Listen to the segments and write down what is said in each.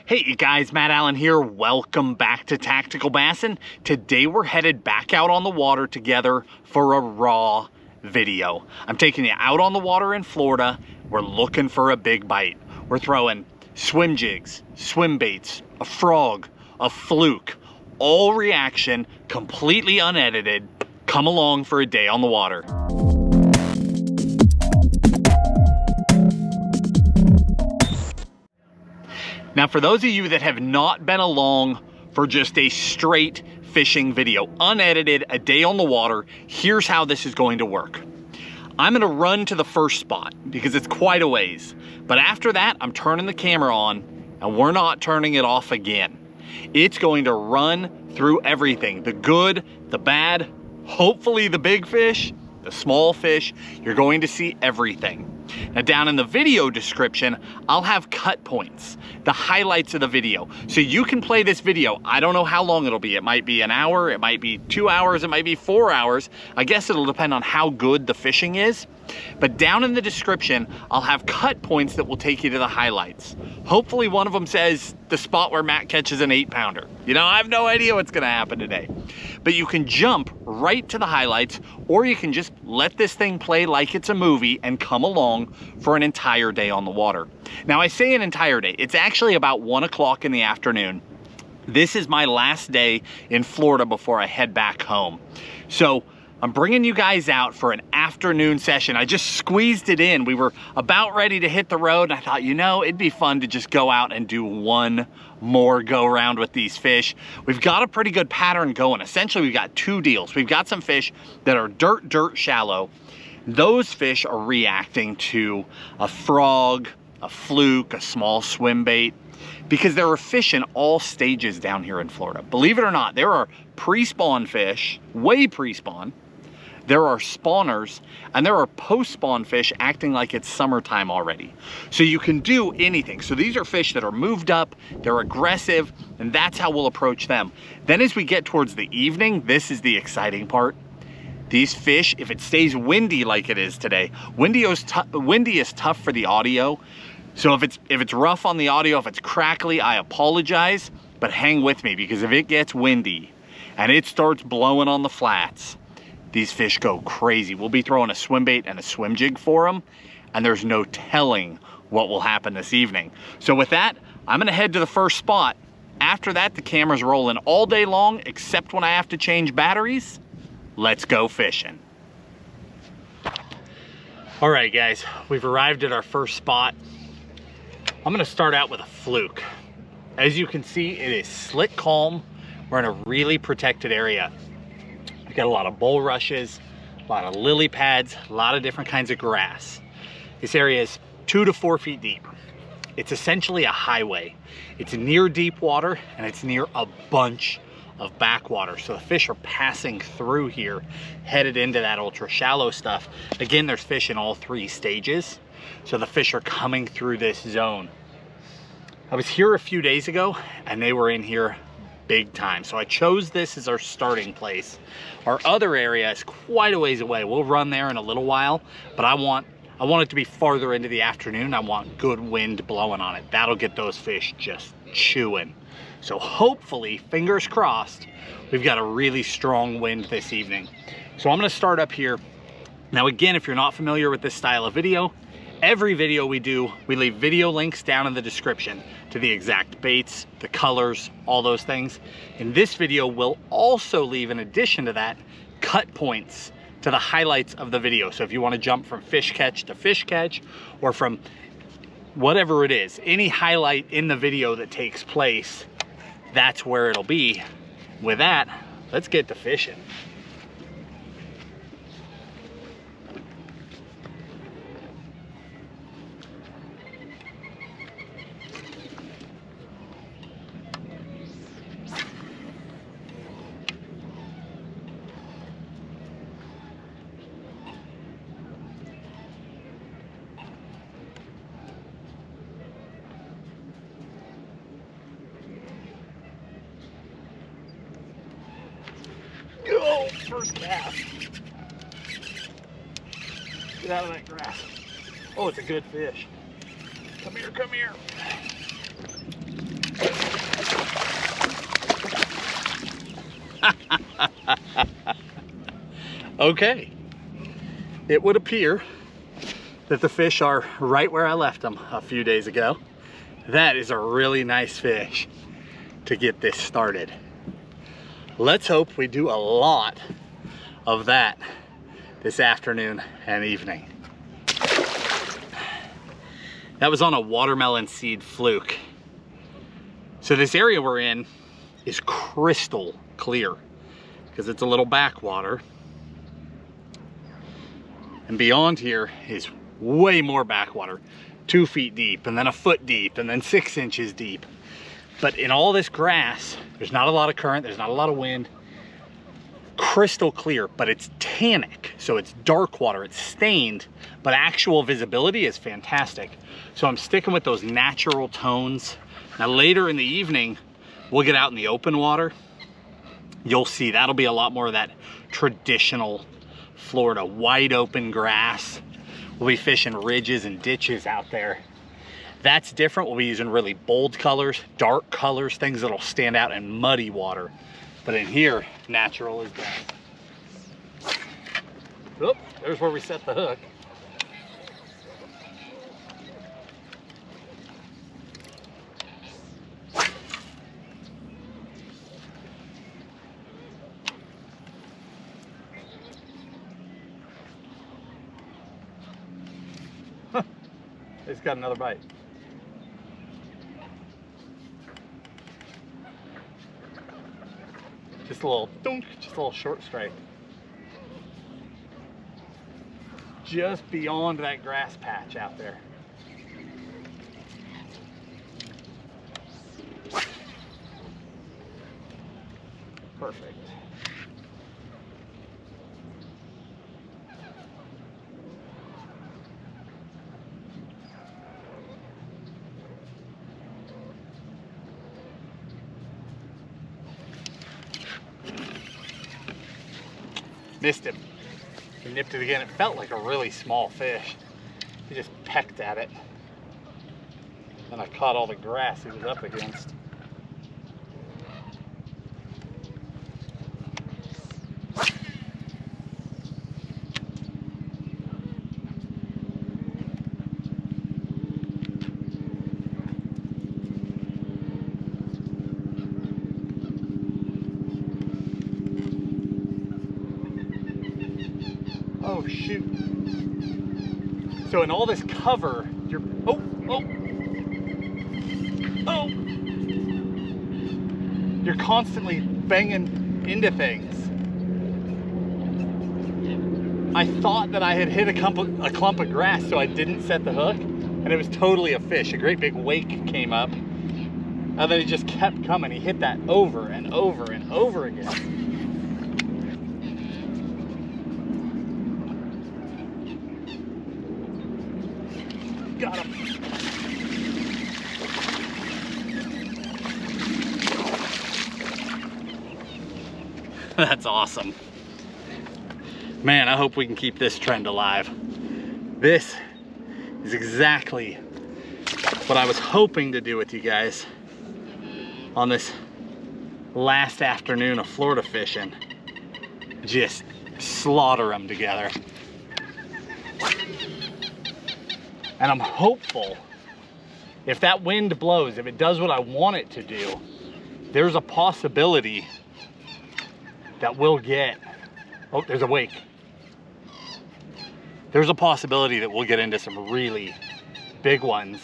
Hey you guys, Matt Allen here. Welcome back to Tactical Bassin. Today we're headed back out on the water together for a raw video. I'm taking you out on the water in Florida. We're looking for a big bite. We're throwing swim jigs, swim baits, a frog, a fluke, all reaction, completely unedited. Come along for a day on the water. Now, for those of you that have not been along for just a straight fishing video, unedited, a day on the water, here's how this is going to work. I'm gonna run to the first spot because it's quite a ways. But after that, I'm turning the camera on and we're not turning it off again. It's going to run through everything, the good, the bad, hopefully the big fish, the small fish. You're going to see everything. Now down in the video description, I'll have cut points, the highlights of the video. So you can play this video. I don't know how long it'll be. It might be an hour, it might be 2 hours, it might be 4 hours. I guess it'll depend on how good the fishing is. But down in the description, I'll have cut points that will take you to the highlights. Hopefully one of them says the spot where Matt catches an 8-pounder. You know, I have no idea what's gonna happen today. But you can jump right to the highlights, or you can just let this thing play like it's a movie and come along for an entire day on the water. Now I say an entire day, it's actually about 1 o'clock in the afternoon. This is my last day in Florida before I head back home. So I'm bringing you guys out for an afternoon session. I just squeezed it in. We were about ready to hit the road. And I thought, you know, it'd be fun to just go out and do one more go around with these fish. We've got a pretty good pattern going. Essentially, we've got two deals. We've got some fish that are dirt shallow. Those fish are reacting to a frog, a fluke, a small swim bait, because there are fish in all stages down here in Florida. Believe it or not, there are pre-spawn fish, way pre-spawn. There are spawners, and there are post-spawn fish acting like it's summertime already. So you can do anything. So these are fish that are moved up, they're aggressive, and that's how we'll approach them. Then as we get towards the evening, this is the exciting part. These fish, if it stays windy like it is today, windy is tough for the audio. So if it's rough on the audio, if it's crackly, I apologize, but hang with me, because if it gets windy and it starts blowing on the flats, these fish go crazy. We'll be throwing a swim bait and a swim jig for them, and there's no telling what will happen this evening. So with that, I'm gonna head to the first spot. After that, the camera's rolling all day long, except when I have to change batteries. Let's go fishing. All right, guys, we've arrived at our first spot. I'm gonna start out with a fluke. As you can see, it is slick calm. We're in a really protected area. We've got a lot of bulrushes, a lot of lily pads, a lot of different kinds of grass. This area is 2 to 4 feet deep. It's essentially a highway. It's near deep water and it's near a bunch of backwater. So the fish are passing through here, headed into that ultra shallow stuff. Again, there's fish in all 3 stages. So the fish are coming through this zone. I was here a few days ago and they were in here big time. So I chose this as our starting place. Our other area is quite a ways away. We'll run there in a little while, but I want it to be farther into the afternoon. I want good wind blowing on it. That'll get those fish just chewing. So hopefully, fingers crossed, we've got a really strong wind this evening. So I'm gonna start up here. Now again, if you're not familiar with this style of video, every video we do, we leave video links down in the description to the exact baits, the colors, all those things. In this video, we'll also leave, in addition to that, cut points to the highlights of the video. So if you want to jump from fish catch to fish catch, or from whatever it is, any highlight in the video that takes place, that's where it'll be. With that, let's get to fishing. Oh, first cast. Get out of that grass. Oh, it's a good fish. Come here, come here. Okay. It would appear that the fish are right where I left them a few days ago. That is a really nice fish to get this started. Let's hope we do a lot of that this afternoon and evening. That was on a watermelon seed fluke. So this area we're in is crystal clear because it's a little backwater. And beyond here is way more backwater, 2 feet deep, and then a foot deep, and then 6 inches deep. But in all this grass, there's not a lot of current, there's not a lot of wind. Crystal clear, but it's tannic, so it's dark water, it's stained, but actual visibility is fantastic. So I'm sticking with those natural tones. Now later in the evening, we'll get out in the open water. You'll see that'll be a lot more of that traditional Florida wide open grass. We'll be fishing ridges and ditches out there. That's different. We'll be using really bold colors, dark colors, things that'll stand out in muddy water. But in here, natural is best. Oop, there's where we set the hook. It's got another bite. Just a little dunk, just a little short strike. Just beyond that grass patch out there. Perfect. Missed him. He nipped it again. It felt like a really small fish. He just pecked at it. And I caught all the grass he was up against. Oh shoot. So in all this cover, you're, oh, you're constantly banging into things. I thought that I had hit a clump of grass, so I didn't set the hook, and it was totally a fish. A great big wake came up, and then he just kept coming. He hit that over and over and over again. Got him. That's awesome. Man, I hope we can keep this trend alive. This is exactly what I was hoping to do with you guys on this last afternoon of Florida fishing. Just slaughter them together. And I'm hopeful, if that wind blows, if it does what I want it to do, there's a possibility that we'll get, oh, there's a wake. There's a possibility that we'll get into some really big ones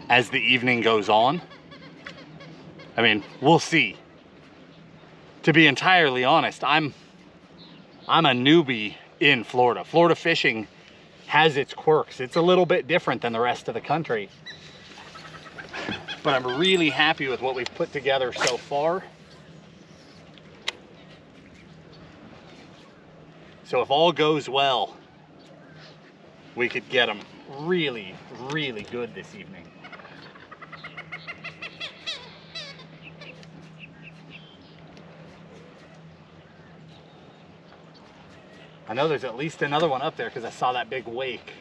as the evening goes on. I mean, we'll see. To be entirely honest, I'm a newbie in Florida. Florida fishing has its quirks. It's a little bit different than the rest of the country. But I'm really happy with what we've put together so far. So if all goes well, we could get them really, really good this evening. I know there's at least another one up there because I saw that big wake.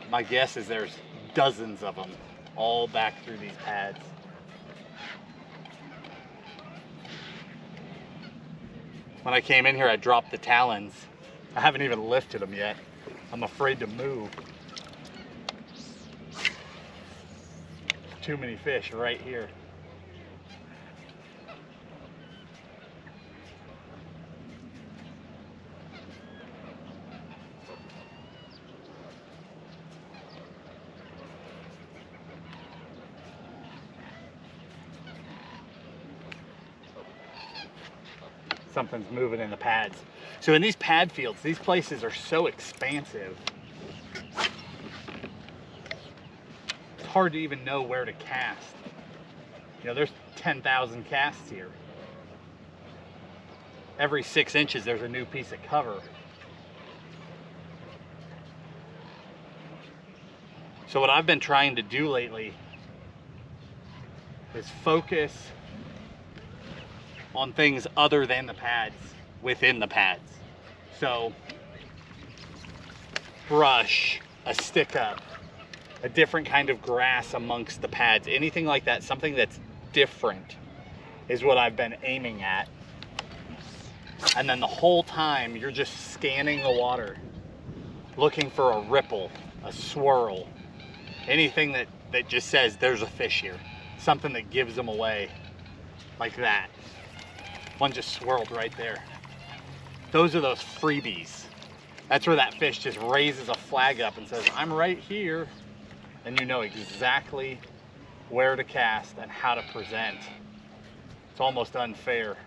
My guess is there's dozens of them all back through these pads. When I came in here, I dropped the talons. I haven't even lifted them yet. I'm afraid to move. Too many fish right here. Something's moving in the pads. So in these pad fields, these places are so expansive. It's hard to even know where to cast. You know, there's 10,000 casts here. Every 6 inches, there's a new piece of cover. So what I've been trying to do lately is focus on things other than the pads, within the pads. So, brush, a stick up, a different kind of grass amongst the pads, anything like that, something that's different is what I've been aiming at. And then the whole time you're just scanning the water, looking for a ripple, a swirl, anything that just says there's a fish here, something that gives them away, like that. One just swirled right there. Those are those freebies. That's where that fish just raises a flag up and says, I'm right here. And you know exactly where to cast and how to present. It's almost unfair.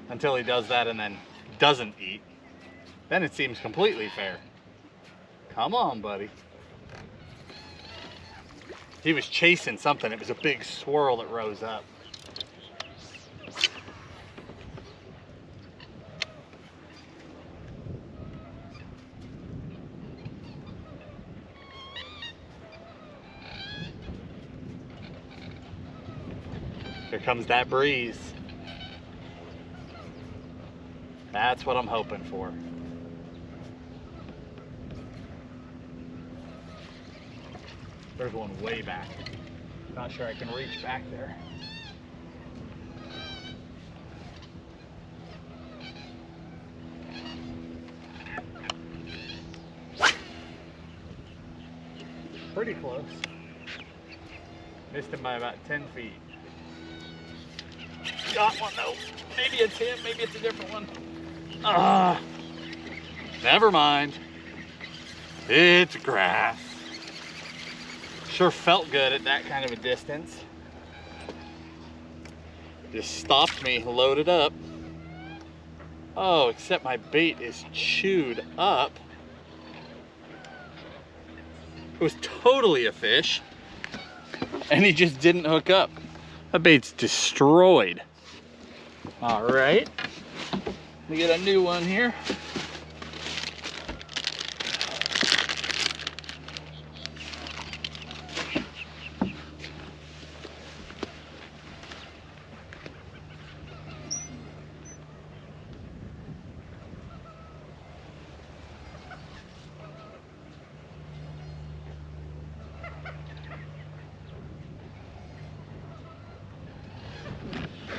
Until he does that and then doesn't eat. Then it seems completely fair. Come on, buddy. He was chasing something. It was a big swirl that rose up. Here comes that breeze. That's what I'm hoping for. There's one way back. Not sure I can reach back there. Pretty close. Missed him by about 10 feet. Got one though. Maybe it's him, maybe it's a different one. Never mind. It's grass. Sure felt good at that kind of a distance. Just stopped me, loaded up. Oh, except my bait is chewed up. It was totally a fish, and he just didn't hook up. That bait's destroyed. All right, let me get a new one here.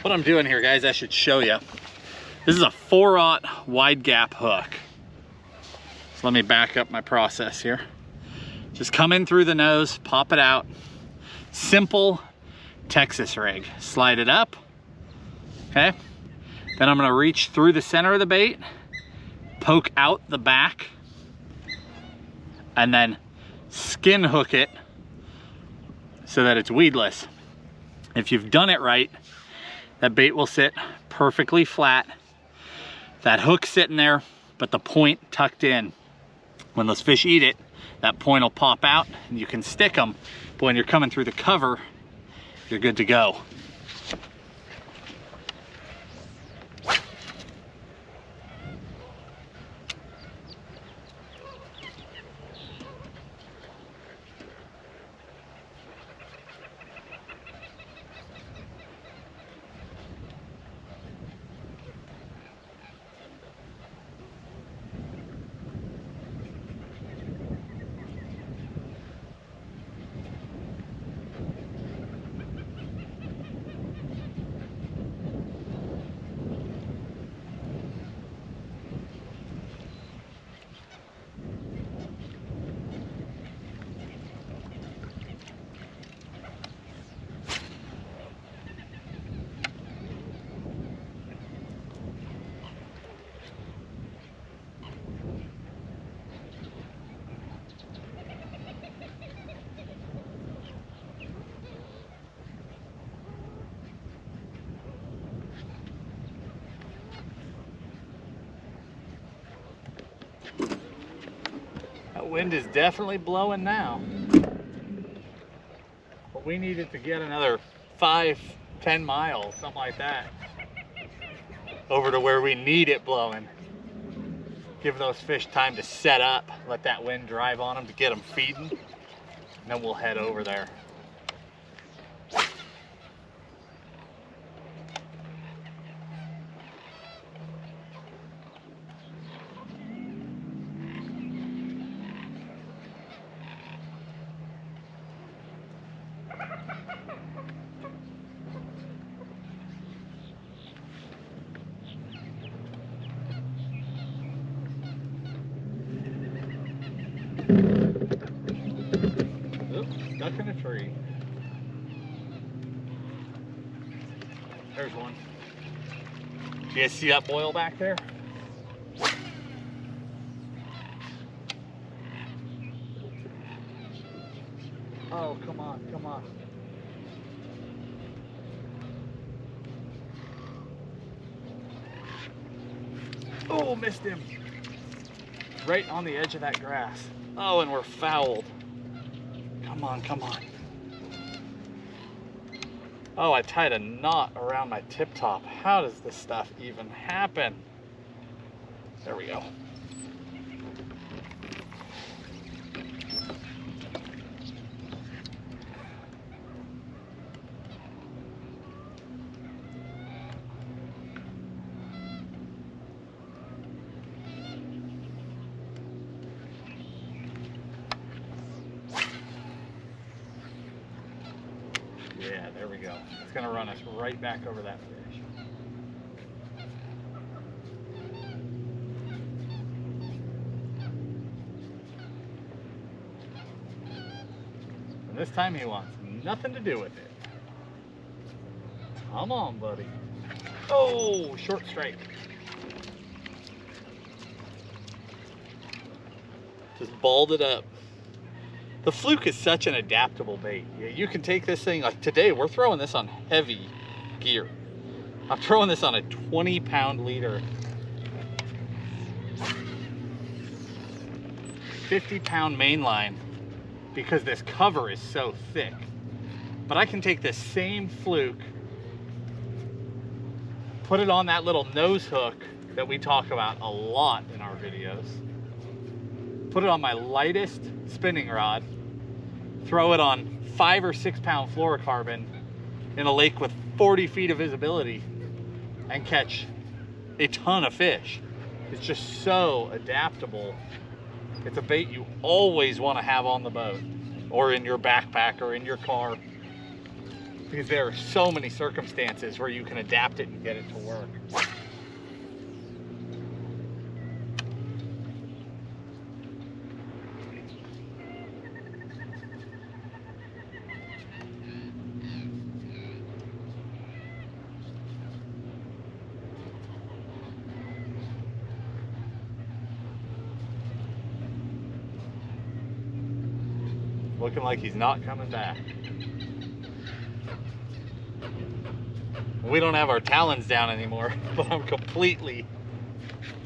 What I'm doing here, guys, I should show you. This is a 4/0 wide gap hook. So let me back up my process here. Just come in through the nose, pop it out. Simple Texas rig. Slide it up, okay? Then I'm gonna reach through the center of the bait, poke out the back, and then skin hook it so that it's weedless. If you've done it right, that bait will sit perfectly flat. That hook sitting there, but the point tucked in. When those fish eat it, that point will pop out and you can stick them. But when you're coming through the cover, you're good to go. Wind is definitely blowing now. But we needed to get another 5-10 miles, something like that, over to where we need it blowing. Give those fish time to set up, let that wind drive on them to get them feeding, and then we'll head over there. Stuck in a tree. There's one. Do you guys see that boil back there? Oh, come on, come on. Oh, missed him. Right on the edge of that grass. Oh, and we're fouled. Come on, come on. Oh, I tied a knot around my tip top. How does this stuff even happen? There we go. Yeah, there we go. It's gonna run us right back over that fish. And this time he wants nothing to do with it. Come on, buddy. Oh, short strike. Just balled it up. The Fluke is such an adaptable bait. You can take this thing, like today, we're throwing this on heavy gear. I'm throwing this on a 20-pound leader, 50-pound main line, because this cover is so thick. But I can take this same Fluke, put it on that little nose hook that we talk about a lot in our videos, put it on my lightest spinning rod, throw it on 5 or 6 pound fluorocarbon in a lake with 40 feet of visibility and catch a ton of fish. It's just so adaptable. It's a bait you always want to have on the boat or in your backpack or in your car, because there are so many circumstances where you can adapt it and get it to work. Looking like he's not coming back. We don't have our talons down anymore, but I'm completely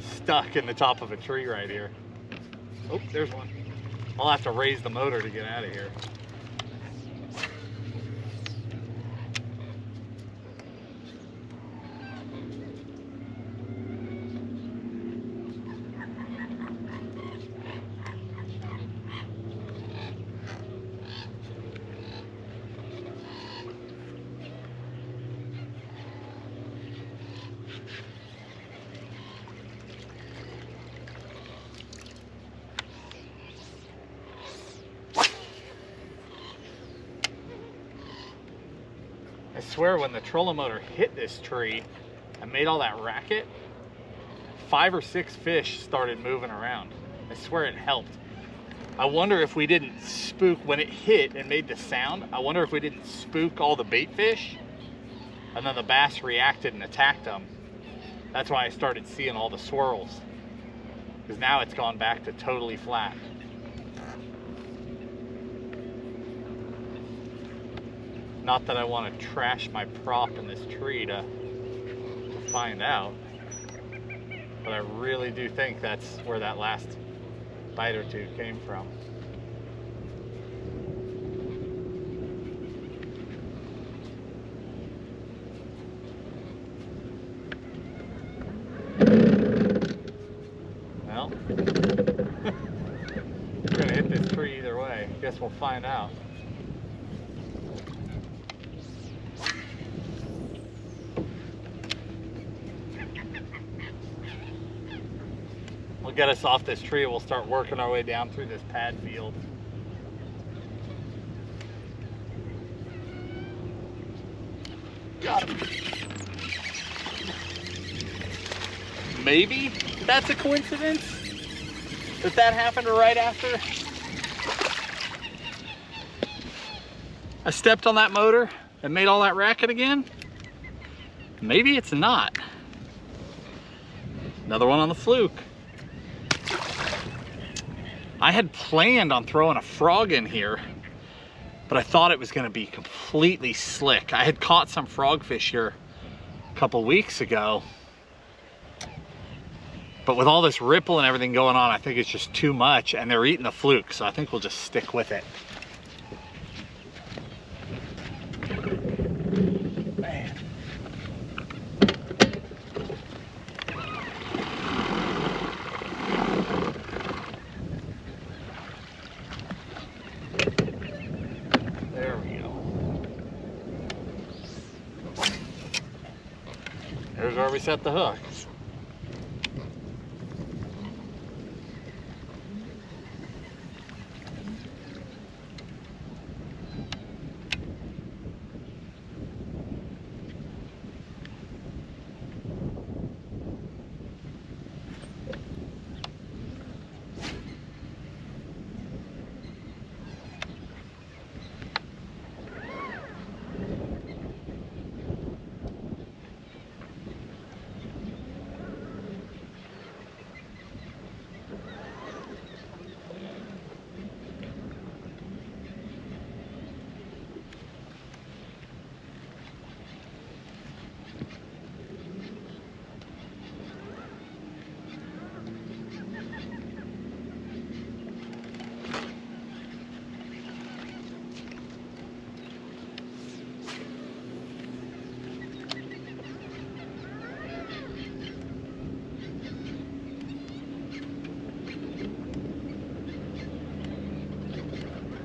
stuck in the top of a tree right here. Oh, there's one. I'll have to raise the motor to get out of here. I swear when the trolling motor hit this tree and made all that racket, 5 or 6 fish started moving around. I swear it helped. I wonder if we didn't spook, when it hit and made the sound, I wonder if we didn't spook all the bait fish, and then the bass reacted and attacked them. That's why I started seeing all the swirls, because now it's gone back to totally flat. Not that I want to trash my prop in this tree to find out, but I really do think that's where that last bite or two came from. Well, we're gonna hit this tree either way. Guess we'll find out. We'll get us off this tree. We'll start working our way down through this pad field. Got him. Maybe that's a coincidence that happened right after I stepped on that motor and made all that racket again. Maybe it's not. Another one on the Fluke. I had planned on throwing a frog in here, but I thought it was gonna be completely slick. I had caught some frogfish here a couple weeks ago, but with all this ripple and everything going on, I think it's just too much, and they're eating the Fluke, so I think we'll just stick with it. Man. There we go. There's where we set the hook.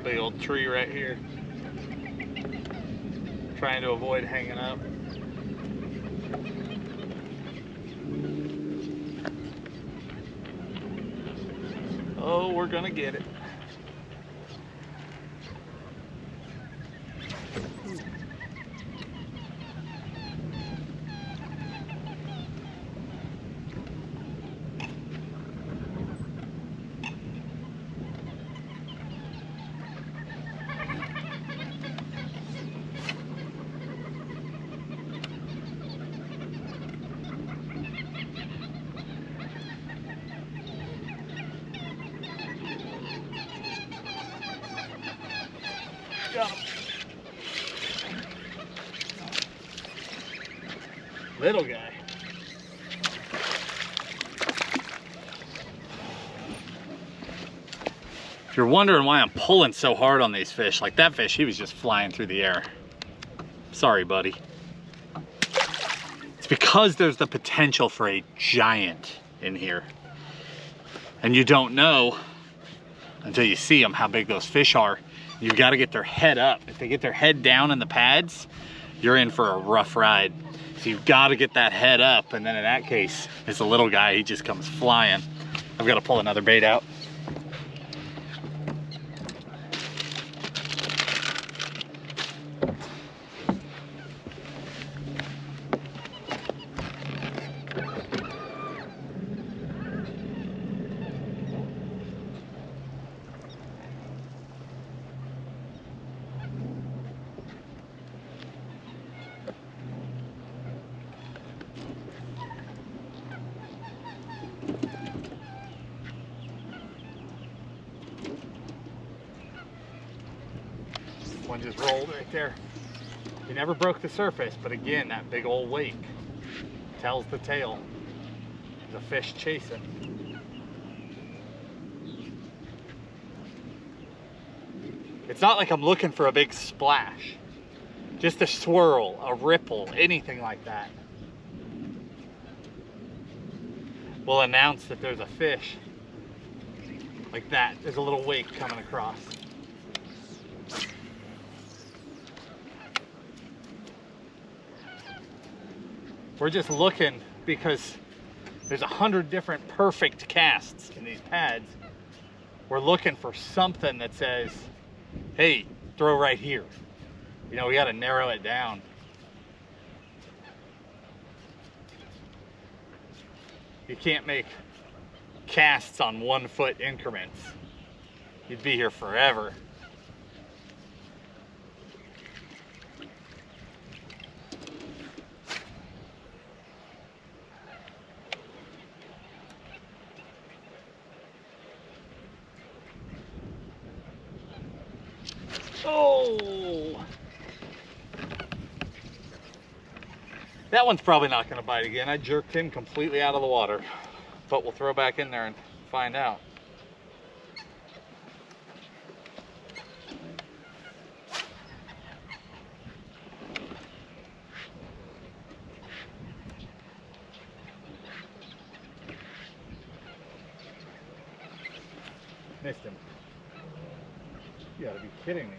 Big old tree right here. Trying to avoid hanging up. Oh, we're gonna get it. Got him. Little guy. If you're wondering why I'm pulling so hard on these fish, like that fish, he was just flying through the air. Sorry, buddy. It's because there's the potential for a giant in here. And you don't know until you see them how big those fish are. You've got to get their head up. If they get their head down in the pads, you're in for a rough ride. So you've got to get that head up, and then in that case, it's a little guy, he just comes flying. I've got to pull another bait out. One just rolled right there. He never broke the surface, but again, that big old wake tells the tale. There's a fish chasing. It's not like I'm looking for a big splash. Just a swirl, a ripple, anything like that will announce that there's a fish. Like that, there's a little wake coming across. We're just looking because there's 100 different perfect casts in these pads. We're looking for something that says, hey, throw right here. You know, we got to narrow it down. You can't make casts on 1 foot increments. You'd be here forever. Oh! That one's probably not going to bite again. I jerked him completely out of the water. But we'll throw back in there and find out. Missed him. You gotta be kidding me.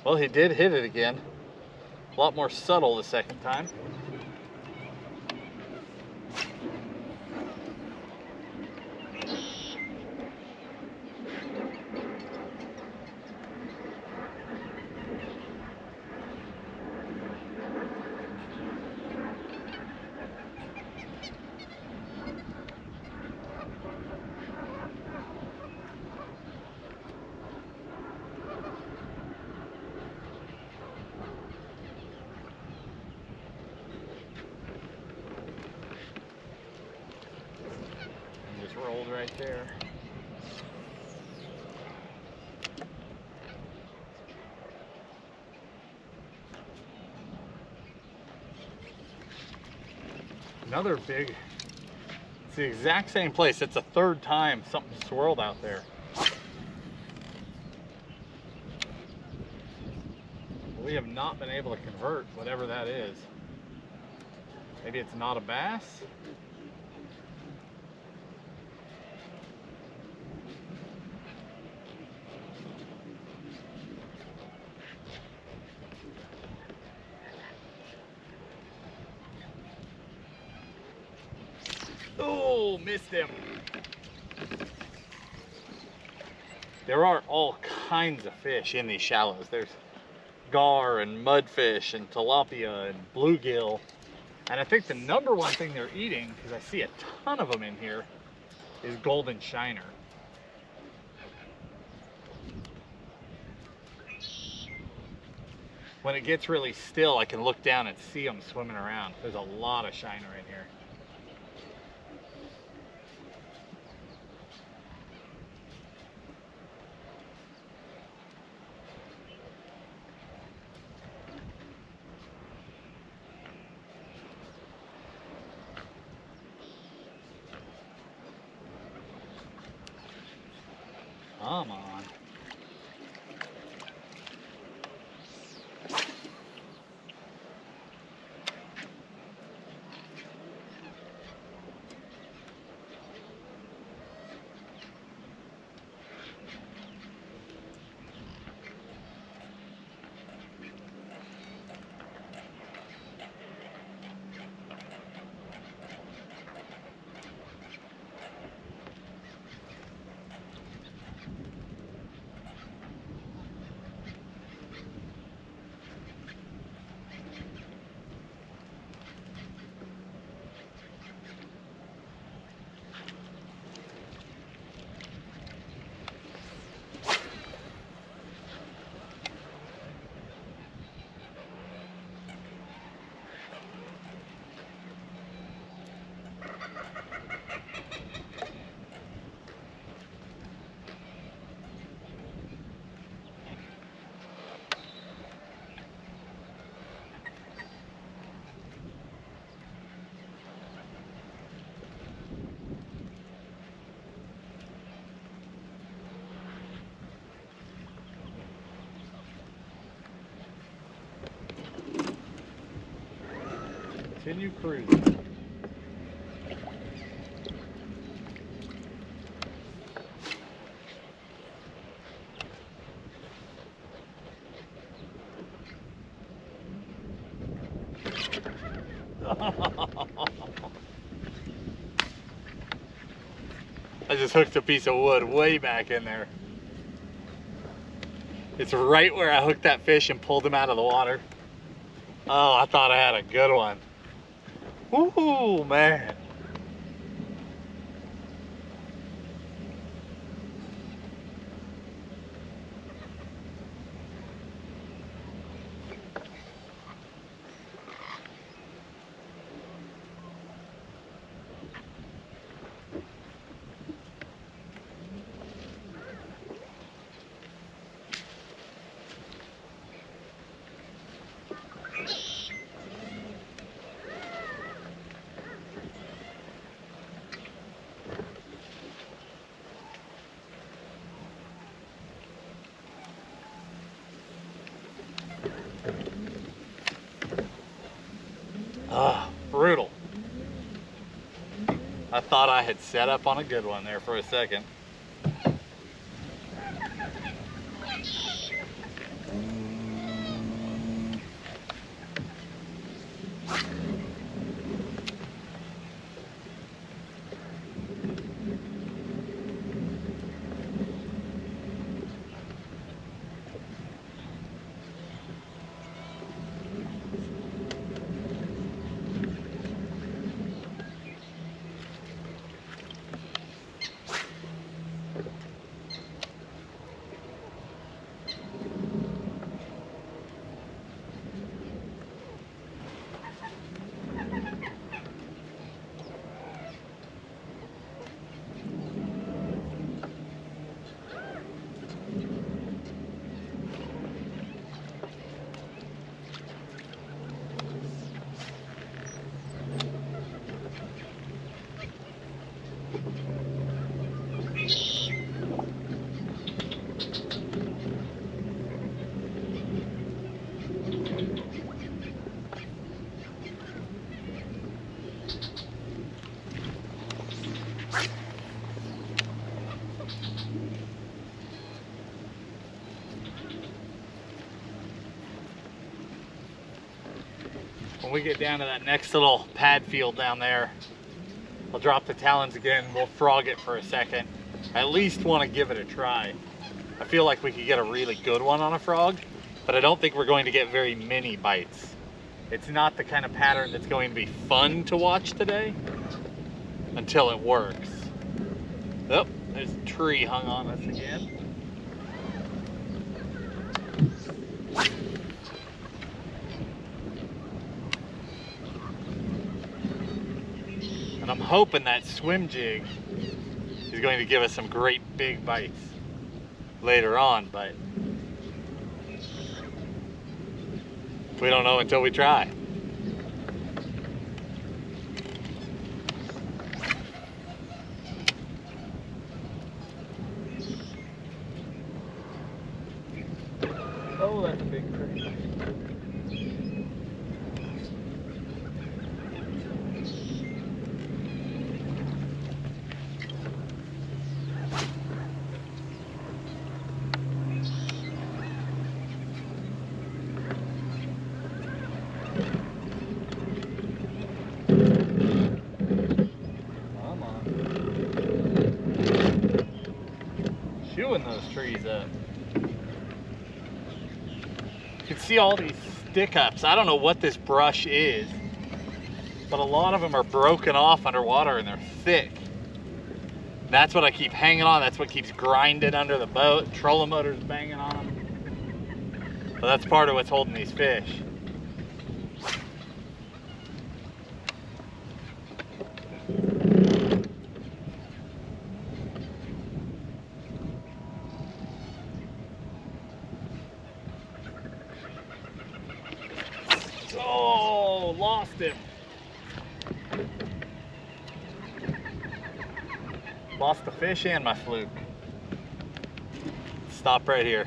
Well, he did hit it again. A lot more subtle the second time. Rolled right there. Another big, it's the exact same place. It's the third time something swirled out there. We have not been able to convert whatever that is. Maybe it's not a bass? Oh, missed him. There are all kinds of fish in these shallows. There's gar and mudfish and tilapia and bluegill. And I think the number one thing they're eating, because I see a ton of them in here, is golden shiner. When it gets really still, I can look down and see them swimming around. There's a lot of shiner in here. Come on. Continue cruising. I just hooked a piece of wood way back in there. It's right where I hooked that fish and pulled him out of the water. Oh, I thought I had a good one. Woohoo, man. Ah, brutal. I thought I had set up on a good one there for a second. When we get down to that next little pad field down there, I'll drop the talons again. We'll frog it for a second. I at least want to give it a try. I feel like we could get a really good one on a frog, but I don't think we're going to get very many bites. It's not the kind of pattern that's going to be fun to watch today until it works. Oh, there's a tree hung on us again. And I'm hoping that swim jig is going to give us some great big bites later on, but we don't know until we try. Oh, that's a big tree. Chewing those trees up. You can see all these stick ups. I don't know what this brush is, but a lot of them are broken off underwater and they're thick. That's what I keep hanging on. That's what keeps grinding under the boat. Trolling motors banging on them. So that's part of what's holding these fish. Oh, lost him. Lost the fish and my fluke. Stop right here.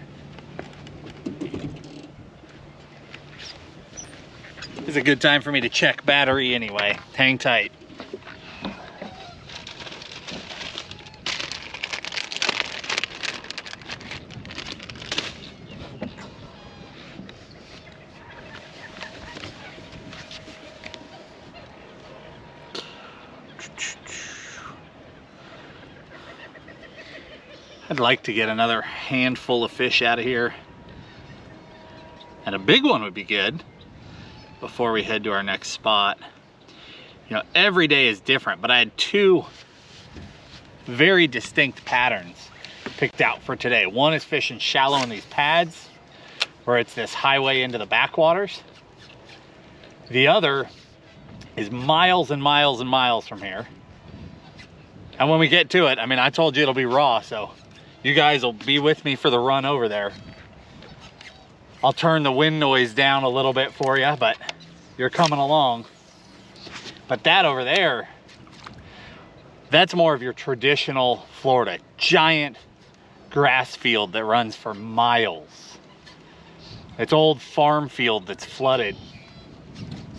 This is a good time for me to check battery anyway. Hang tight. I'd like to get another handful of fish out of here. And a big one would be good before we head to our next spot. You know, every day is different, but I had two very distinct patterns picked out for today. One is fishing shallow in these pads, where it's this highway into the backwaters. The other is miles and miles and miles from here. And when we get to it, I mean, I told you it'll be raw, so you guys will be with me for the run over there. I'll turn the wind noise down a little bit for you, but you're coming along. But that over there, that's more of your traditional Florida. Giant grass field that runs for miles. It's old farm field that's flooded.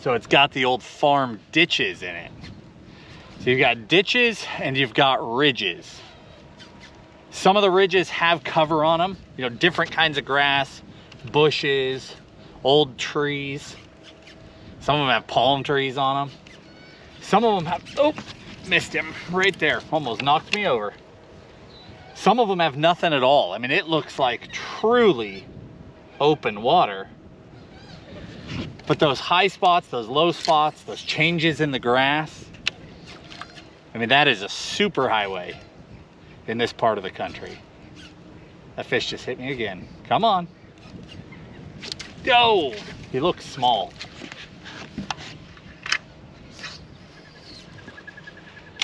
So it's got the old farm ditches in it. So you've got ditches and you've got ridges. Some of the ridges have cover on them, you know, different kinds of grass, bushes, old trees. Some of them have palm trees on them. Some of them have, oh, missed him right there. Almost knocked me over. Some of them have nothing at all. I mean, it looks like truly open water. But those high spots, those low spots, those changes in the grass, I mean, that is a super highway in this part of the country. That fish just hit me again. Come on. Oh, he looks small.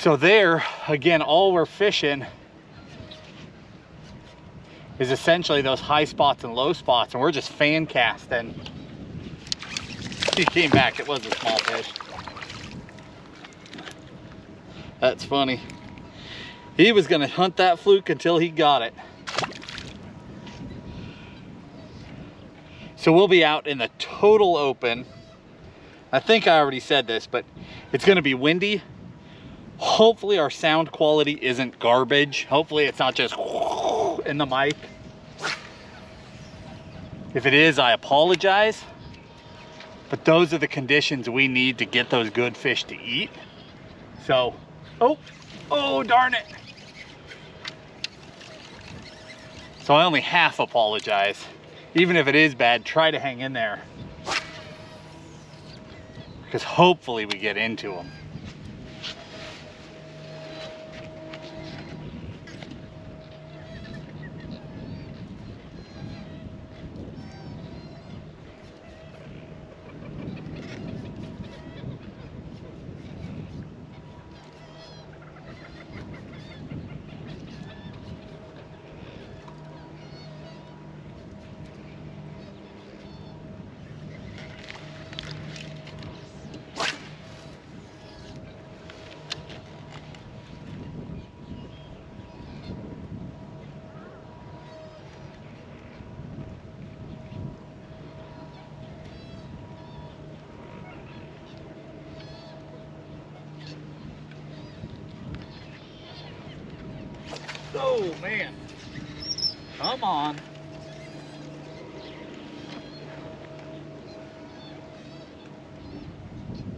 So there, again, all we're fishing is essentially those high spots and low spots, and we're just fan casting. He came back, it was a small fish. That's funny. He was gonna hunt that fluke until he got it. So we'll be out in the total open. I think I already said this, but it's gonna be windy. Hopefully our sound quality isn't garbage. Hopefully it's not just in the mic. If it is, I apologize. But those are the conditions we need to get those good fish to eat. So, oh, darn it. So I only half apologize. Even if it is bad, try to hang in there. Because hopefully we get into them. Oh man, come on.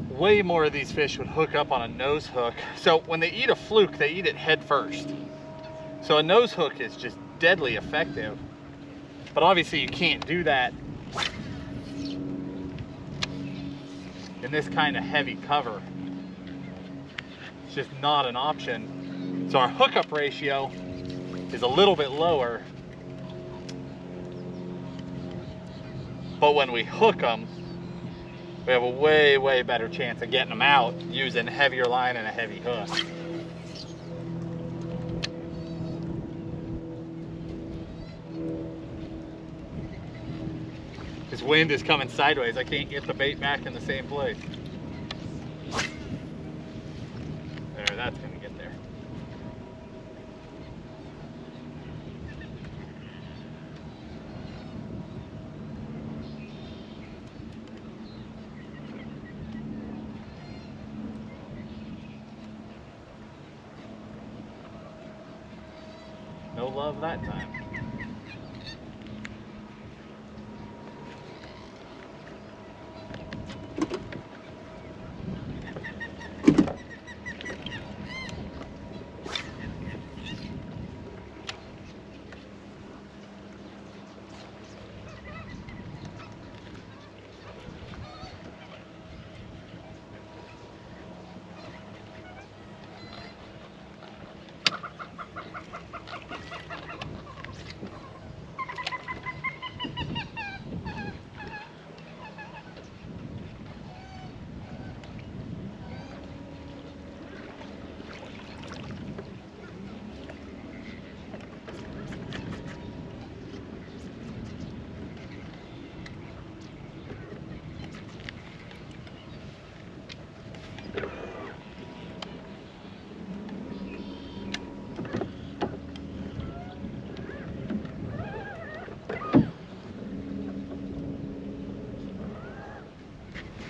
Way more of these fish would hook up on a nose hook. So when they eat a fluke, they eat it head first. So a nose hook is just deadly effective. But obviously you can't do that in this kind of heavy cover. It's just not an option. So our hookup ratio is a little bit lower, but when we hook them, we have a way better chance of getting them out using heavier line and a heavy hook. This wind is coming sideways. I can't get the bait back in the same place. There, that's gonna get there. No love that time.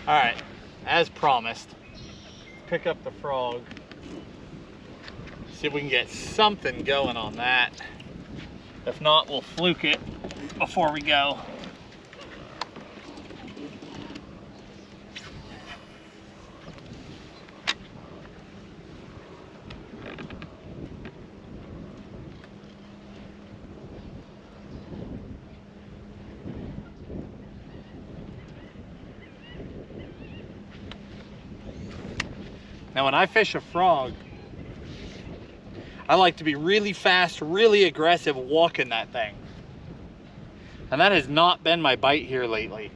All right, as promised, pick up the frog. See if we can get something going on that. If not, we'll fluke it before we go. Now when I fish a frog, I like to be really fast, really aggressive walking that thing. And that has not been my bite here lately.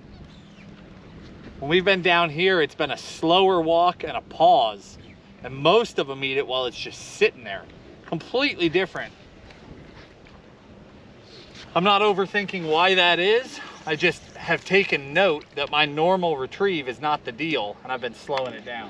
When we've been down here, it's been a slower walk and a pause. And most of them eat it while it's just sitting there. Completely different. I'm not overthinking why that is. I just have taken note that my normal retrieve is not the deal, and I've been slowing it down.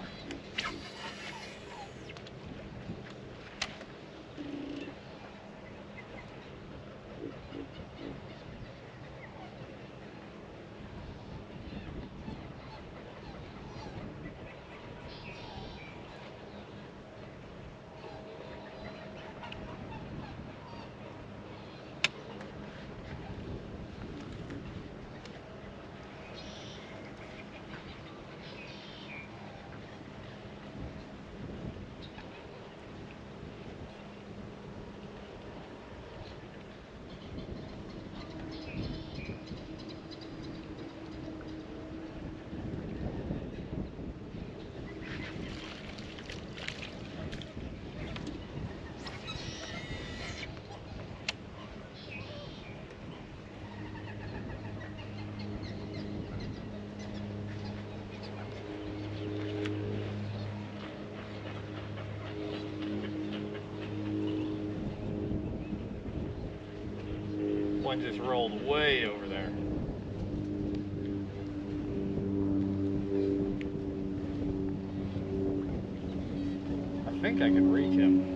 One just rolled way over there. I think I can reach him.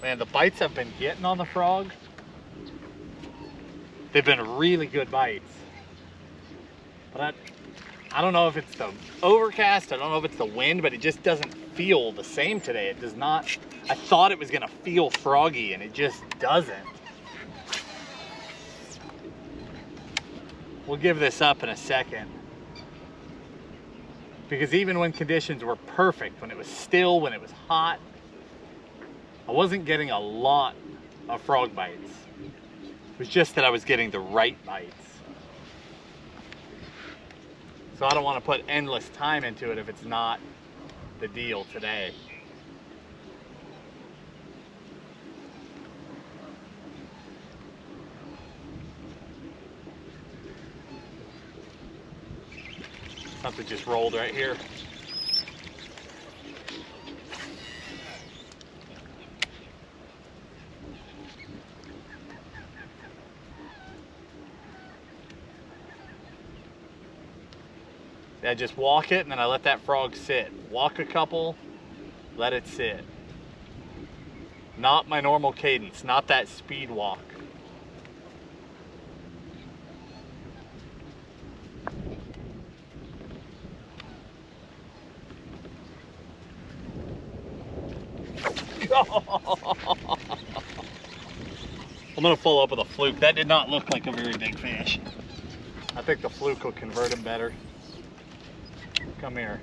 Man, the bites I've been getting on the frog, they've been really good bites. But I don't know if it's the overcast, I don't know if it's the wind, but it just doesn't feel the same today. It does not. I thought it was gonna feel froggy and it just doesn't. we'll give this up in a second. Because even when conditions were perfect, when it was still, when it was hot, I wasn't getting a lot of frog bites. It was just that I was getting the right bites. So I don't want to put endless time into it if it's not the deal today. Something just rolled right here. I just walk it and then I let that frog sit. Walk a couple, let it sit. Not my normal cadence, not that speed walk. I'm gonna follow up with a fluke. That did not look like a very big fish. I think the fluke will convert him better. Come here.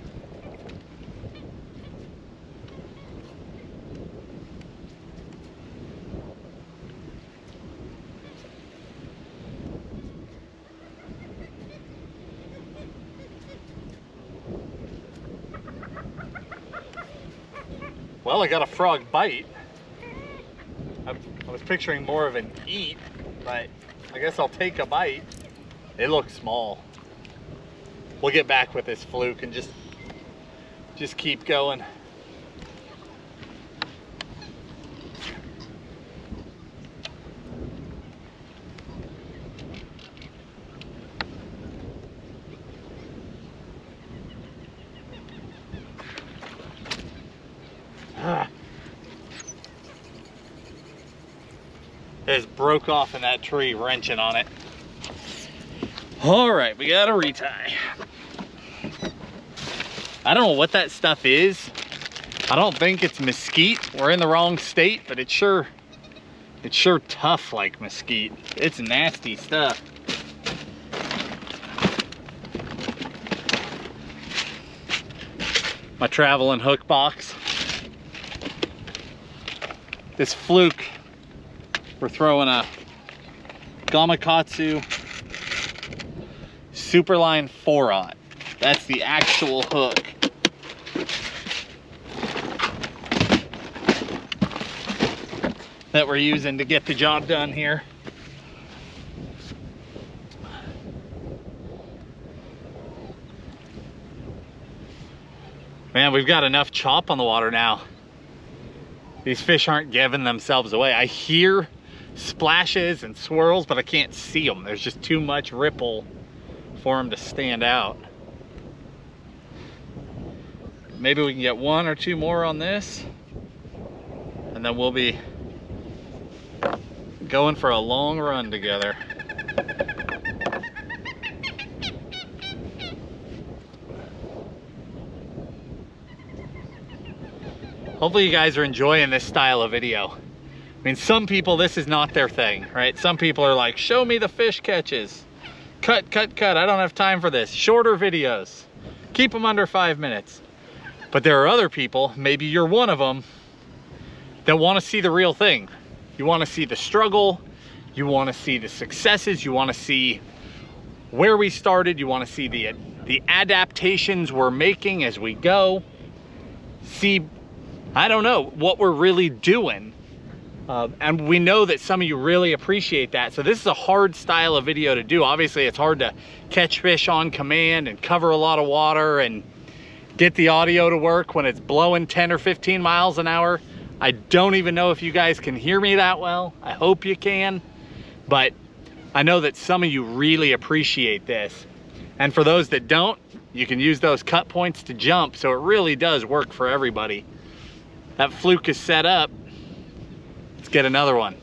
Well, I got a frog bite. I was picturing more of an eat, but I guess I'll take a bite. It looks small. We'll get back with this fluke and just keep going. It just broke off in that tree, wrenching on it. All right, we got a retie. I don't know what that stuff is. I don't think it's mesquite. We're in the wrong state, but it's sure tough like mesquite. It's nasty stuff. My traveling hook box. This fluke, we're throwing a Gamakatsu Superline 4-aught. That's the actual hook. That we're using to get the job done here. Man, we've got enough chop on the water now. These fish aren't giving themselves away. I hear splashes and swirls, but I can't see them. There's just too much ripple for them to stand out. Maybe we can get one or two more on this, and then we'll be going for a long run together. Hopefully you guys are enjoying this style of video. I mean, some people, this is not their thing, right? Some people are like, show me the fish catches. Cut, cut, cut. I don't have time for this. Shorter videos. Keep them under 5 minutes. But there are other people, maybe you're one of them, that want to see the real thing. You want to see the struggle. You want to see the successes. You want to see where we started. You want to see the adaptations we're making as we go. See, I don't know, what we're really doing. And we know that some of you really appreciate that. So this is a hard style of video to do. Obviously, it's hard to catch fish on command and cover a lot of water and get the audio to work when it's blowing 10 or 15 miles an hour. I don't even know if you guys can hear me that well. I hope you can. But I know that some of you really appreciate this. And for those that don't, you can use those cut points to jump. So it really does work for everybody. That fluke is set up. Let's get another one.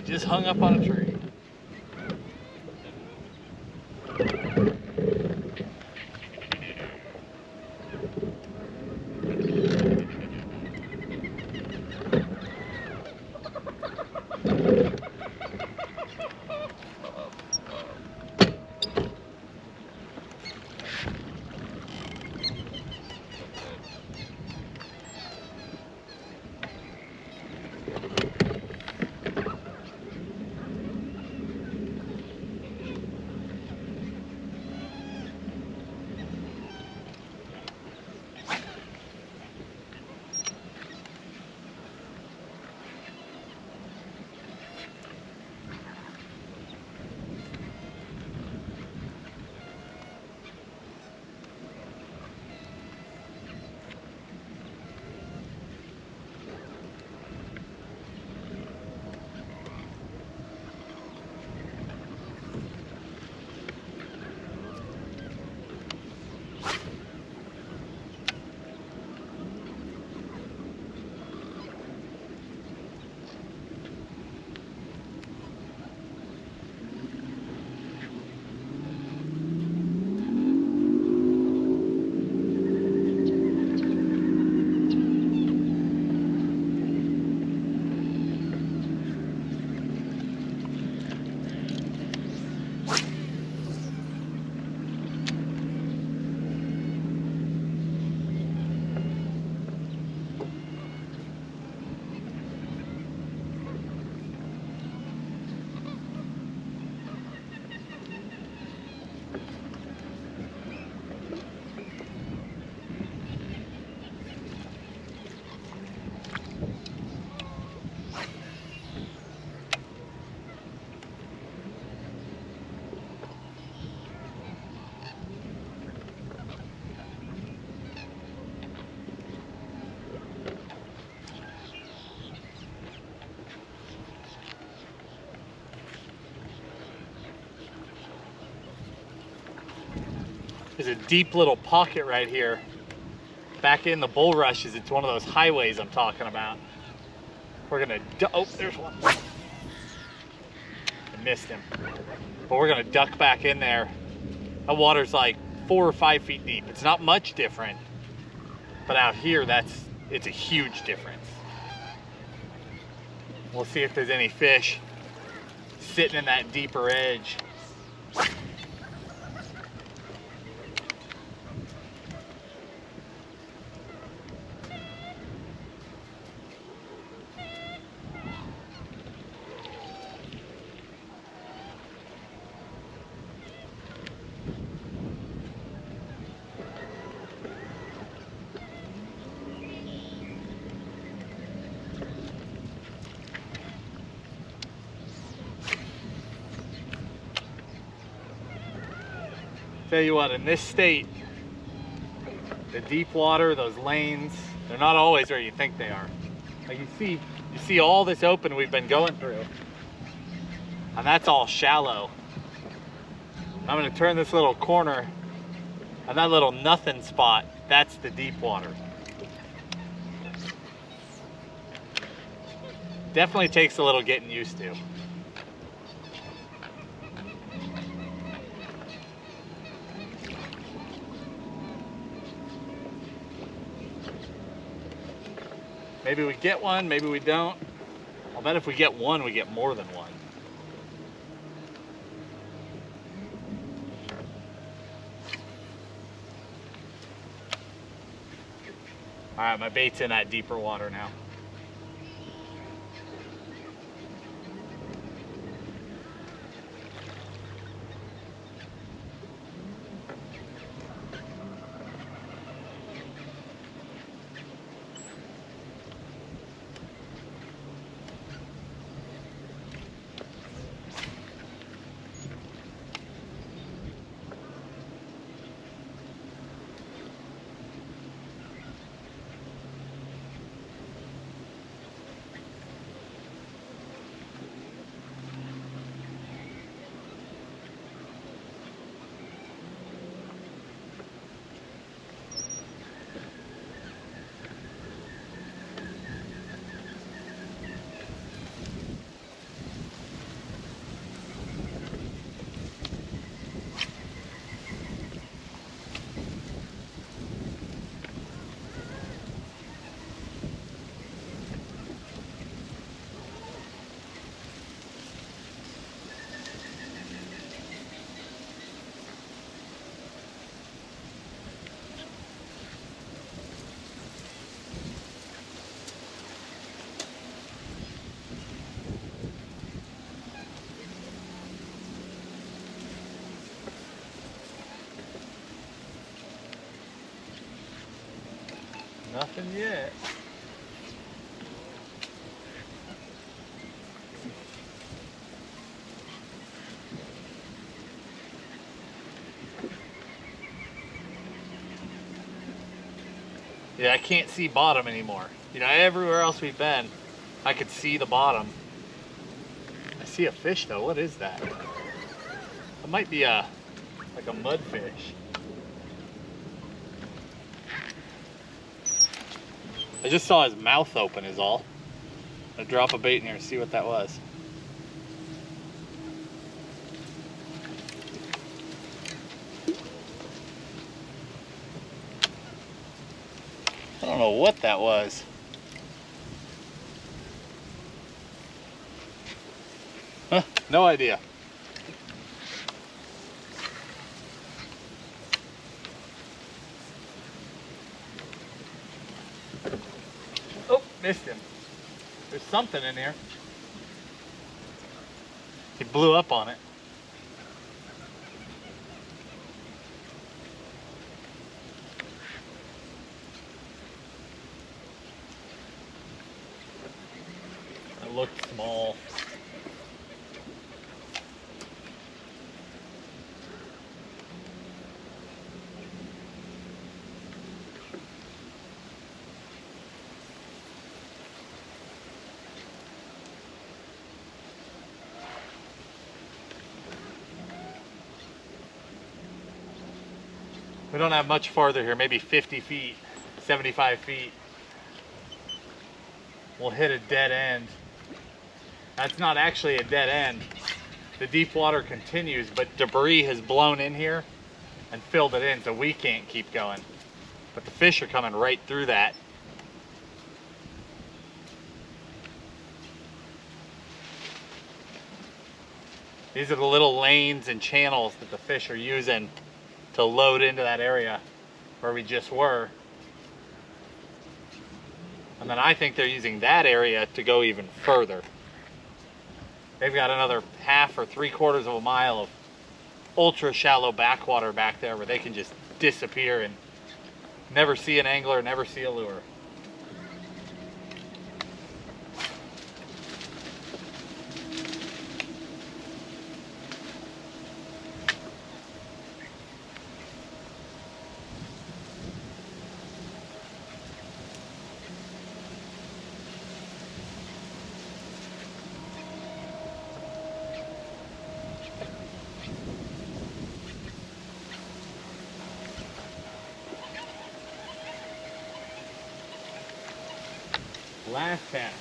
just hung up on a tree. There's a deep little pocket right here. Back in the bulrushes, it's one of those highways I'm talking about. We're gonna, oh, there's one. I missed him. But we're gonna duck back in there. That water's like 4 or 5 feet deep. It's not much different, but out here, it's a huge difference. We'll see if there's any fish sitting in that deeper edge. Tell you what, in this state, the deep water, those lanes, they're not always where you think they are. Like you see all this open we've been going through, and that's all shallow. I'm gonna turn this little corner, and that little nothing spot, that's the deep water. Definitely takes a little getting used to. Maybe we get one, maybe we don't. I'll bet if we get one, we get more than one. All right, my bait's in that deeper water now. Nothing yet. Yeah, I can't see bottom anymore. You know, everywhere else we've been, I could see the bottom. I see a fish though. What is that? It might be like a mudfish. I just saw his mouth open is all. I'll drop a bait in here and see what that was. I don't know what that was. Huh, no idea. Oh, missed him. There's something in here. He blew up on it. It looked small. We don't have much farther here, maybe 50 feet, 75 feet. We'll hit a dead end. That's not actually a dead end. The deep water continues, but debris has blown in here and filled it in, so we can't keep going. But the fish are coming right through that. These are the little lanes and channels that the fish are using to load into that area where we just were. And then I think they're using that area to go even further. They've got another half or 3/4 of a mile of ultra shallow backwater back there where they can just disappear and never see an angler, never see a lure. Last cast.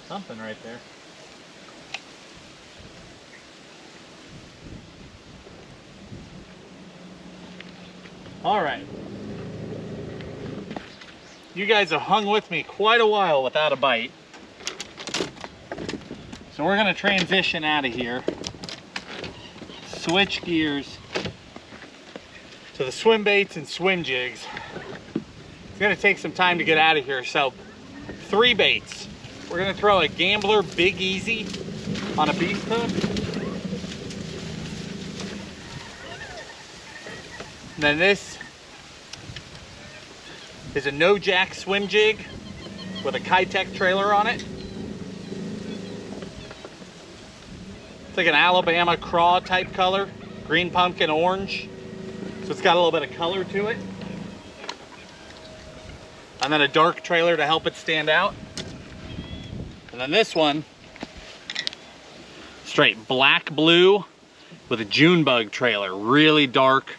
Something right there. All right. You guys have hung with me quite a while without a bite. So we're gonna transition out of here. Switch gears to the swim baits and swim jigs. It's gonna take some time to get out of here. So 3 baits. We're gonna throw a Gambler Big Easy on a beast hook. And then this is a no jack swim jig with a Kitech trailer on it. It's like an Alabama craw type color, green pumpkin orange. So it's got a little bit of color to it. And then a dark trailer to help it stand out. And then this one, straight black blue with a June bug trailer, really dark,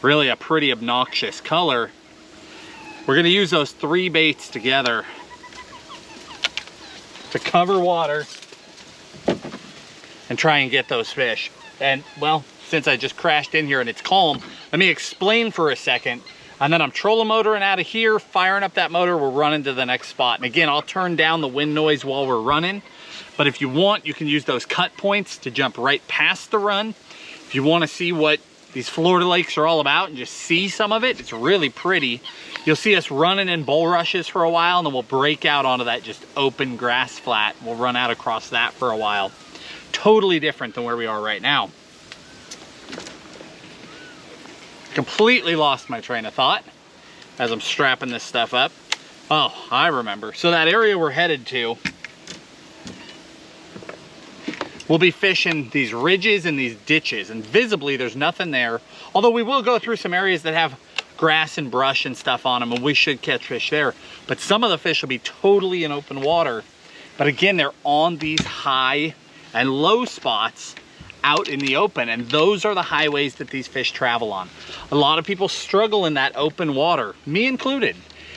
really a pretty obnoxious color. We're gonna use those 3 baits together to cover water and try and get those fish. And well, since I just crashed in here and it's calm, let me explain for a second. And then I'm trolling motoring out of here, firing up that motor, we're running to the next spot. And again, I'll turn down the wind noise while we're running. But if you want, you can use those cut points to jump right past the run. If you want to see what these Florida lakes are all about and just see some of it, it's really pretty. You'll see us running in bulrushes for a while, and then we'll break out onto that just open grass flat. We'll run out across that for a while. Totally different than where we are right now. Completely lost my train of thought as I'm strapping this stuff up. Oh, I remember. So that area we're headed to, we'll be fishing these ridges and these ditches, and visibly there's nothing there. Although we will go through some areas that have grass and brush and stuff on them, and we should catch fish there. But some of the fish will be totally in open water. But again, they're on these high and low spots out in the open, and those are the highways that these fish travel on. A lot of people struggle in that open water, me included,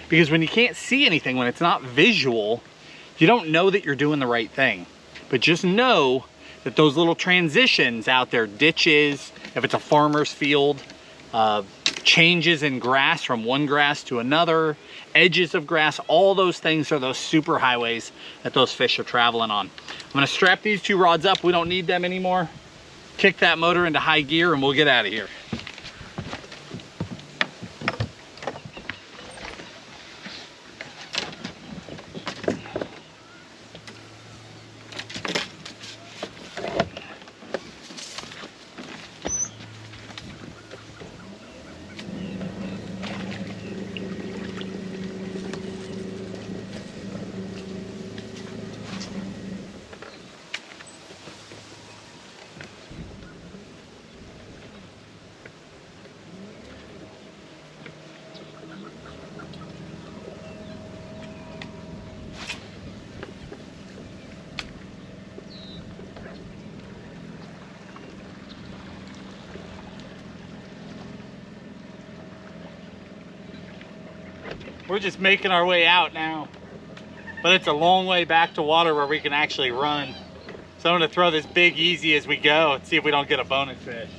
because when you can't see anything, when it's not visual, you don't know that you're doing the right thing. But just know that those little transitions out there, ditches, if it's a farmer's field, changes in grass from one grass to another, edges of grass, all those things are those super highways that those fish are traveling on. I'm gonna strap these two rods up, we don't need them anymore. Kick that motor into high gear and we'll get out of here. We're just making our way out now, but it's a long way back to water where we can actually run. So I'm gonna throw this big easy as we go and see if we don't get a bonus fish.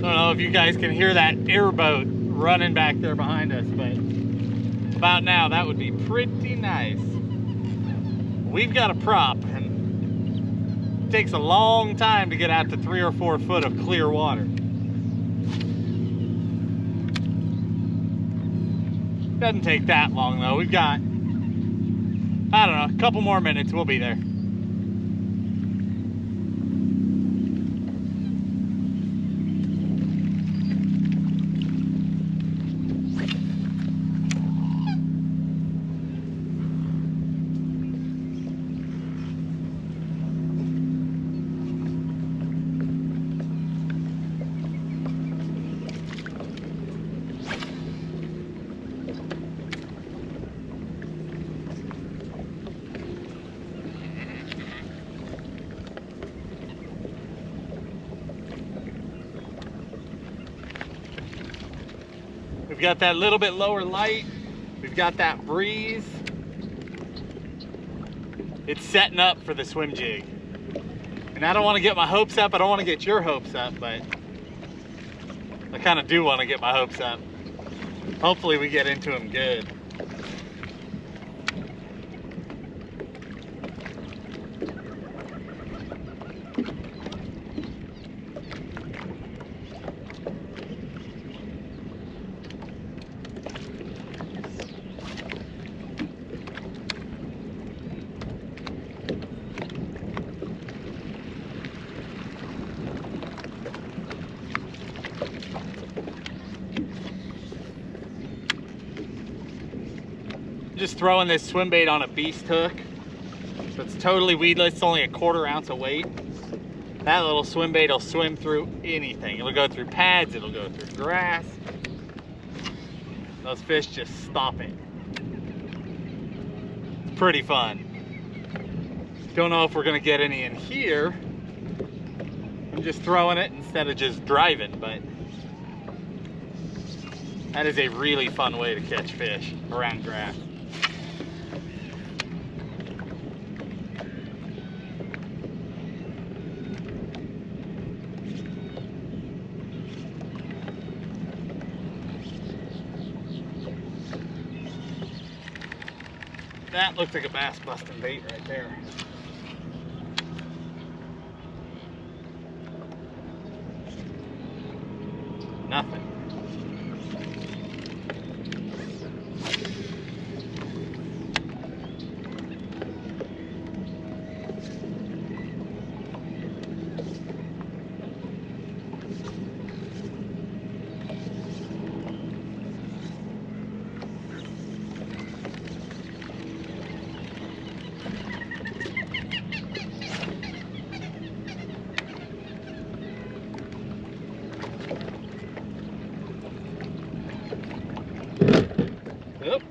I don't know if you guys can hear that airboat running back there behind us, but about now that would be pretty nice. We've got a prop, and it takes a long time to get out to 3 or 4 foot of clear water. Doesn't take that long though. We've got, I don't know, a couple more minutes, we'll be there. We've got that little bit lower light. We've got that breeze. It's setting up for the swim jig. And I don't want to get my hopes up. I don't want to get your hopes up, but I kind of do want to get my hopes up. Hopefully we get into them good. Just throwing this swim bait on a beast hook, so it's totally weedless. It's only a 1/4 ounce of weight. That little swim bait will swim through anything. It'll go through pads, it'll go through grass. Those fish just stop it. It's pretty fun. Don't know if we're gonna get any in here. I'm just throwing it instead of just driving, but that is a really fun way to catch fish around grass. That looks like a bass busting bait right there. Nothing. Oop,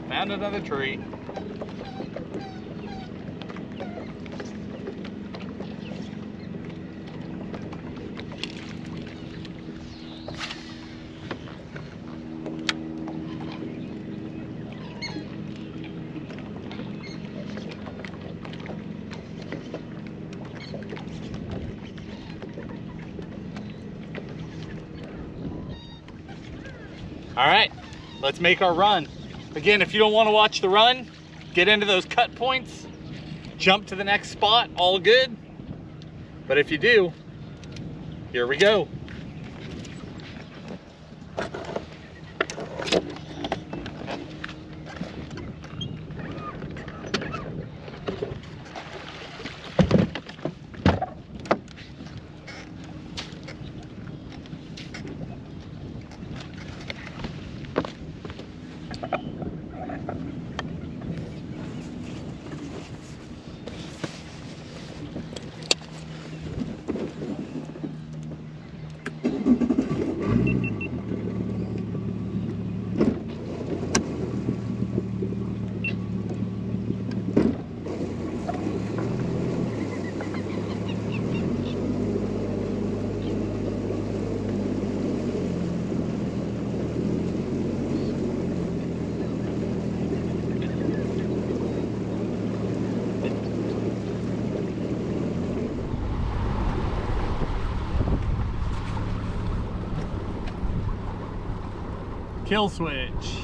found another tree. All right, let's make our run. Again, if you don't want to watch the run, get into those cut points, jump to the next spot, all good. But if you do, here we go. Kill switch.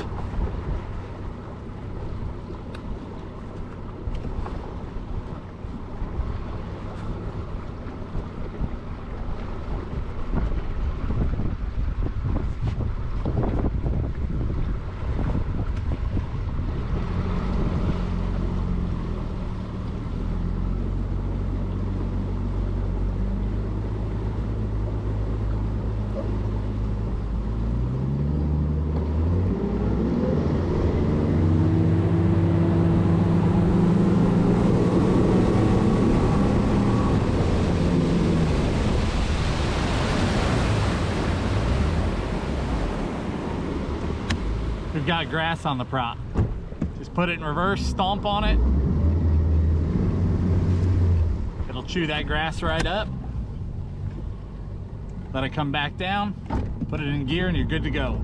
We've got grass on the prop. Just put it in reverse, stomp on it. It'll chew that grass right up. Let it come back down, put it in gear, and you're good to go.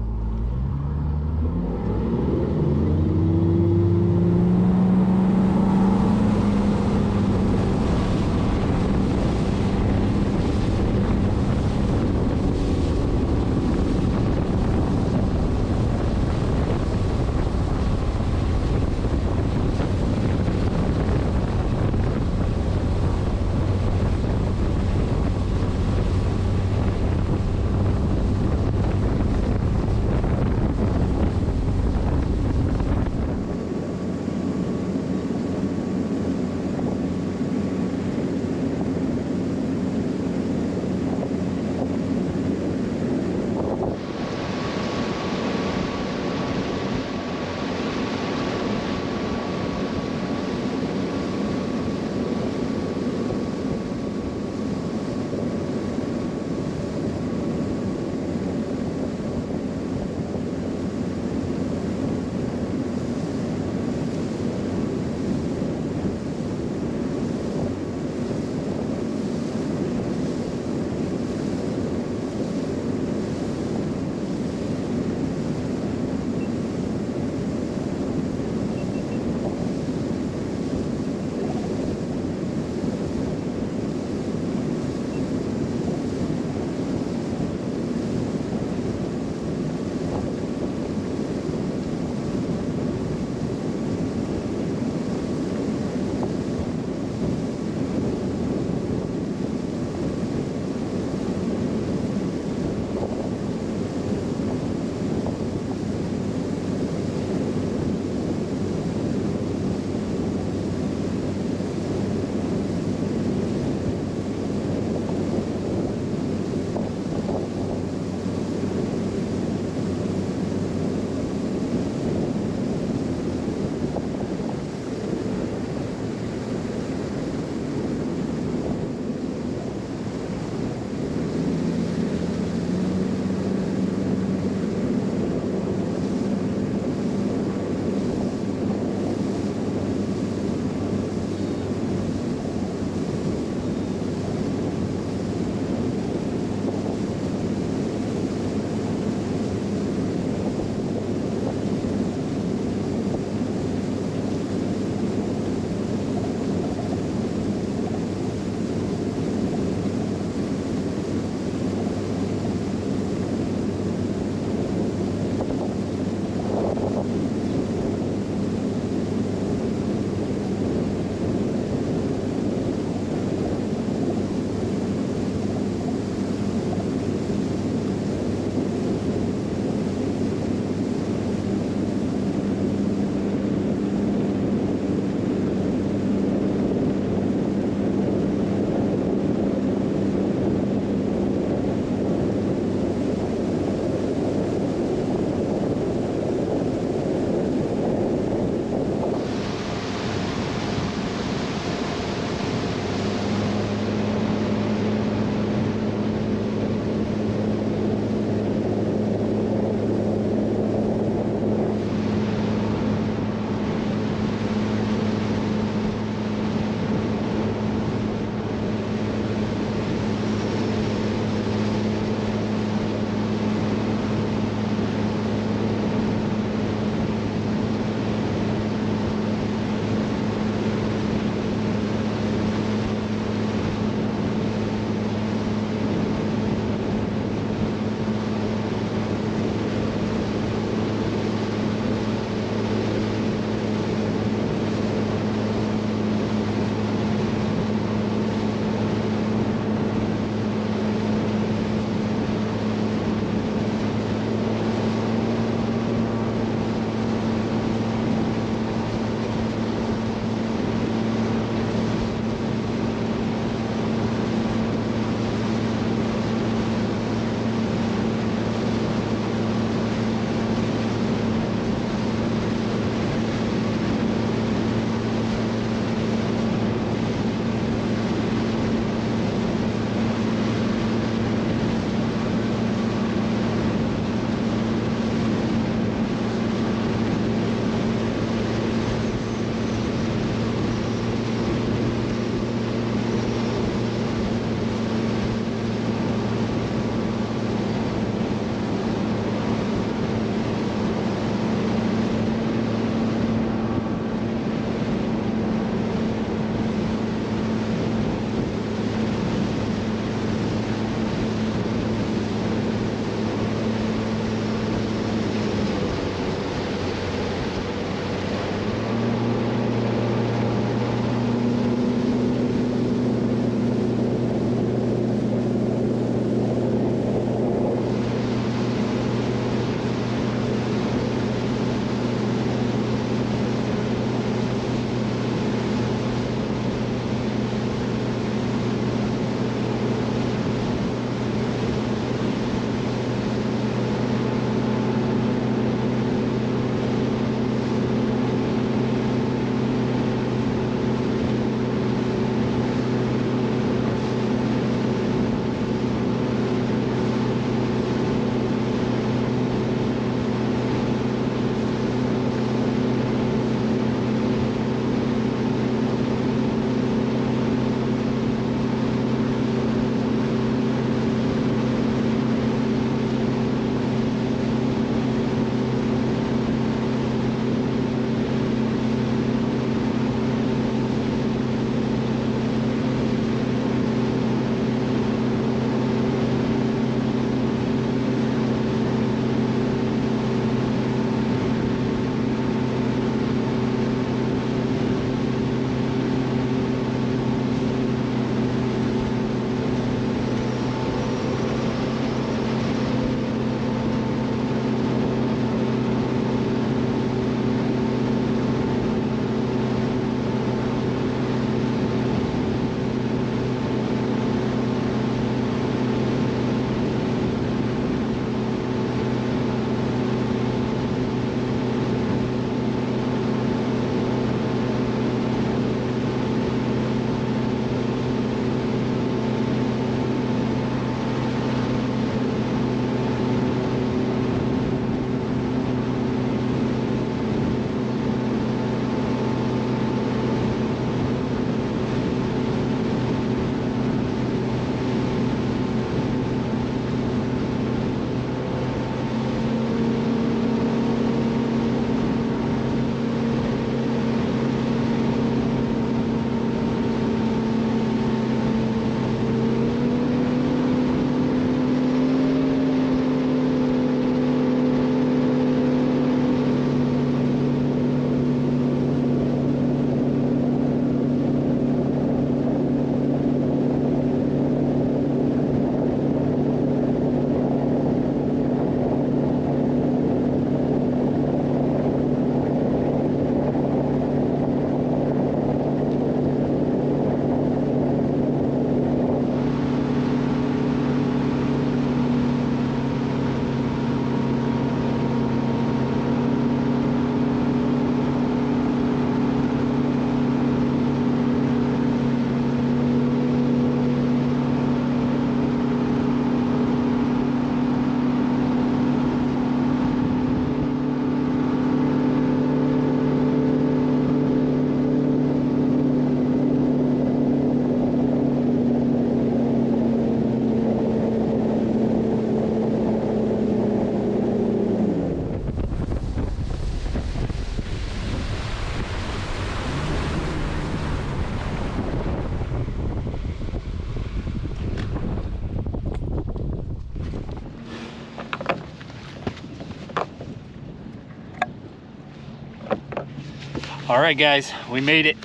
All right, guys, we made it.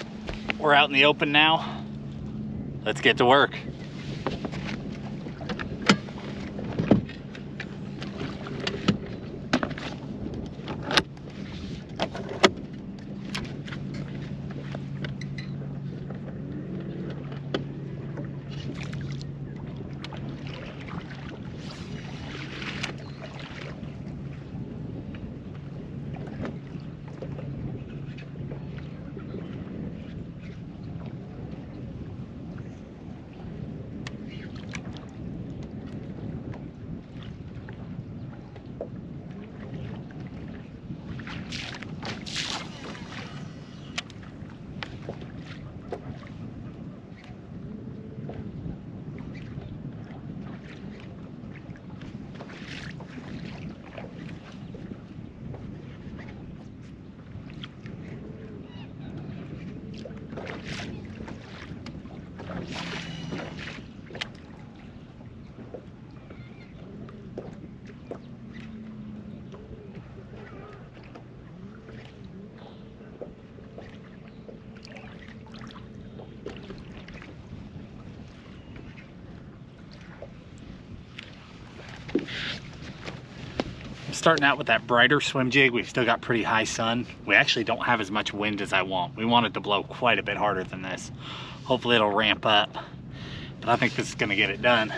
We're out in the open now. Let's get to work. Starting out with that brighter swim jig. We've still got pretty high sun. We actually don't have as much wind as I want. We want it to blow quite a bit harder than this. Hopefully it'll ramp up, but I think this is gonna get it done.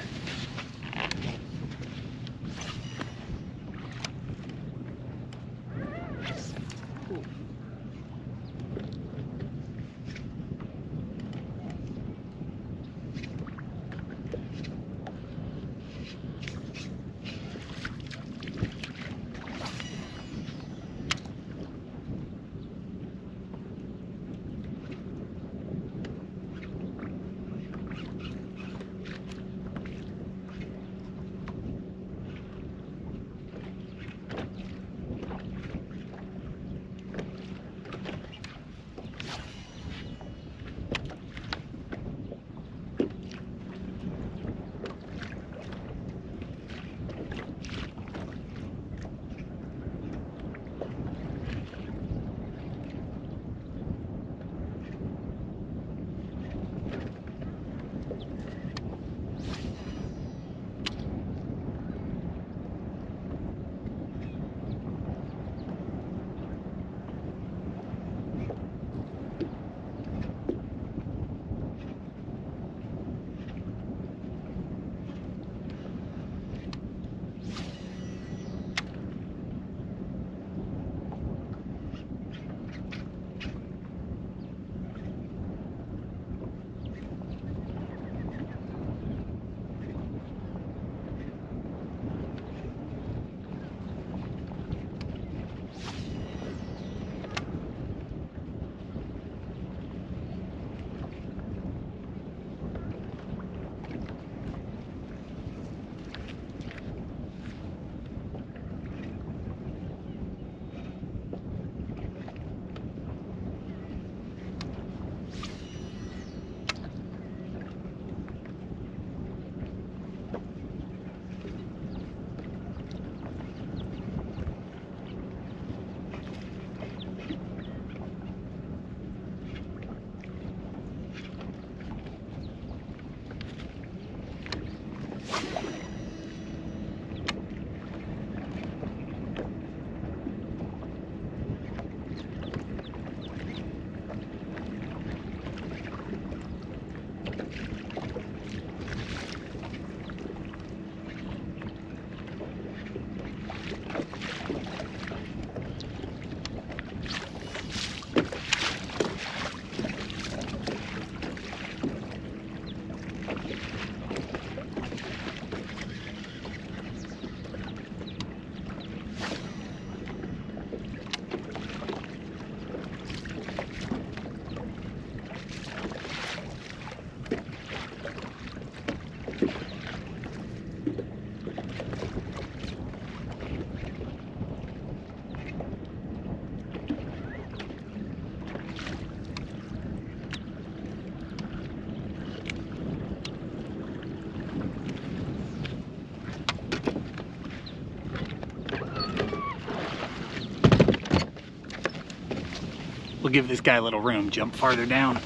We'll give this guy a little room, jump farther down.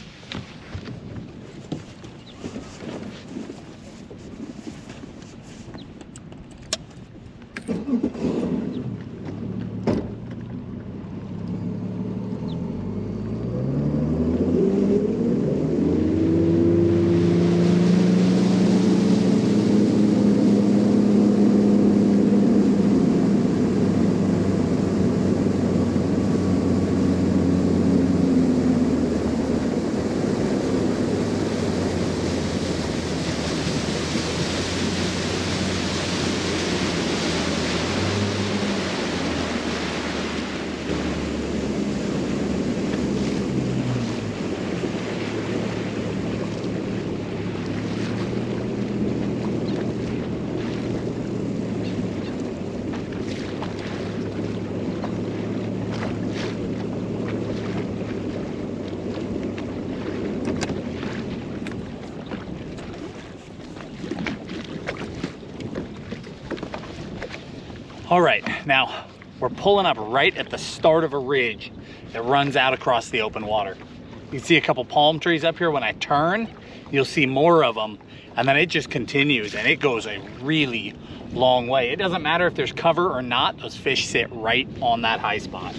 All right, now we're pulling up right at the start of a ridge that runs out across the open water. You can see a couple palm trees up here. When I turn, you'll see more of them, and then it just continues, and it goes a really long way. It doesn't matter if there's cover or not, those fish sit right on that high spot.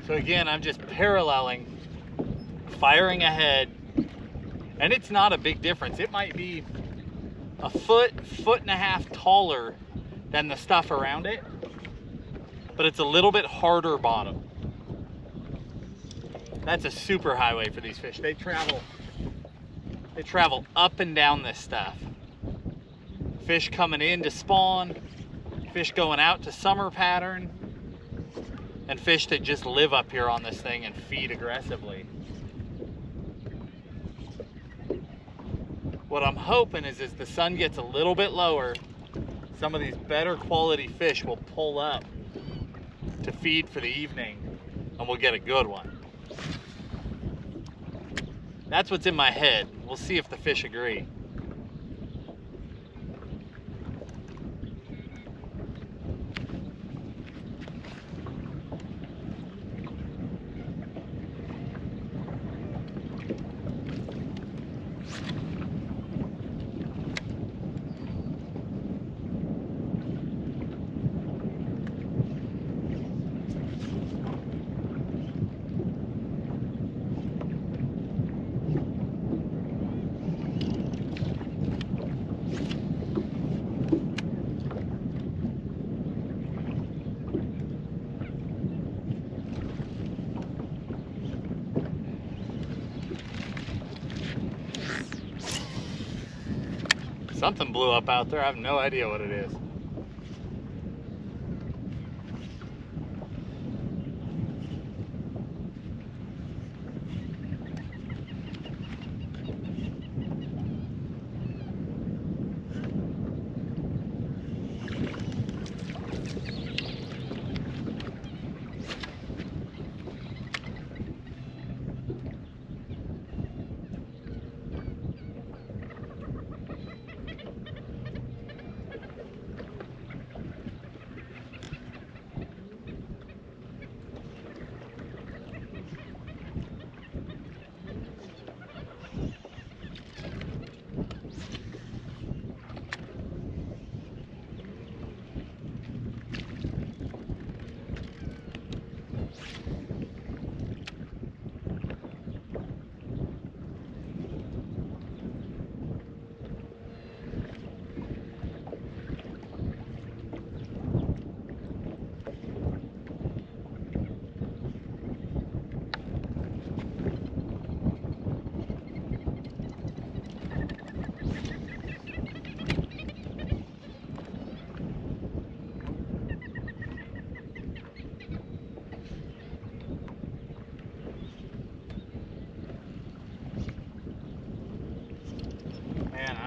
So again, I'm just paralleling, firing ahead, and it's not a big difference. It might be a foot and a half taller than the stuff around it, but it's a little bit harder bottom. That's a super highway for these fish. They travel up and down this stuff. Fish coming in to spawn, fish going out to summer pattern, and fish that just live up here on this thing and feed aggressively. What I'm hoping is as the sun gets a little bit lower, some of these better quality fish will pull up to feed for the evening and we'll get a good one. That's what's in my head. We'll see if the fish agree. Something blew up out there. I have no idea what it is.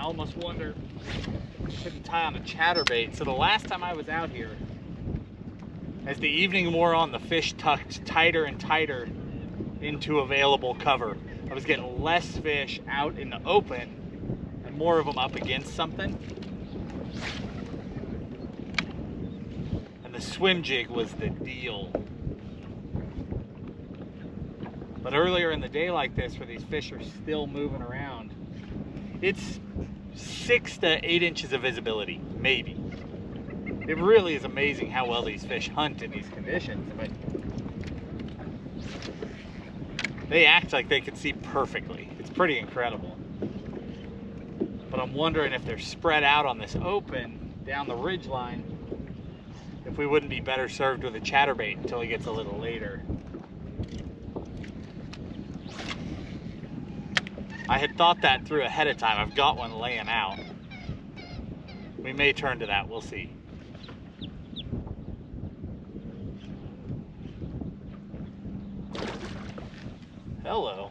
I almost wonder if I shouldn't tie on a chatterbait. So the last time I was out here, as the evening wore on, the fish tucked tighter and tighter into available cover. I was getting less fish out in the open and more of them up against something. And the swim jig was the deal. But earlier in the day like this, where these fish are still moving around, it's 6 to 8 inches of visibility, maybe. It really is amazing how well these fish hunt in these conditions. But they act like they can see perfectly. It's pretty incredible. But I'm wondering if they're spread out on this open down the ridge line, if we wouldn't be better served with a chatterbait until it gets a little later. I had thought that through ahead of time. I've got one laying out. We may turn to that, we'll see. Hello.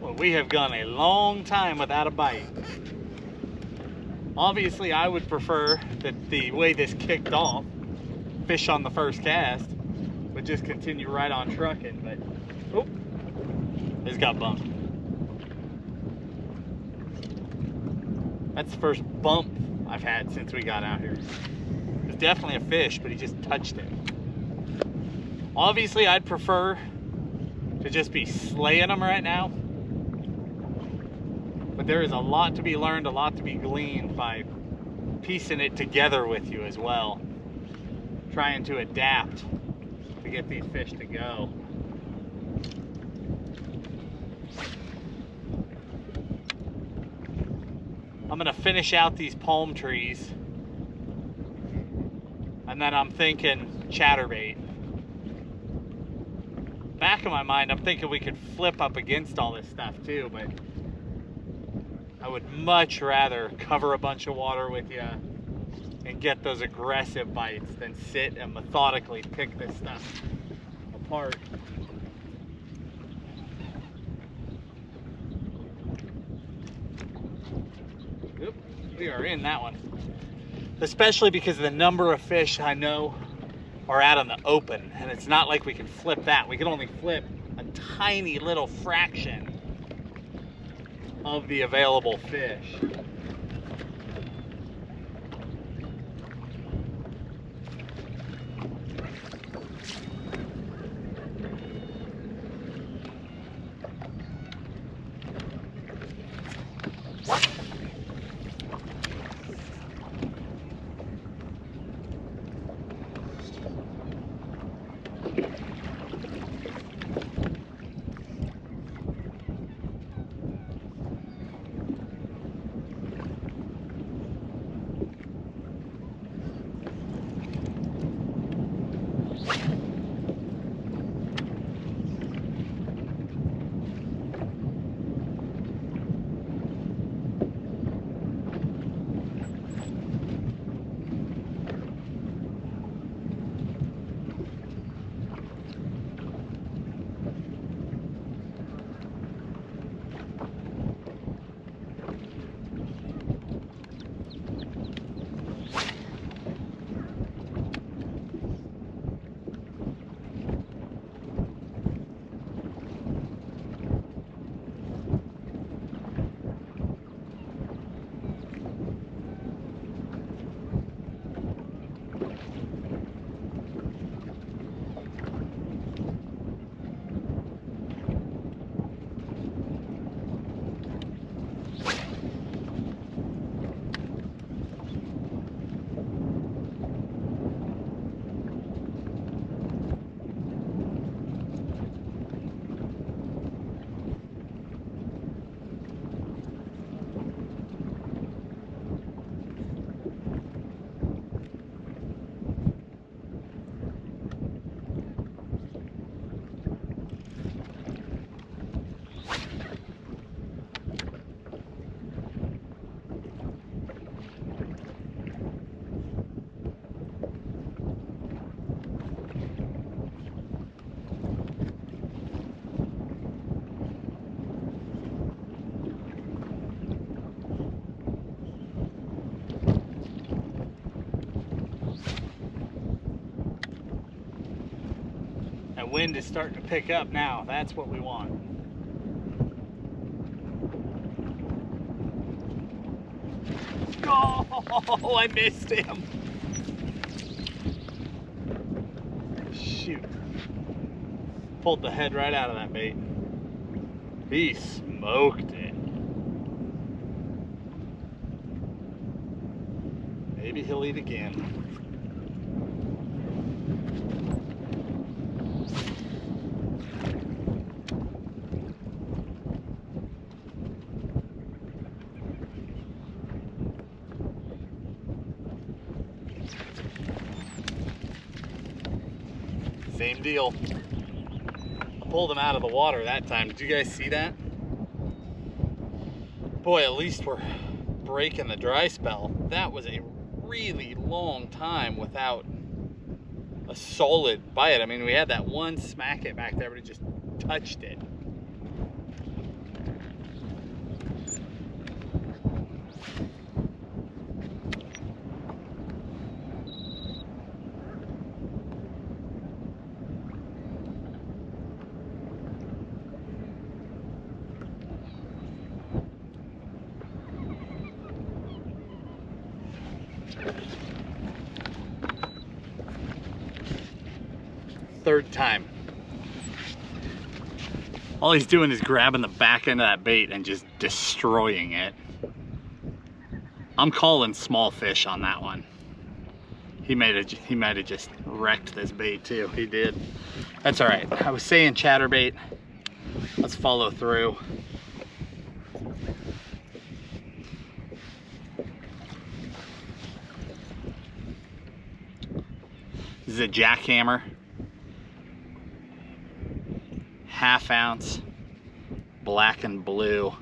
Well, we have gone a long time without a bite. Obviously, I would prefer that the way this kicked off, fish on the first cast, would just continue right on trucking, but oh, it's got bumped. That's the first bump I've had since we got out here. It's definitely a fish, but he just touched it. Obviously, I'd prefer to just be slaying them right now. But there is a lot to be learned, a lot to be gleaned by piecing it together with you as well. Trying to adapt to get these fish to go. I'm gonna finish out these palm trees. And then I'm thinking chatterbait. Back in my mind, I'm thinking we could flip up against all this stuff too, but I would much rather cover a bunch of water with you and get those aggressive bites than sit and methodically pick this stuff apart. Oop, we are in that one. Especially because of the number of fish I know are out in the open, and it's not like we can flip that. We can only flip a tiny little fraction of the available fish. wind is starting to pick up now. That's what we want. Oh, I missed him. Shoot. Pulled the head right out of that bait. He smoked it. Maybe he'll eat again. Same deal. Pulled him out of the water that time. Did you guys see that? Boy, at least we're breaking the dry spell. That was a really long time without a solid bite. I mean, we had that one smack it back there, but it just touched it. Third time. All he's doing is grabbing the back end of that bait and just destroying it. I'm calling small fish on that one. He might have just wrecked this bait too. He did. That's all right. I was saying chatterbait. Let's follow through. This is a jackhammer. 1/2 ounce, black and blue.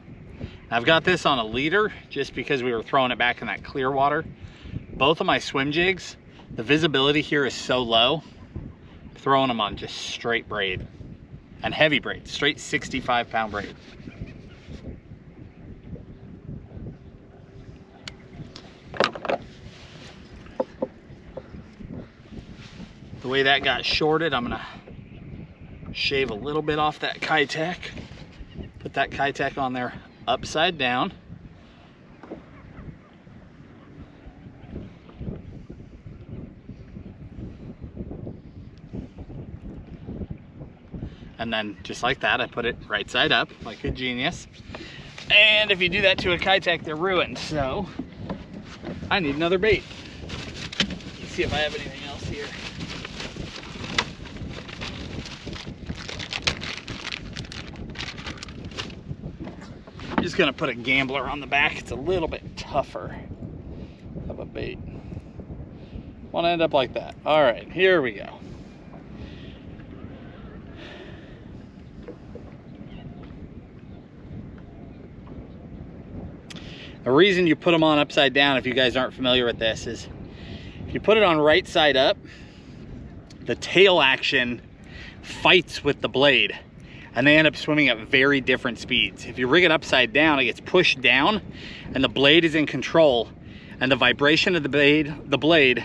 I've got this on a leader just because we were throwing it back in that clear water. Both of my swim jigs, the visibility here is so low, I'm throwing them on just straight braid and heavy braid, straight 65-pound braid. The way that got shorted, I'm gonna shave a little bit off that Kitech. Put that Kitech on there upside down. And then just like that, I put it right side up like a genius. And if you do that to a Kitech, they're ruined. So I need another bait. Let's see if I have anything else here. I'm just gonna put a gambler on the back. It's a little bit tougher of a bait. Want to end up like that. All right, here we go. The reason you put them on upside down, if you guys aren't familiar with this, is if you put it on right side up, the tail action fights with the blade and they end up swimming at very different speeds. If you rig it upside down, it gets pushed down and the blade is in control, and the vibration of the blade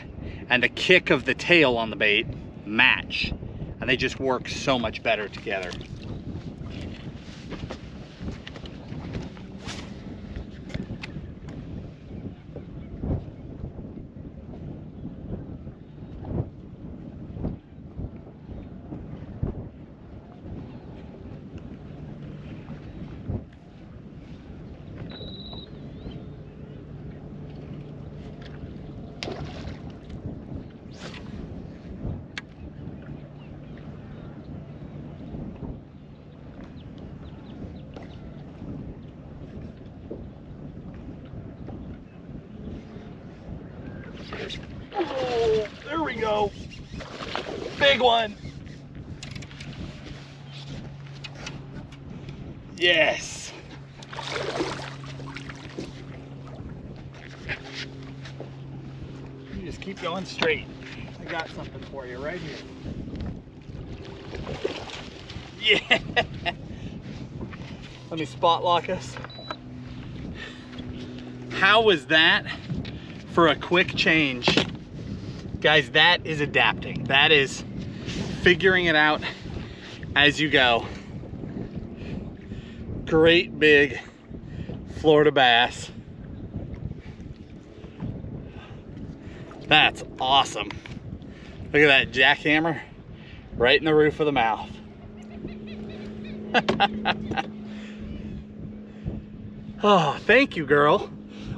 and the kick of the tail on the bait match, and they just work so much better together. Oh, there we go. Big one. Yes. You just keep going straight. I got something for you right here. Yeah. Let me spot lock us. How was that for a quick change? Guys, that is adapting. That is figuring it out as you go. Great big Florida bass. That's awesome. Look at that jackhammer right in the roof of the mouth. Oh, thank you, girl.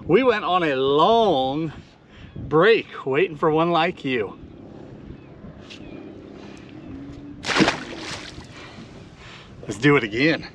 We went on a long break waiting for one like you. Let's do it again.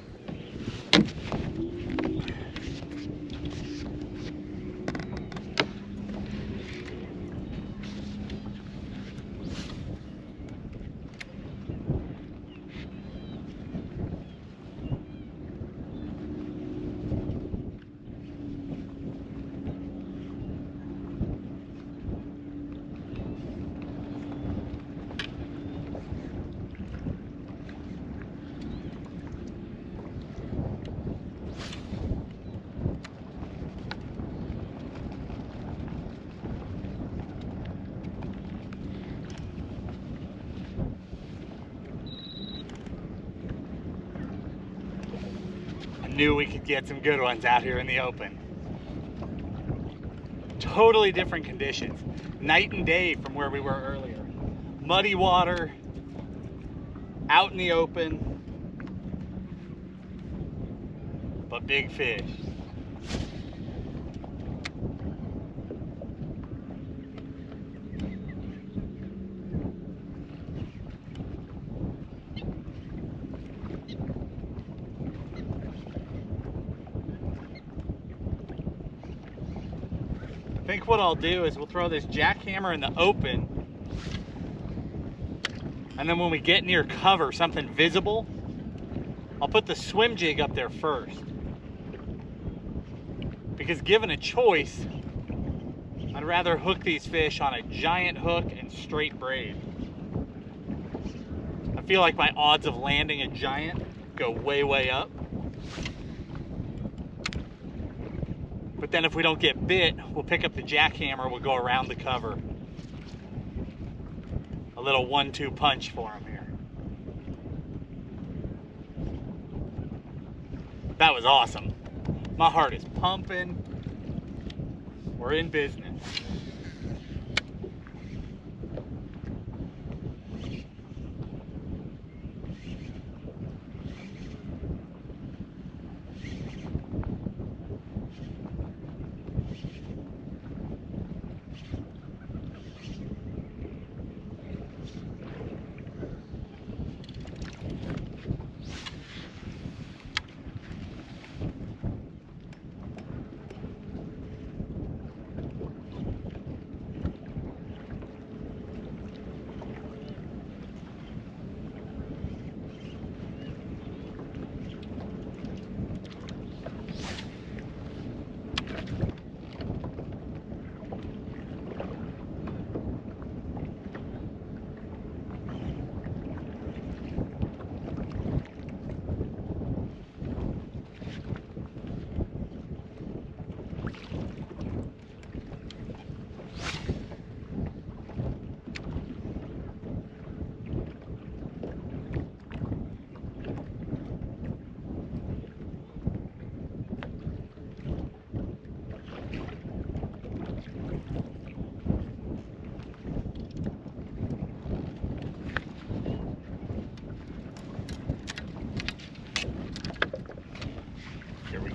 Knew we could get some good ones out here in the open. Totally different conditions. Night and day from where we were earlier. Muddy water, out in the open, but big fish. I think what I'll do is we'll throw this jackhammer in the open, and then when we get near cover, something visible, I'll put the swim jig up there first. Because given a choice, I'd rather hook these fish on a giant hook and straight braid. I feel like my odds of landing a giant go way, way up. But then if we don't get bit, we'll pick up the jackhammer, we'll go around the cover. A little 1-2 punch for him here. That was awesome. My heart is pumping. We're in business.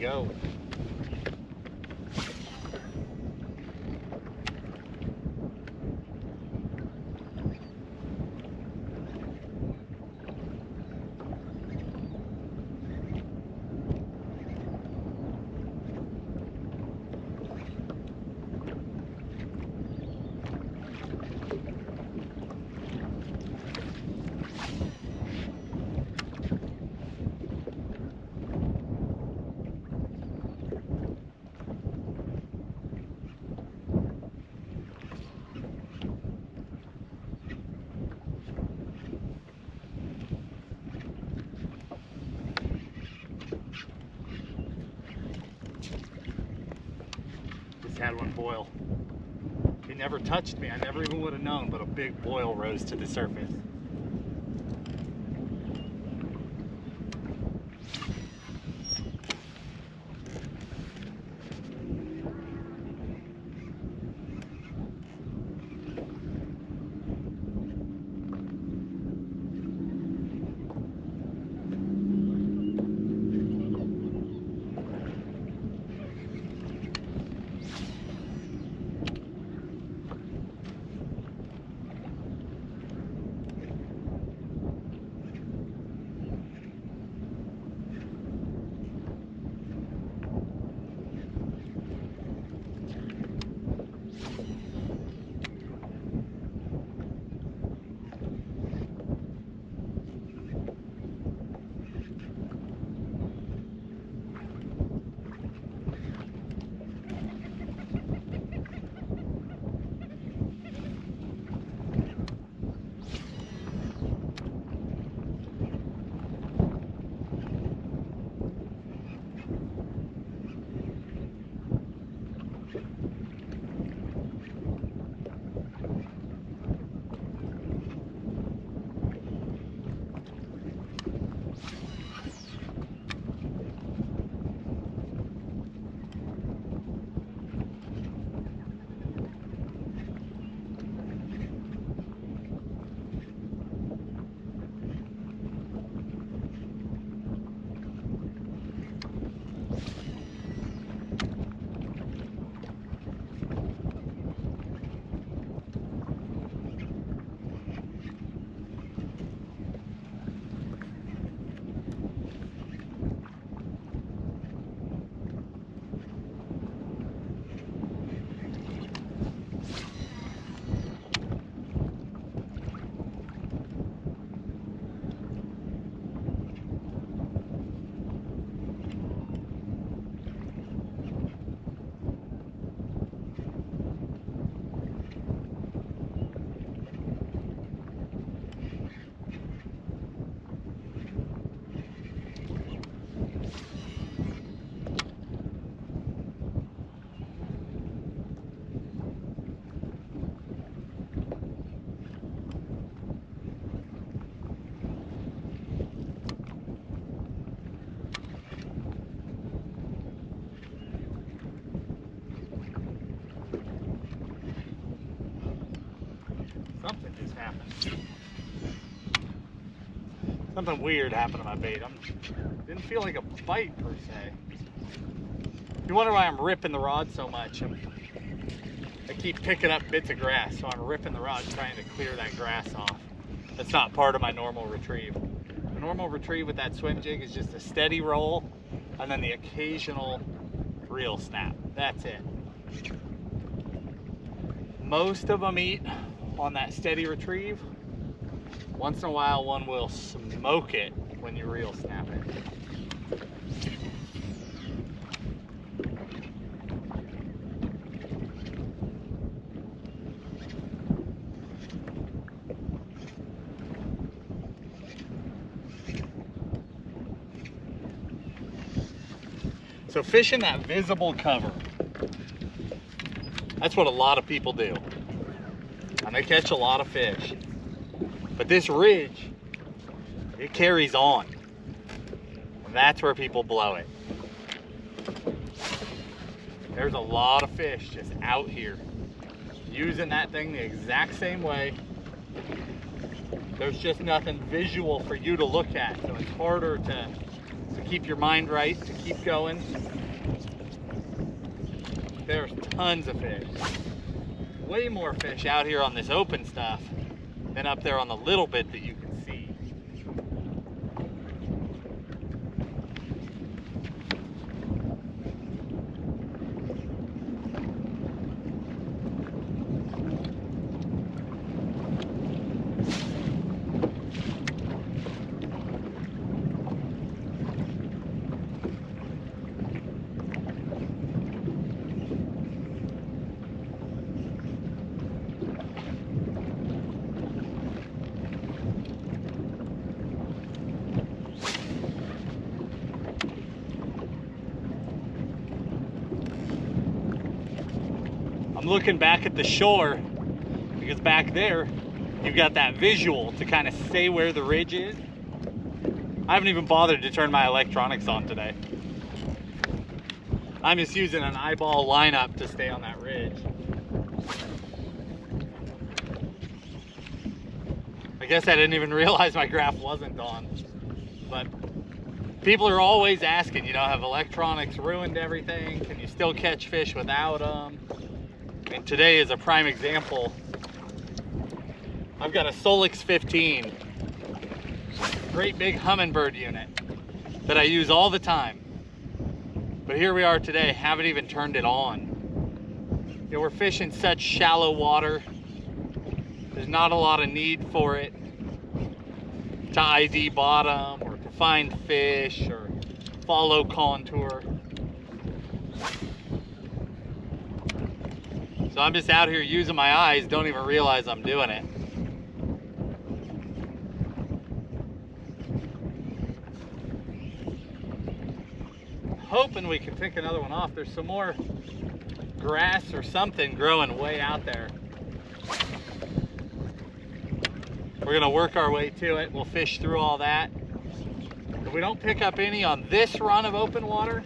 Go. Had one boil. He never touched me. I never even would have known, but a big boil rose to the surface. Something weird happened to my bait. Didn't feel like a bite per se. You wonder why I'm ripping the rod so much. I keep picking up bits of grass, so I'm ripping the rod trying to clear that grass off. That's not part of my normal retrieve. The normal retrieve with that swim jig is just a steady roll and then the occasional reel snap. That's it. Most of them eat on that steady retrieve. Once in a while, one will smoke it when you reel snap it. So fishing that visible cover, that's what a lot of people do. And they catch a lot of fish. But this ridge, it carries on. And that's where people blow it. There's a lot of fish just out here using that thing the exact same way. There's just nothing visual for you to look at, so it's harder to keep your mind right, to keep going. There's tons of fish. Way more fish out here on this open stuff than up there on the little bit that you can see. I'm looking back at the shore because back there you've got that visual to kind of say where the ridge is. I haven't even bothered to turn my electronics on today. I'm just using an eyeball lineup to stay on that ridge. I guess I didn't even realize my graph wasn't on. But people are always asking, you know, have electronics ruined everything? Can you still catch fish without them? And today is a prime example. I've got a Solix 15, great big hummingbird unit that I use all the time. But here we are today, haven't even turned it on. You know, we're fishing such shallow water. There's not a lot of need for it to ID bottom or to find fish or follow contour. So I'm just out here using my eyes, don't even realize I'm doing it. Hoping we can pick another one off. There's some more grass or something growing way out there. We're gonna work our way to it. We'll fish through all that. If we don't pick up any on this run of open water,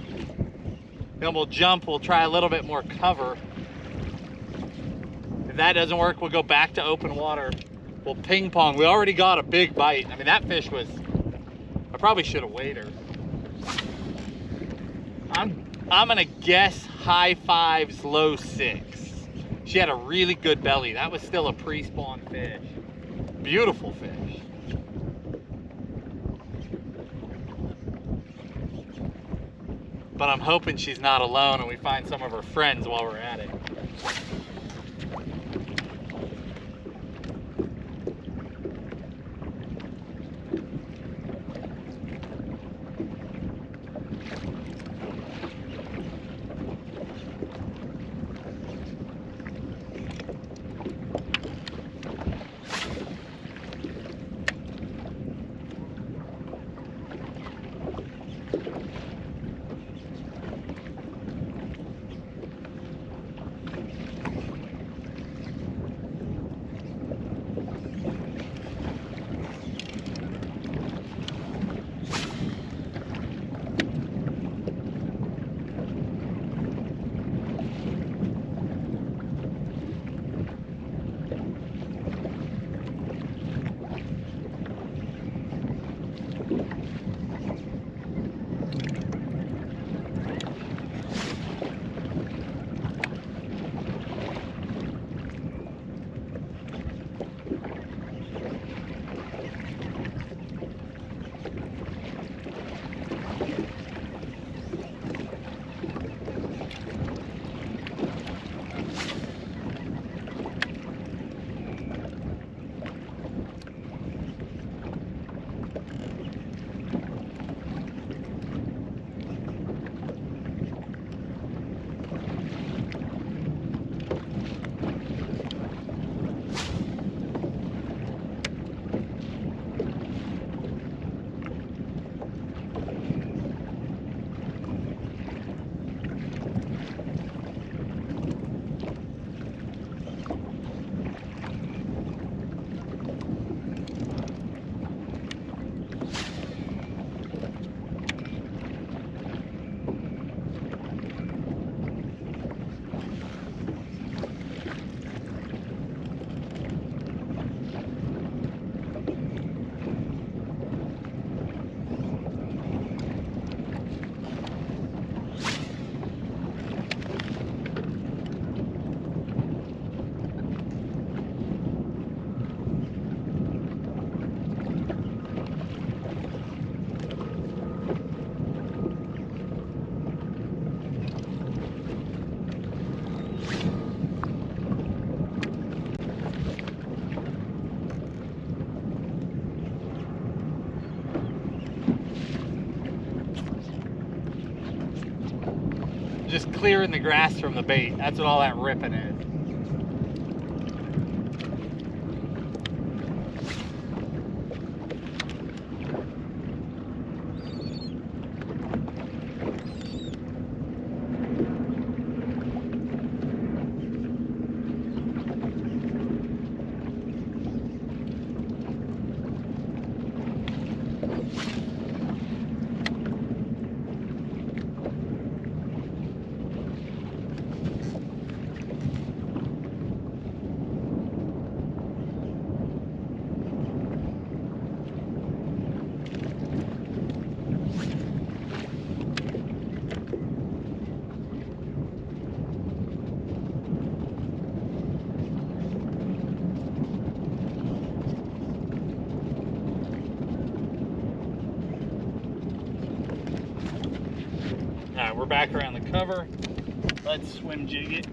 then we'll jump, we'll try a little bit more cover. If that doesn't work, we'll go back to open water. We'll ping pong. We already got a big bite. I mean, that fish was, I probably should have weighed her. I'm gonna guess high 5s, low 6. She had a really good belly. That was still a pre-spawn fish. Beautiful fish. But I'm hoping she's not alone and we find some of her friends while we're at it. clearing the grass from the bait. That's what all that ripping is. Alright, we're back around the cover. Let's swim jig it.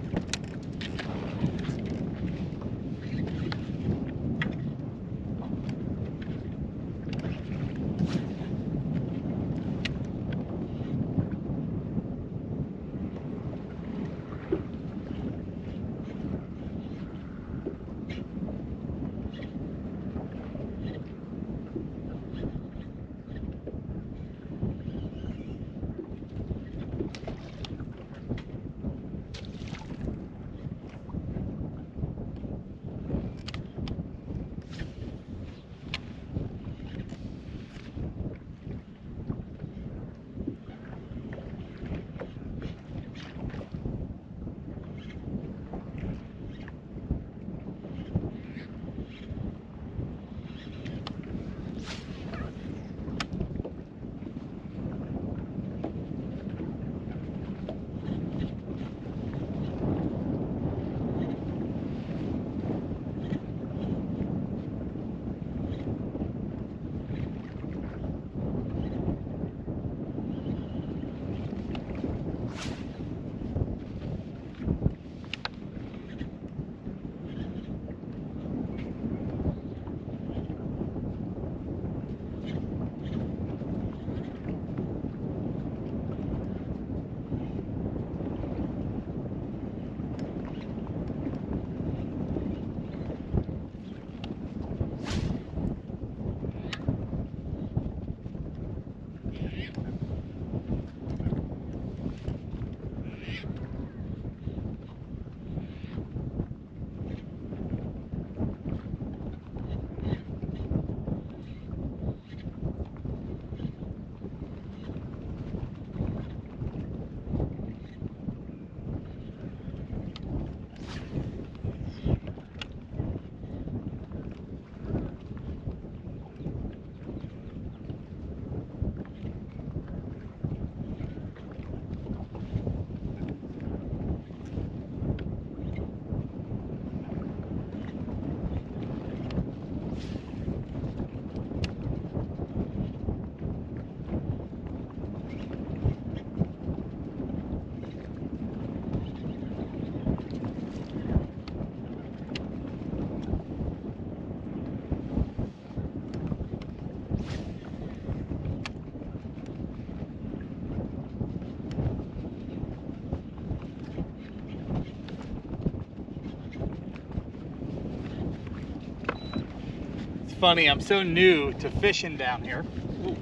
Funny, I'm so new to fishing down here. Ooh.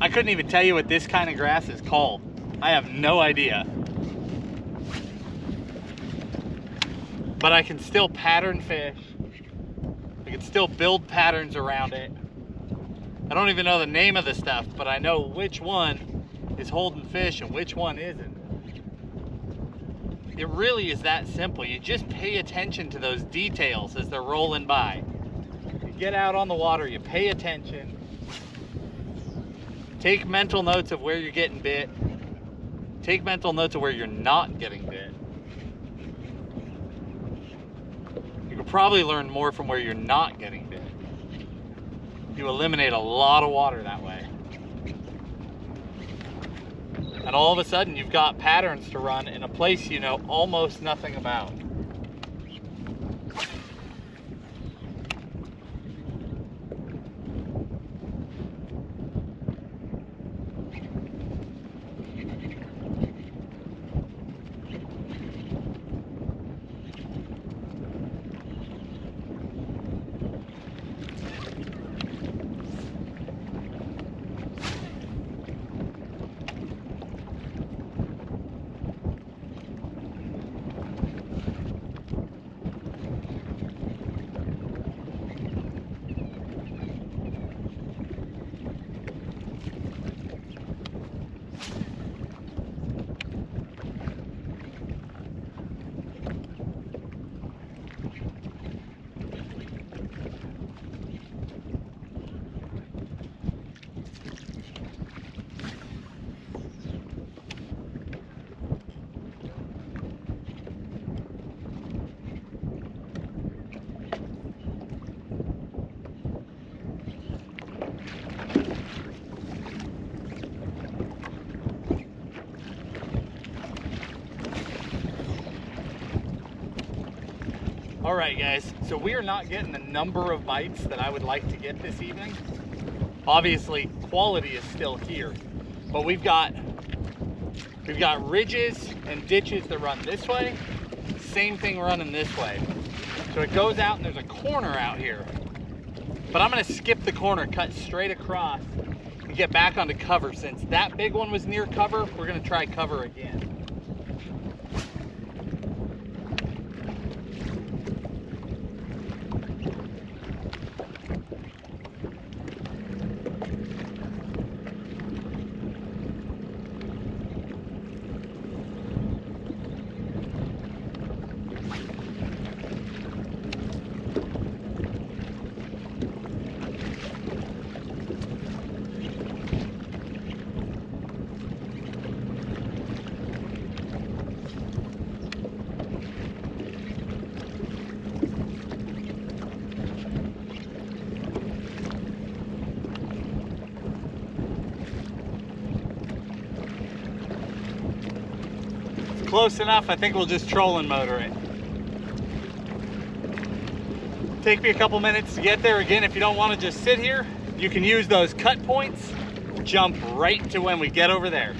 I couldn't even tell you what this kind of grass is called. I have no idea. But I can still pattern fish. I can still build patterns around it. I don't even know the name of the stuff, but I know which one is holding fish and which one isn't. It really is that simple. You just pay attention to those details as they're rolling by. You get out on the water, you pay attention. Take mental notes of where you're getting bit. Take mental notes of where you're not getting bit. You could probably learn more from where you're not getting bit. You eliminate a lot of water that way. And all of a sudden you've got patterns to run in a place you know almost nothing about. right, guys, so we are not getting the number of bites that I would like to get this evening. Obviously, quality is still here, but we've got ridges and ditches that run this way. Same thing running this way. So it goes out and there's a corner out here. But I'm gonna skip the corner, cut straight across, and get back onto cover. Since that big one was near cover, we're gonna try cover again. Close enough, I think we'll just trolling motor it. Take me a couple minutes to get there. Again, if you don't want to just sit here, you can use those cut points, jump right to when we get over there.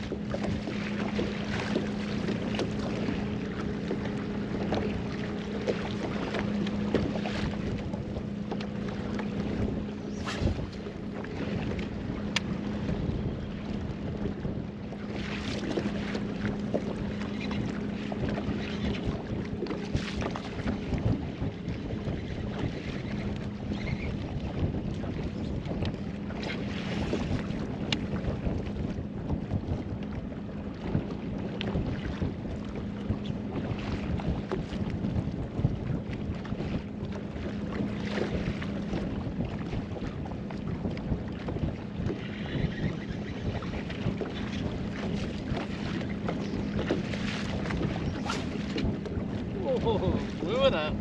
Blew it up.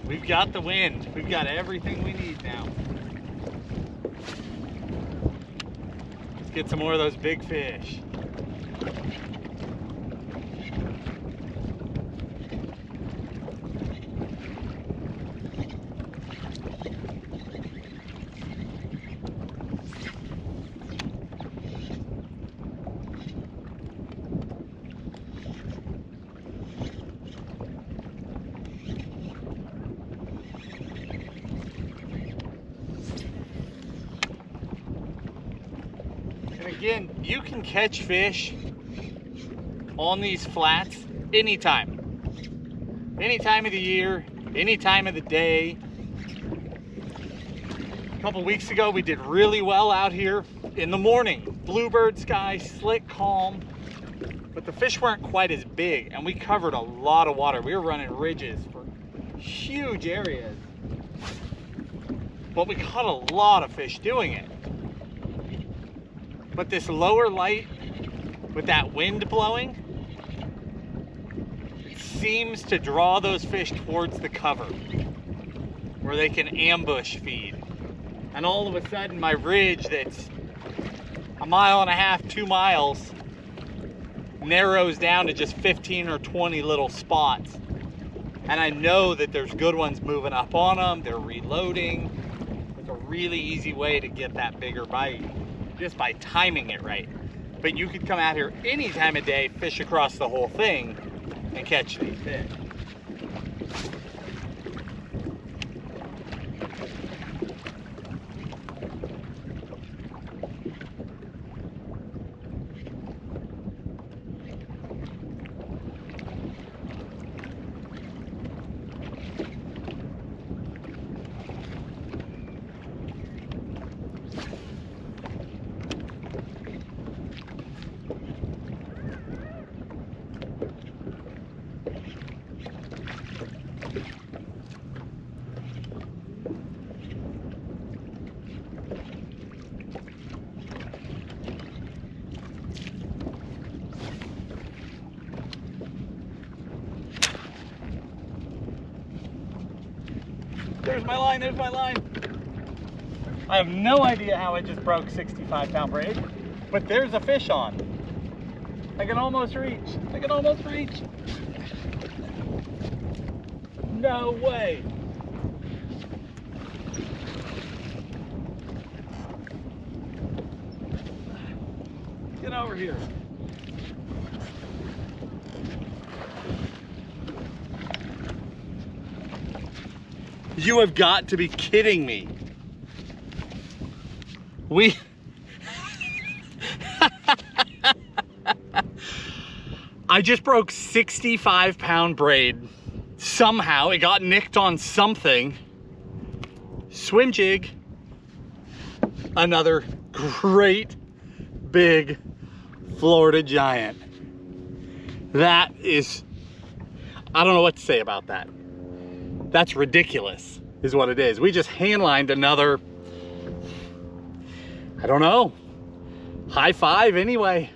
We've got the wind. We've got everything we need now. Let's get some more of those big fish. Again, you can catch fish on these flats anytime. Any time of the year, any time of the day. A couple weeks ago, we did really well out here in the morning. Bluebird sky, slick, calm, but the fish weren't quite as big, and we covered a lot of water. We were running ridges for huge areas, but we caught a lot of fish doing it. But this lower light with that wind blowing, it seems to draw those fish towards the cover where they can ambush feed. And all of a sudden my ridge that's 1.5 miles, 2 miles narrows down to just 15 or 20 little spots. And I know that there's good ones moving up on them, they're reloading. It's a really easy way to get that bigger bite, just by timing it right. But you could come out here any time of day, fish across the whole thing, and catch these fish. there's my line, there's my line. I have no idea how I just broke 65-pound braid, but there's a fish on. I can almost reach. I can almost reach. No way. Get over here. You have got to be kidding me. I just broke 65-pound braid. Somehow it got nicked on something. Swim jig. Another great big Florida giant. That is, I don't know what to say about that. That's ridiculous, is what it is. We just handlined another, I don't know, high five anyway.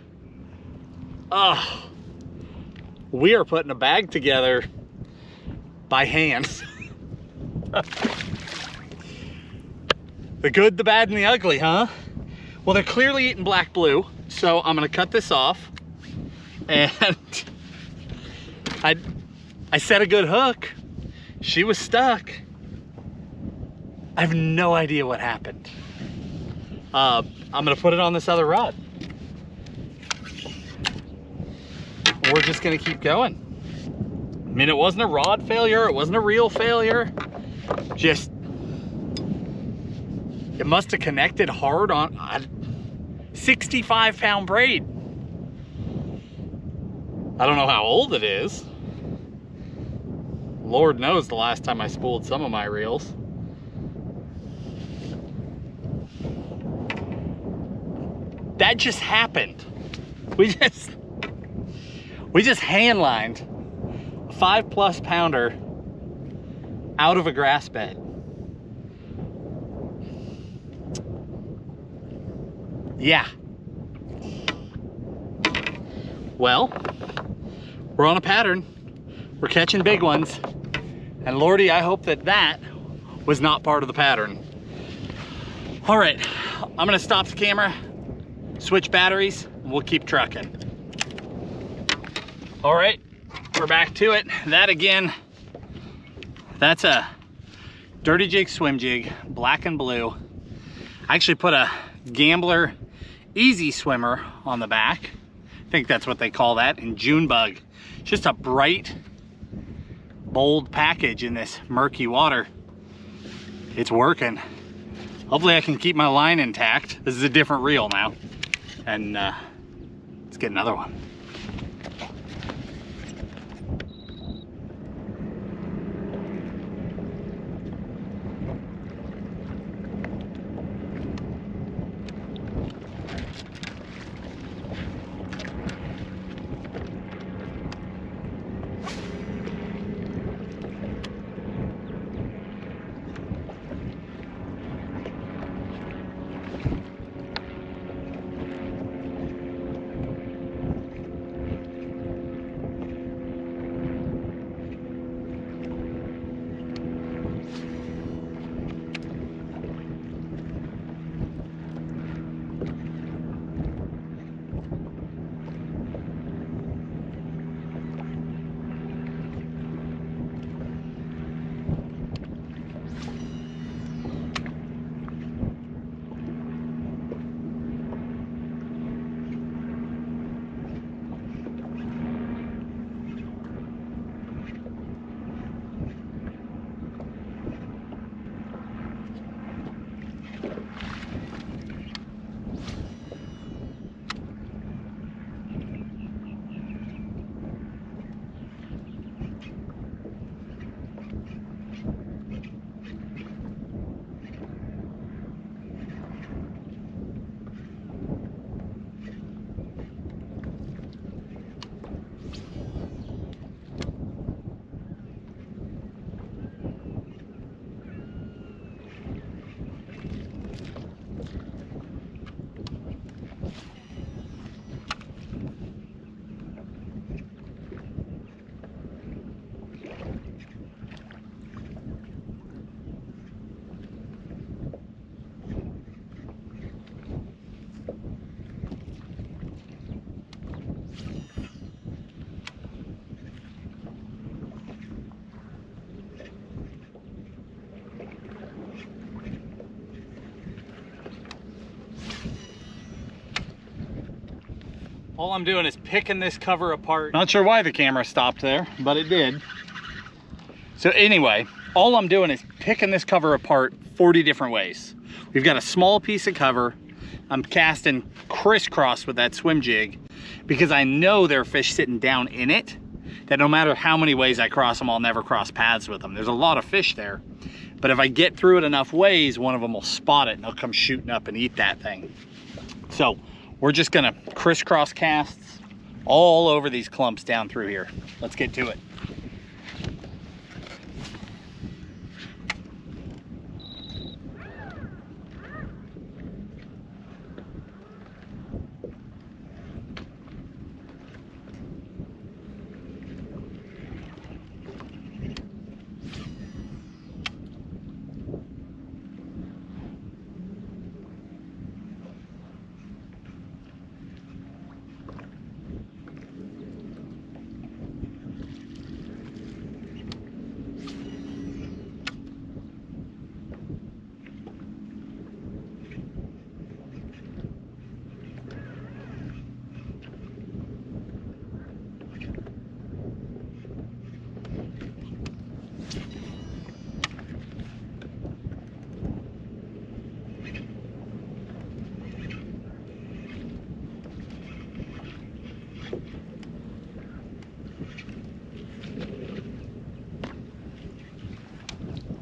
We are putting a bag together by hand. The good, the bad, and the ugly, huh? Well, they're clearly eating black blue, so I'm gonna cut this off. And I set a good hook. She was stuck. I have no idea what happened. I'm gonna put it on this other rod. We're just gonna keep going. I mean, it wasn't a rod failure, it wasn't a reel failure. Just, it must have connected hard on 65-pound braid. I don't know how old it is. Lord knows the last time I spooled some of my reels. That just happened. We just hand-lined a 5+ pounder out of a grass bed. Yeah. Well, we're on a pattern. We're catching big ones. And Lordy, I hope that that was not part of the pattern. All right, I'm gonna stop the camera, switch batteries, and we'll keep trucking. All right, we're back to it. That again, that's a Dirty Jig swim jig, black and blue. I actually put a Gambler Easy Swimmer on the back. I think that's what they call that, in June bug. Just a bright, bold package in this murky water. It's working. Hopefully I can keep my line intact. This is a different reel now. And let's get another one. All I'm doing is picking this cover apart. Not sure why the camera stopped there, but it did. So anyway, all I'm doing is picking this cover apart 40 different ways. We've got a small piece of cover. I'm casting crisscross with that swim jig because I know there are fish sitting down in it that no matter how many ways I cross them, I'll never cross paths with them. There's a lot of fish there, but if I get through it enough ways, one of them will spot it and they'll come shooting up and eat that thing. So we're just gonna crisscross casts all over these clumps down through here. Let's get to it.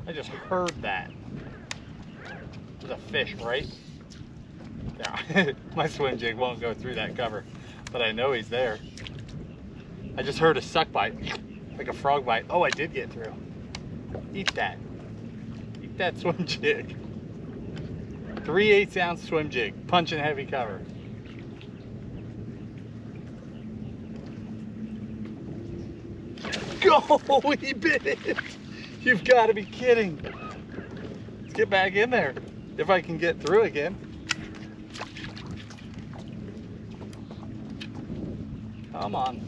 I just heard that. There's a fish right there. My swim jig won't go through that cover, but I know he's there. I just heard a suck bite, like a frog bite. Oh, I did get through. Eat that. Eat that swim jig. 3/8 ounce swim jig, punching heavy cover. Go, he bit it. You've got to be kidding. Let's get back in there if I can get through again. Come on.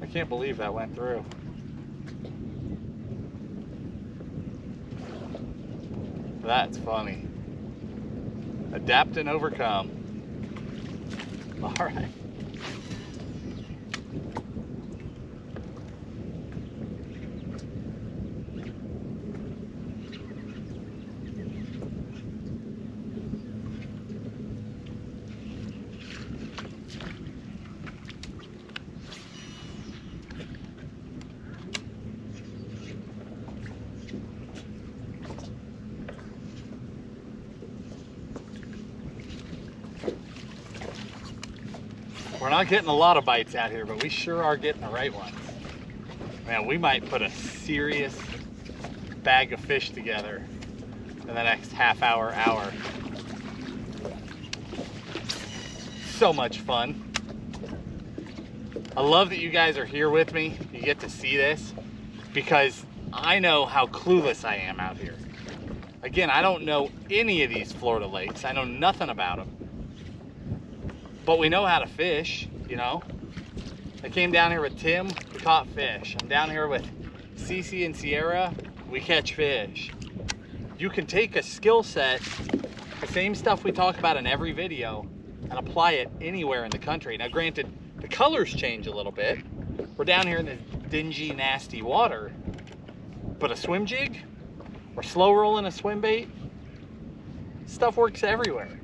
I can't believe that went through. That's funny. Adapt and overcome. All right. We're not getting a lot of bites out here, but we sure are getting the right ones. Man, we might put a serious bag of fish together in the next half hour. So much fun. I love that you guys are here with me. You get to see this because I know how clueless I am out here. Again, I don't know any of these Florida lakes. I know nothing about them. But we know how to fish, you know? I came down here with Tim, we caught fish. I'm down here with Cece and Sierra, we catch fish. You can take a skill set, the same stuff we talk about in every video, and apply it anywhere in the country. Now granted, the colors change a little bit. We're down here in this dingy, nasty water, but a swim jig, or slow rolling a swim bait, stuff works everywhere.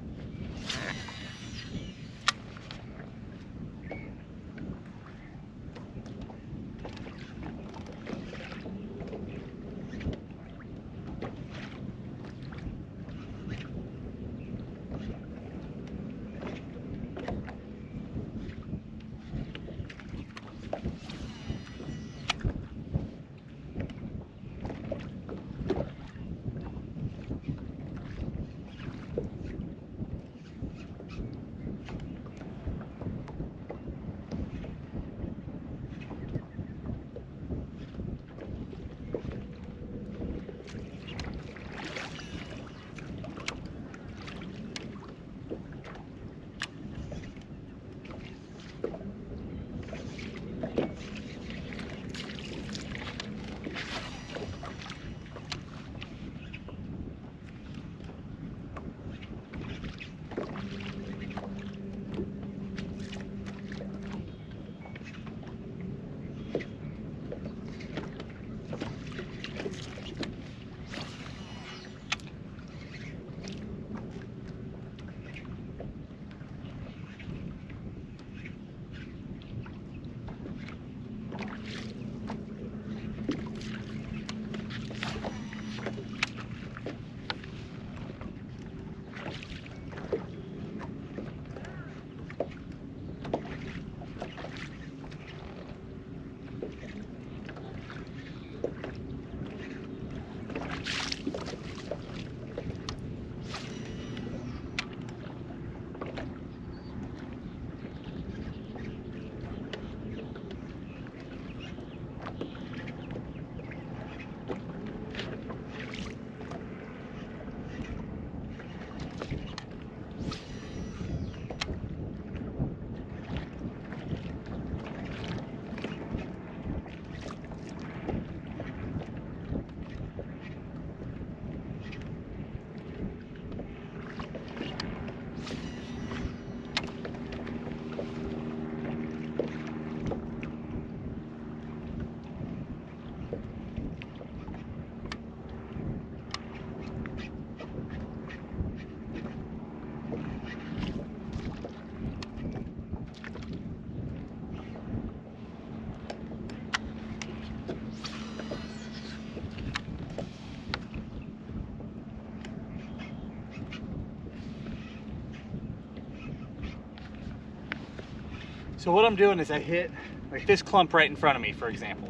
So what I'm doing is I hit, like this clump right in front of me, for example.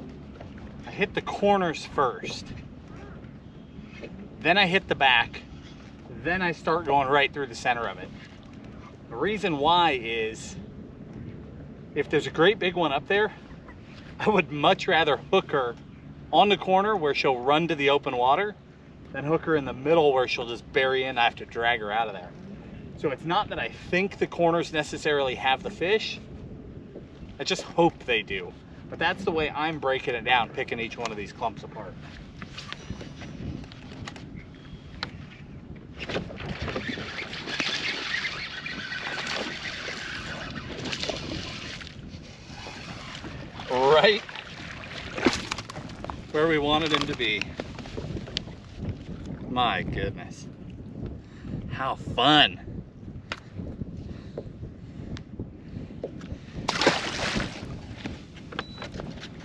I hit the corners first. Then I hit the back. Then I start going right through the center of it. The reason why is, if there's a great big one up there, I would much rather hook her on the corner where she'll run to the open water than hook her in the middle where she'll just bury in. I have to drag her out of there. So it's not that I think the corners necessarily have the fish. I just hope they do. But that's the way I'm breaking it down, picking each one of these clumps apart. Right where we wanted him to be. My goodness. How fun.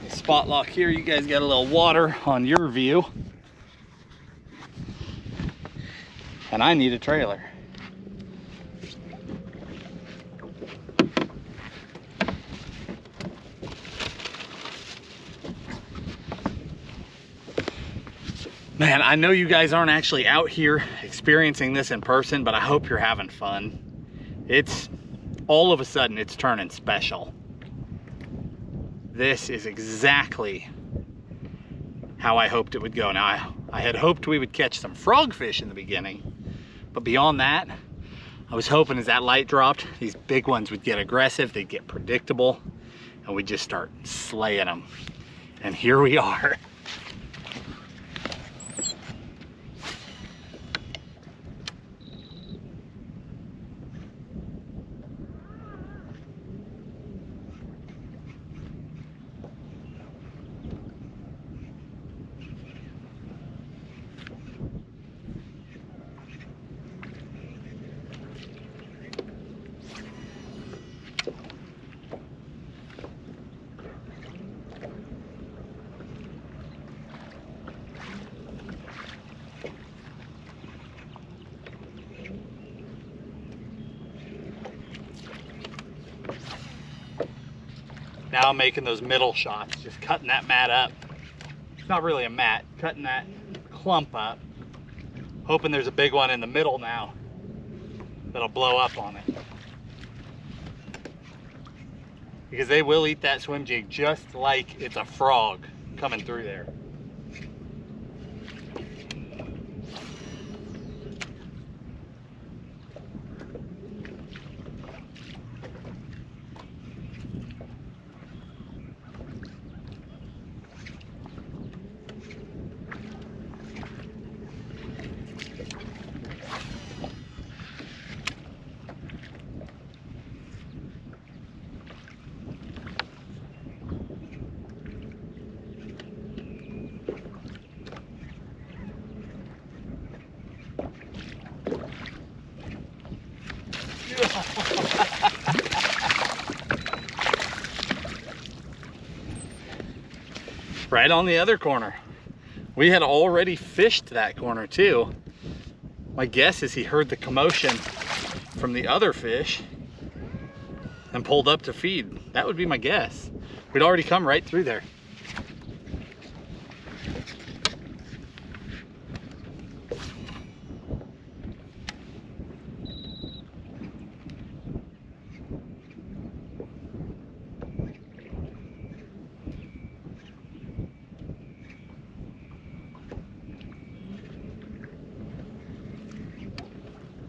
Spot lock here, you guys got a little water on your view. And I need a trailer. Man, I know you guys aren't actually out here experiencing this in person, but I hope you're having fun. It's all of a sudden it's turning special. This is exactly how I hoped it would go. Now, I had hoped we would catch some frogfish in the beginning, but beyond that, I was hoping as that light dropped, these big ones would get aggressive, they'd get predictable, and we'd just start slaying them. And here we are. Now I'm making those middle shots, just cutting that mat up. It's not really a mat, cutting that clump up. Hoping there's a big one in the middle now that'll blow up on it. Because they will eat that swim jig just like it's a frog coming through there. Right on the other corner. We had already fished that corner too. My guess is he heard the commotion from the other fish and pulled up to feed. That would be my guess. We'd already come right through there.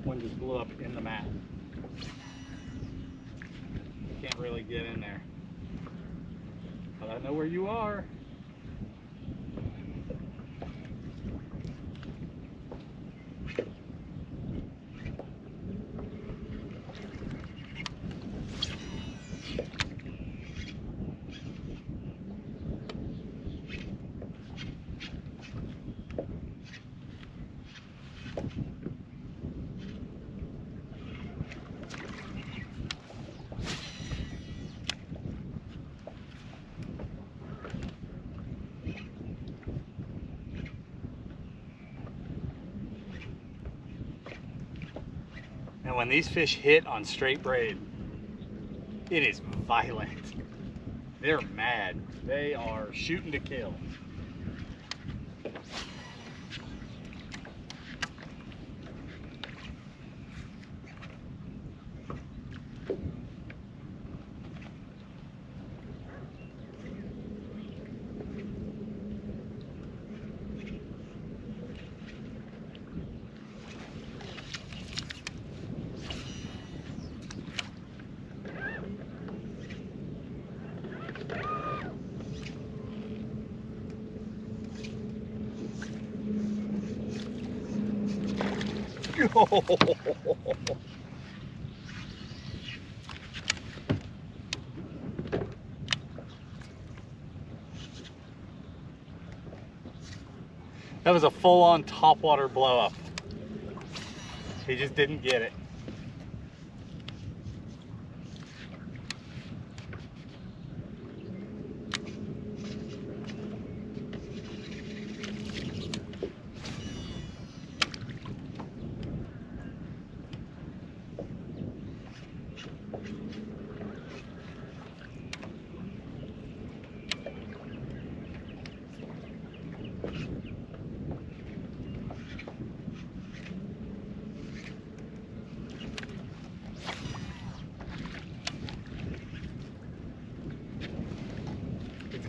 One just blew up in the mat. Can't really get in there. But I know where you are. And when these fish hit on straight braid, It is violent. They're mad. They are shooting to kill. That was a full-on topwater blow up. He just didn't get it.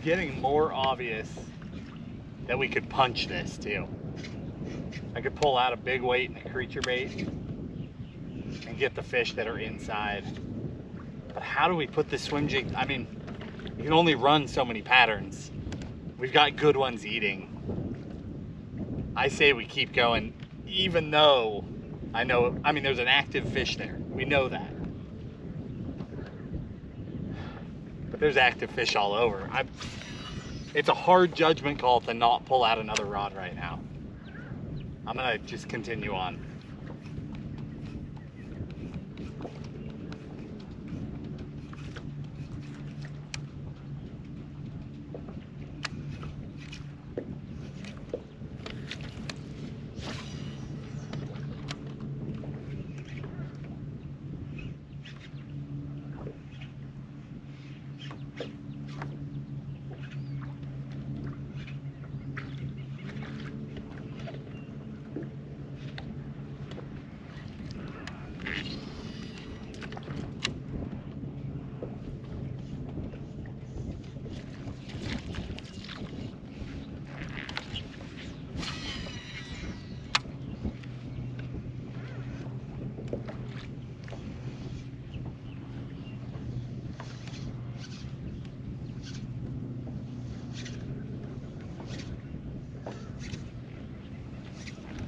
Getting more obvious that we could punch this too. I could pull out a big weight and a creature bait and get the fish that are inside. But how do we put the swim jig? I mean, you can only run so many patterns. We've got good ones eating. I say we keep going, even though I mean, there's an active fish there. We know that. But there's active fish all over. It's a hard judgment call to not pull out another rod right now. I'm gonna just continue on.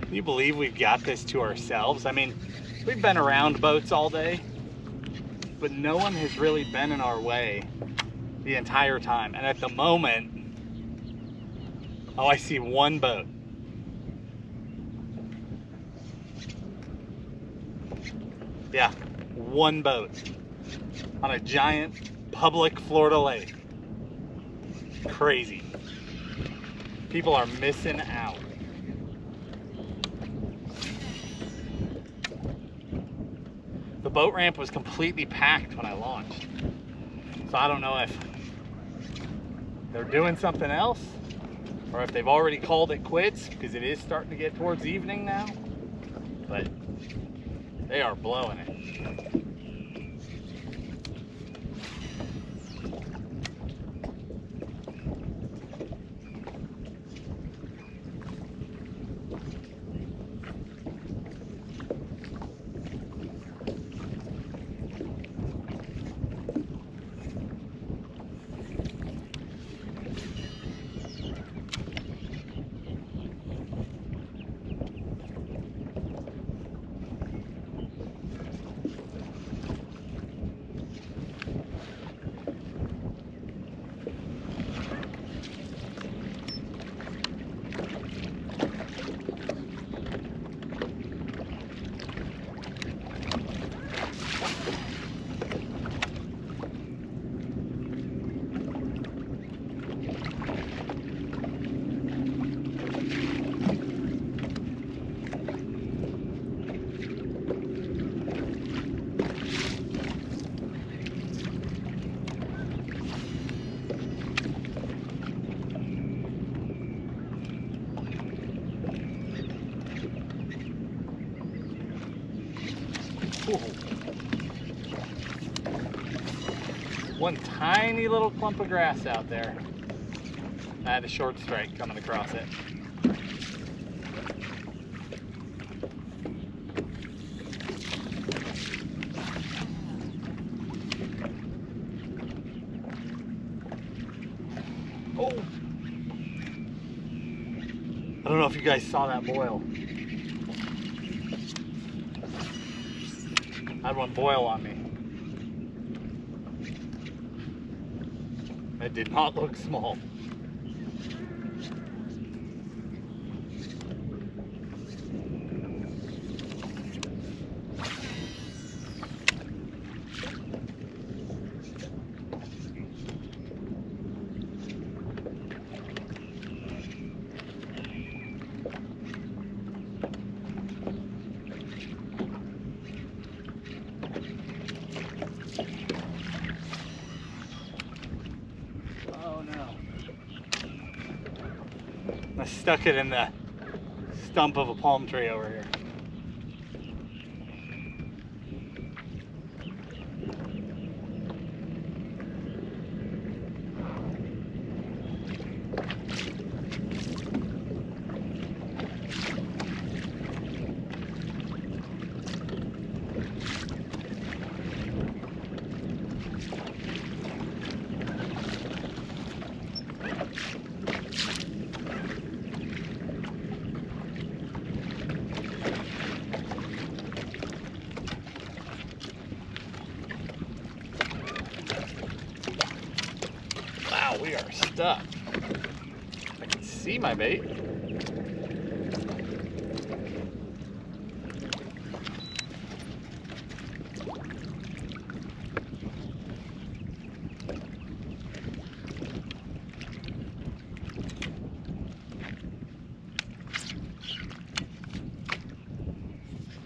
Can you believe we've got this to ourselves? I mean, we've been around boats all day, but no one has really been in our way the entire time. And at the moment, oh, I see one boat. Yeah, one boat on a giant public Florida lake. Crazy. People are missing out. The boat ramp was completely packed when I launched. So I don't know if they're doing something else or if they've already called it quits because it is starting to get towards evening now. But they are blowing it. One tiny little clump of grass out there. I had a short strike coming across it. Oh! I don't know if you guys saw that boil. I had one boil on me. It did not look small. I stuck it in the stump of a palm tree over here. We are stuck. I can see my bait.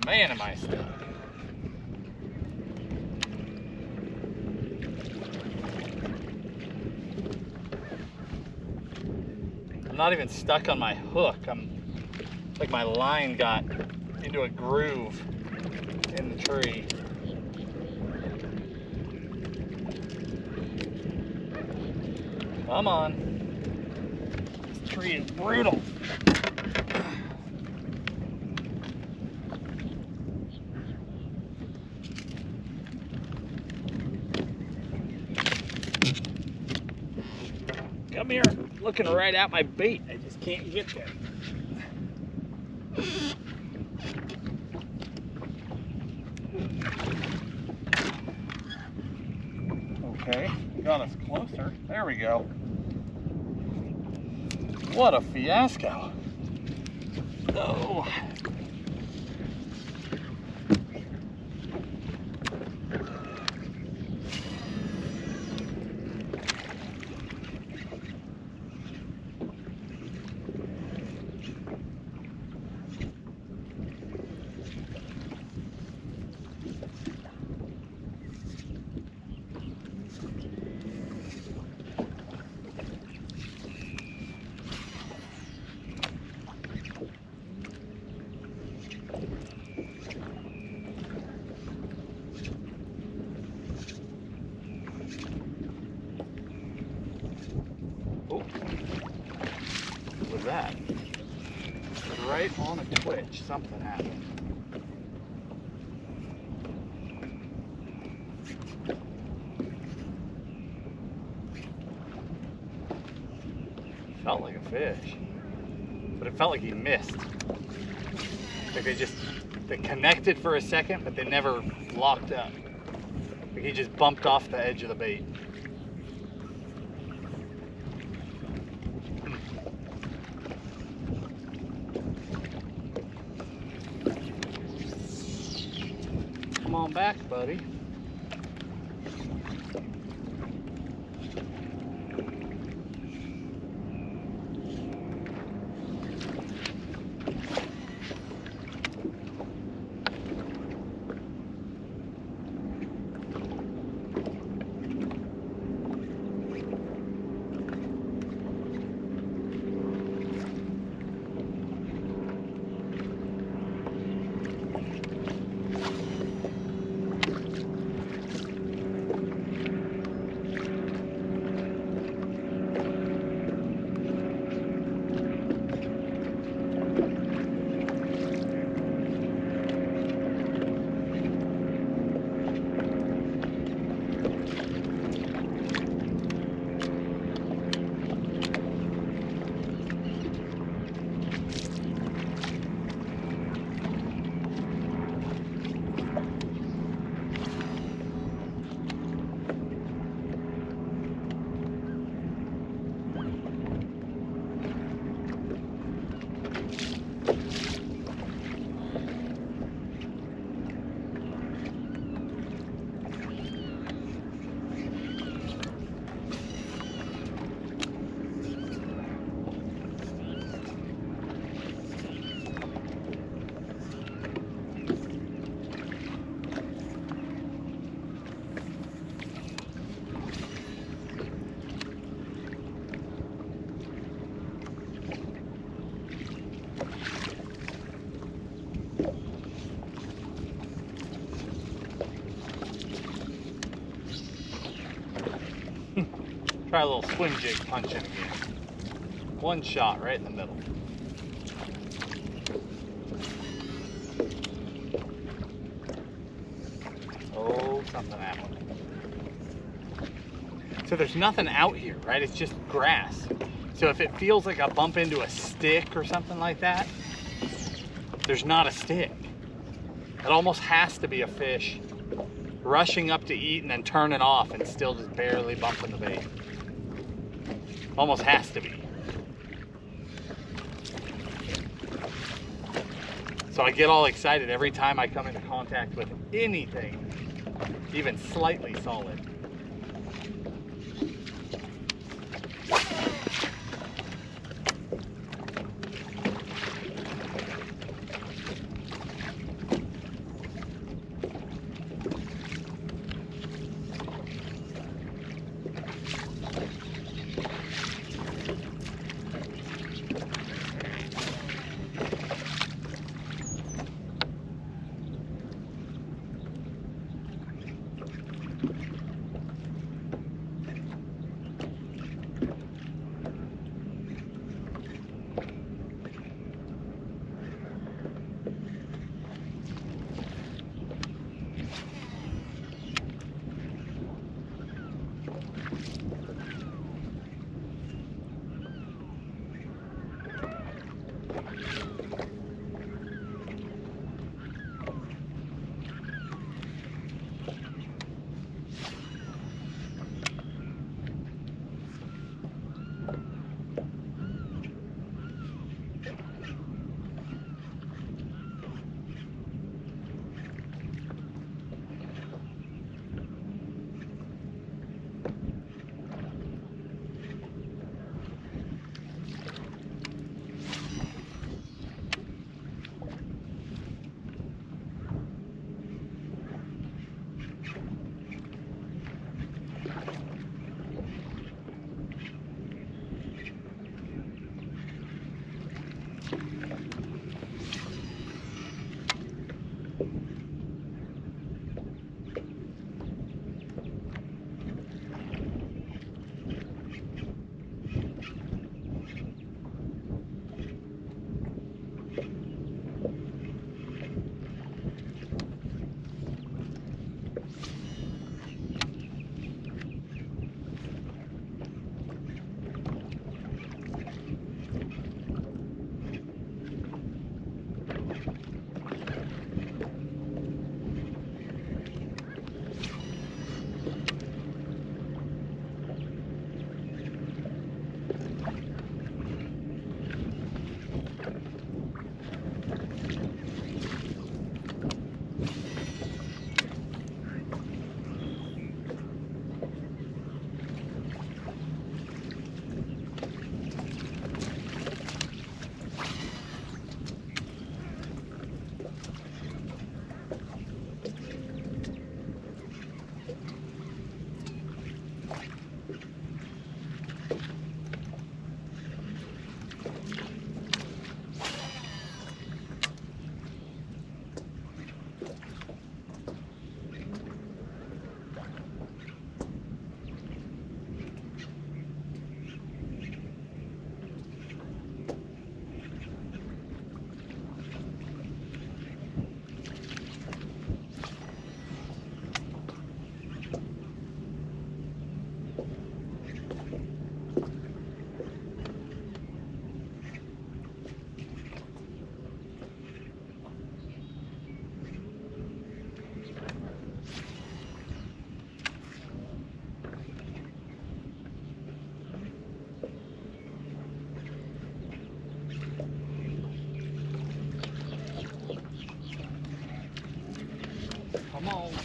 Man, am I stuck. I'm not even stuck on my hook. Like my line got into a groove in the tree. Come on. This tree is brutal. Come here, looking right at my bait. I just can't get there. Okay, got us closer. There we go. What a fiasco. Oh. What was that? Right on a twitch, something happened. Felt like a fish, but it felt like he missed. Like they connected for a second, but they never locked up. Like he just bumped off the edge of the bait. Come on back, buddy. Try a little swim jig punching again. One shot right in the middle. Oh, something happened. So there's nothing out here, right? It's just grass. So if it feels like I bump into a stick or something like that, there's not a stick. It almost has to be a fish rushing up to eat and then turning off and still just barely bumping the bait. Almost has to be. So I get all excited every time I come into contact with anything, even slightly solid.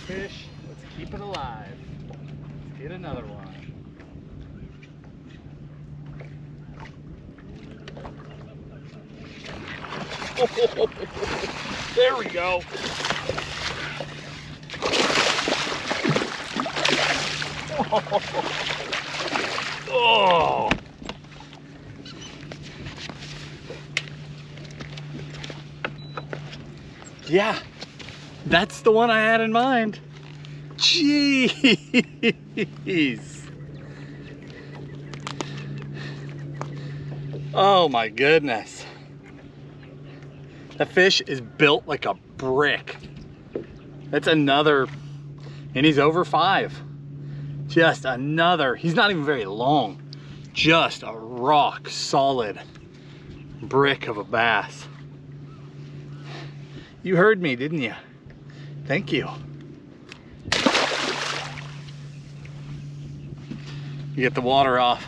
fish. Let's keep it alive. Let's get another one. There we go. Oh. Yeah, that's the one I had in mind. Jeez. Oh my goodness. The fish is built like a brick. That's another, and he's over 5. Just another, he's not even very long. Just a rock solid brick of a bass. You heard me, didn't you? Thank you. You get the water off.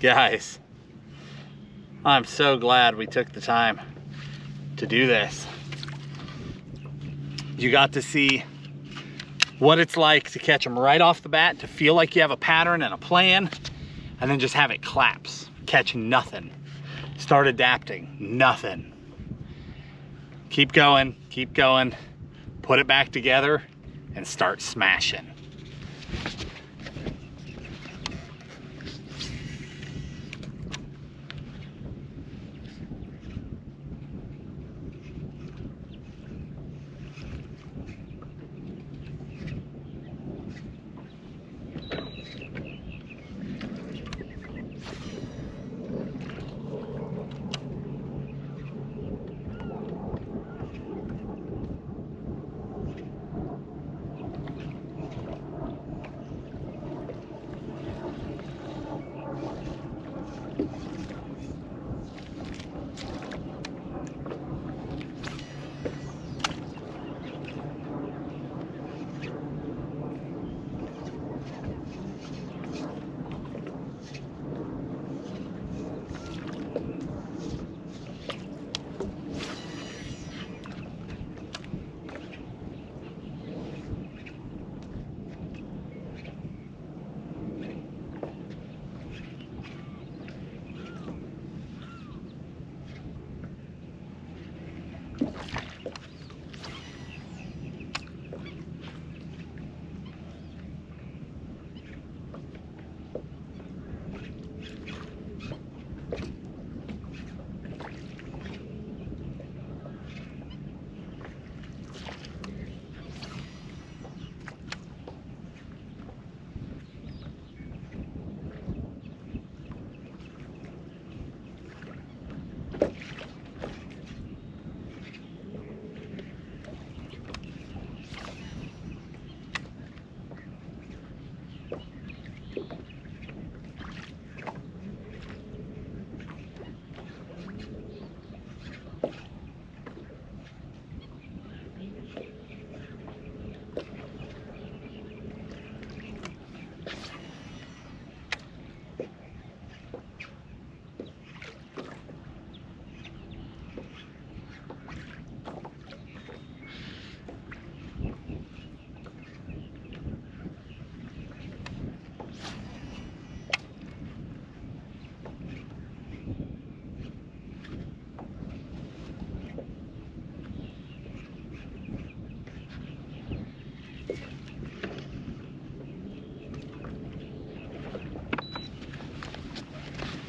Guys, I'm so glad we took the time to do this. You got to see what it's like to catch them right off the bat, to feel like you have a pattern and a plan, and then just have it collapse. Catch nothing. Start adapting, nothing. Keep going, put it back together, and start smashing.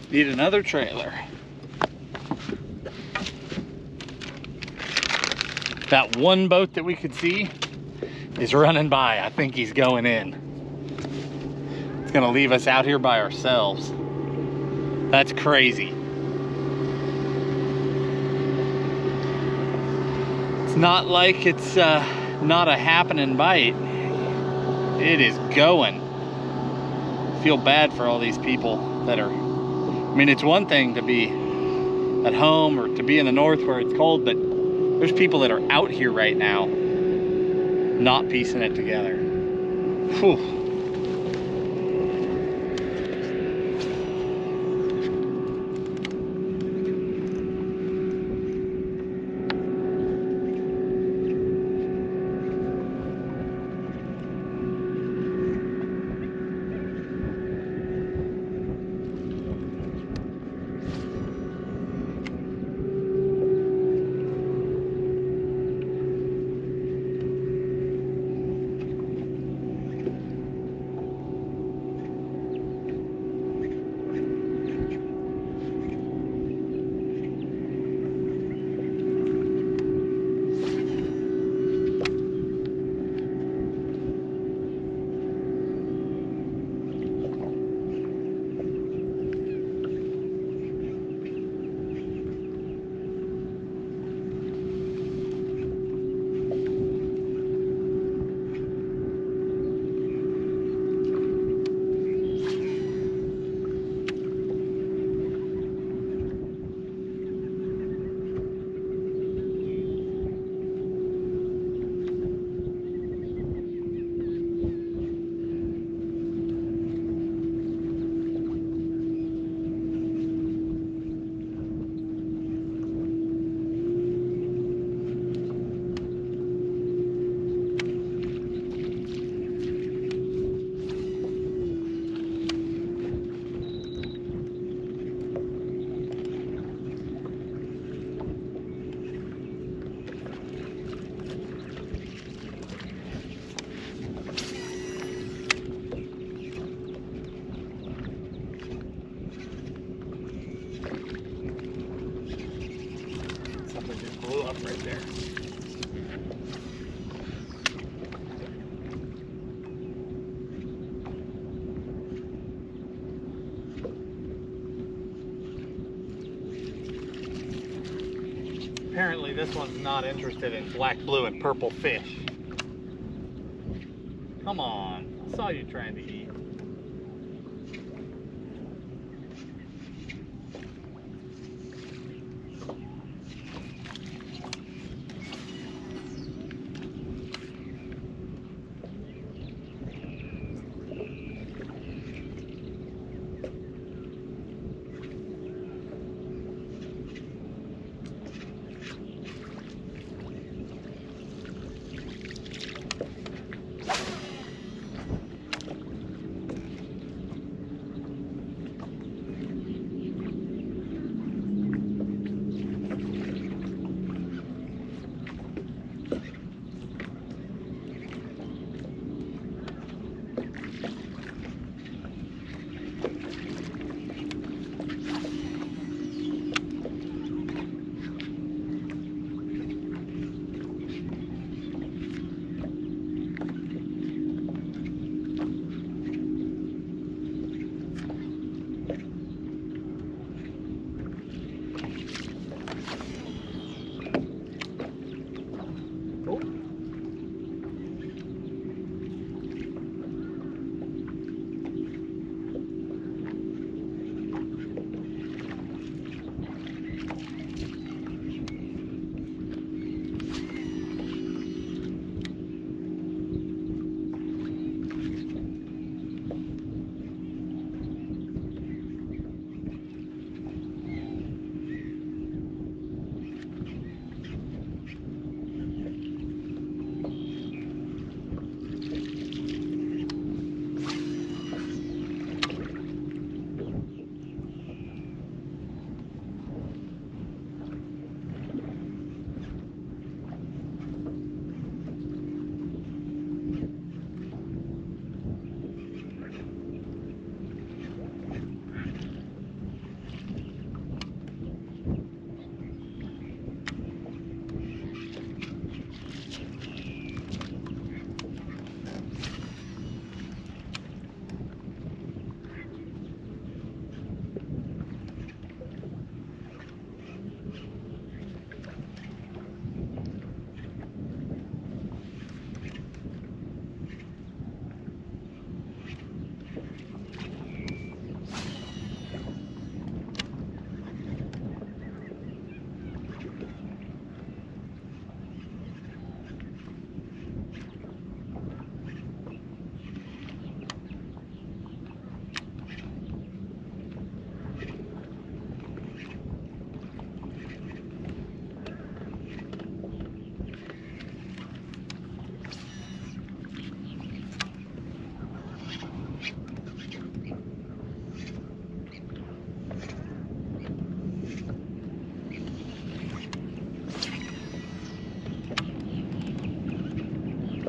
Need another trailer. That one boat that we could see is running by. I think he's going in. It's gonna leave us out here by ourselves. That's crazy. It's not like it's not a happening bite. It is going. I feel bad for all these people that are, I mean, it's one thing to be at home or to be in the north where it's cold, but there's people that are out here right now not piecing it together. Whew. Apparently this one's not interested in black, blue, and purple fish. Come on, I saw you trying to eat.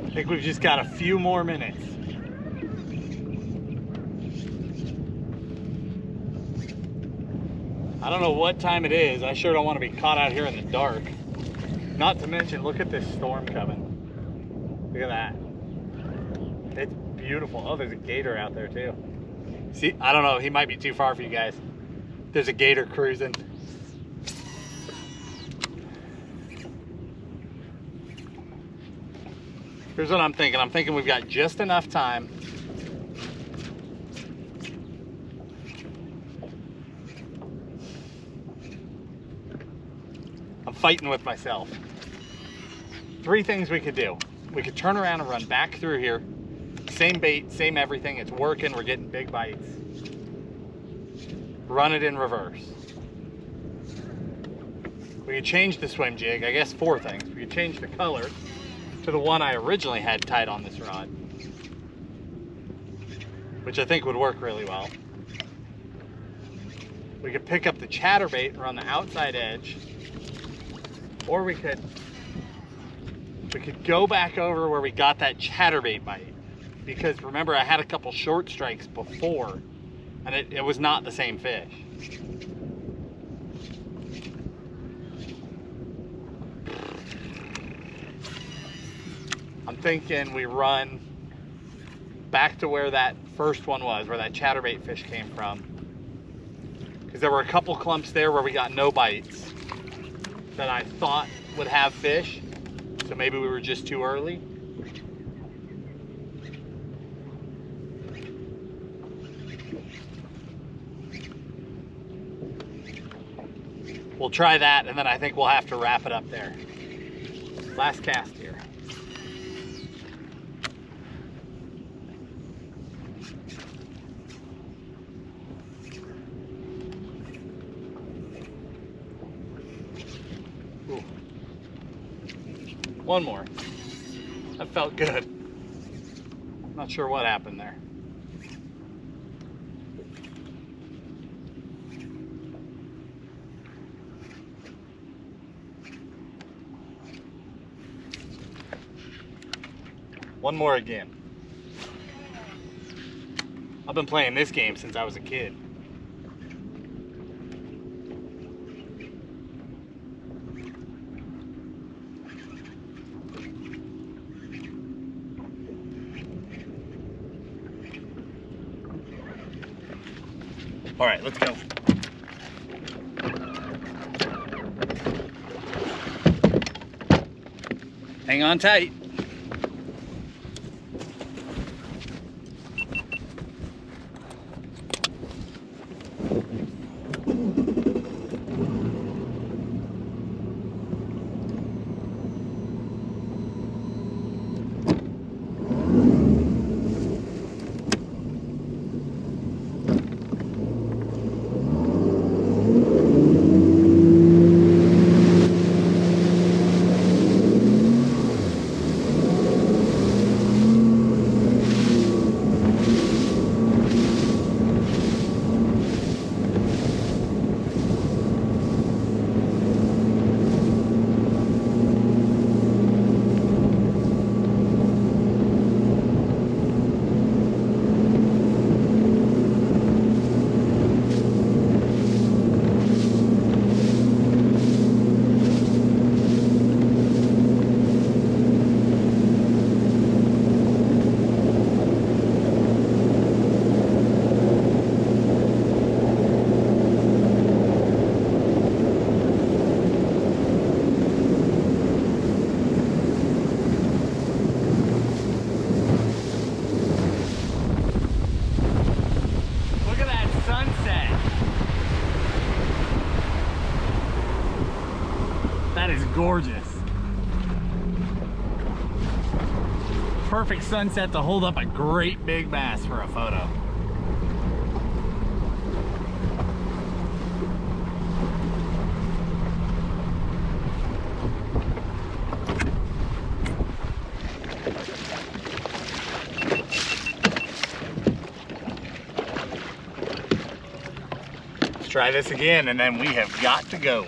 I think we've just got a few more minutes. I don't know what time it is. I sure don't want to be caught out here in the dark. Not to mention, look at this storm coming. Look at that. It's beautiful. Oh, there's a gator out there too. See, I don't know. He might be too far for you guys. There's a gator cruising. Here's what I'm thinking. I'm thinking we've got just enough time. I'm fighting with myself. Three things we could do. We could turn around and run back through here. Same bait, same everything. It's working. We're getting big bites. Run it in reverse. We could change the swim jig. I guess four things. We could change the color to the one I originally had tied on this rod, which I think would work really well. We could pick up the chatterbait and run the outside edge, or we could go back over where we got that chatterbait bite, because remember I had a couple short strikes before and it was not the same fish. I'm thinking we run back to where that first one was, where that chatterbait fish came from. Because there were a couple clumps there where we got no bites. that I thought would have fish. So maybe we were just too early. We'll try that, and then I think we'll have to wrap it up there. Last cast here. Ooh. One more. That felt good. Not sure what happened there. One more again. I've been playing this game since I was a kid. All right, let's go. Hang on tight. That is gorgeous. Perfect sunset to hold up a great big bass for a photo. Let's try this again and then we have got to go.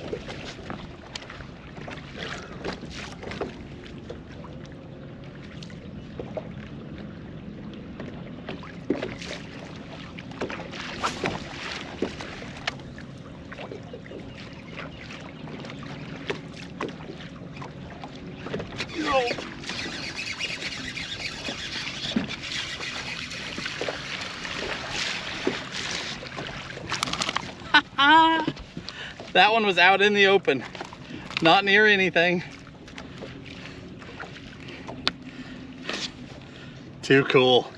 That one was out in the open, not near anything. Too cool.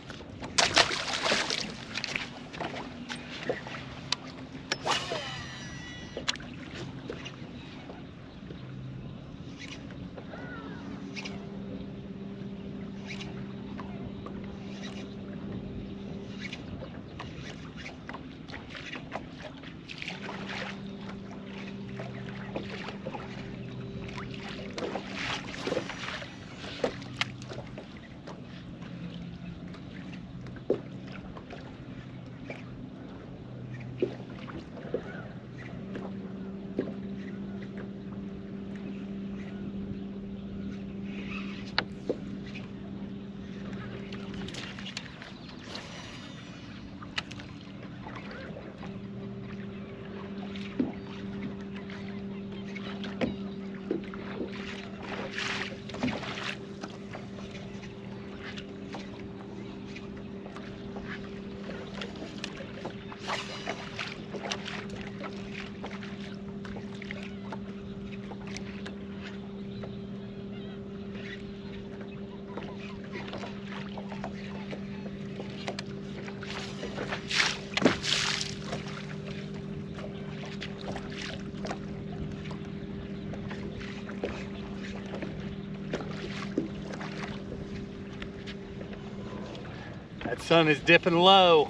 That sun is dipping low.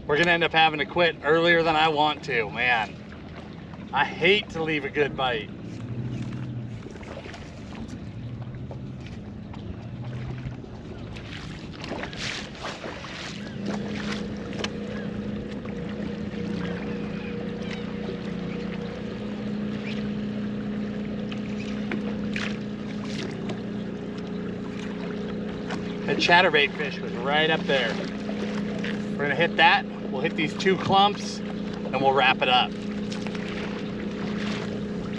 We're gonna end up having to quit earlier than I want to, man. I hate to leave a good bite. The chatterbait fish was right up there. We're gonna hit that. We'll hit these 2 clumps and we'll wrap it up.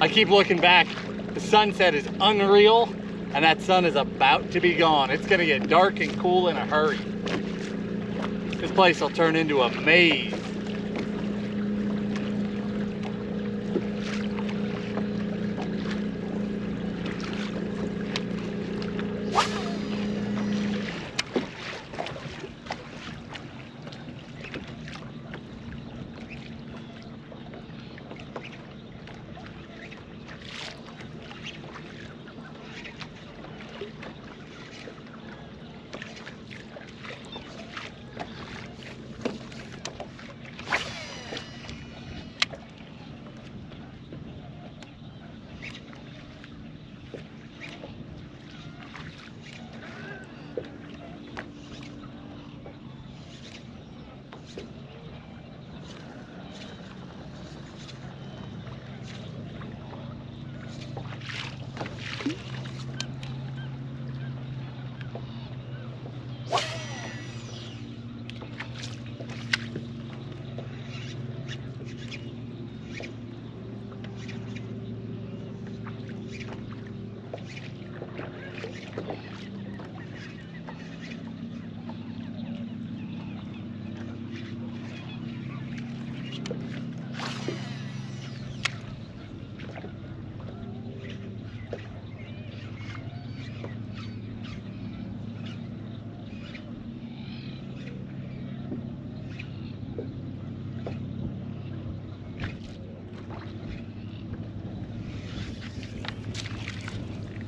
I keep looking back. The sunset is unreal and that sun is about to be gone. It's gonna get dark and cool in a hurry. This place will turn into a maze.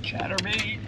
Chatterbait.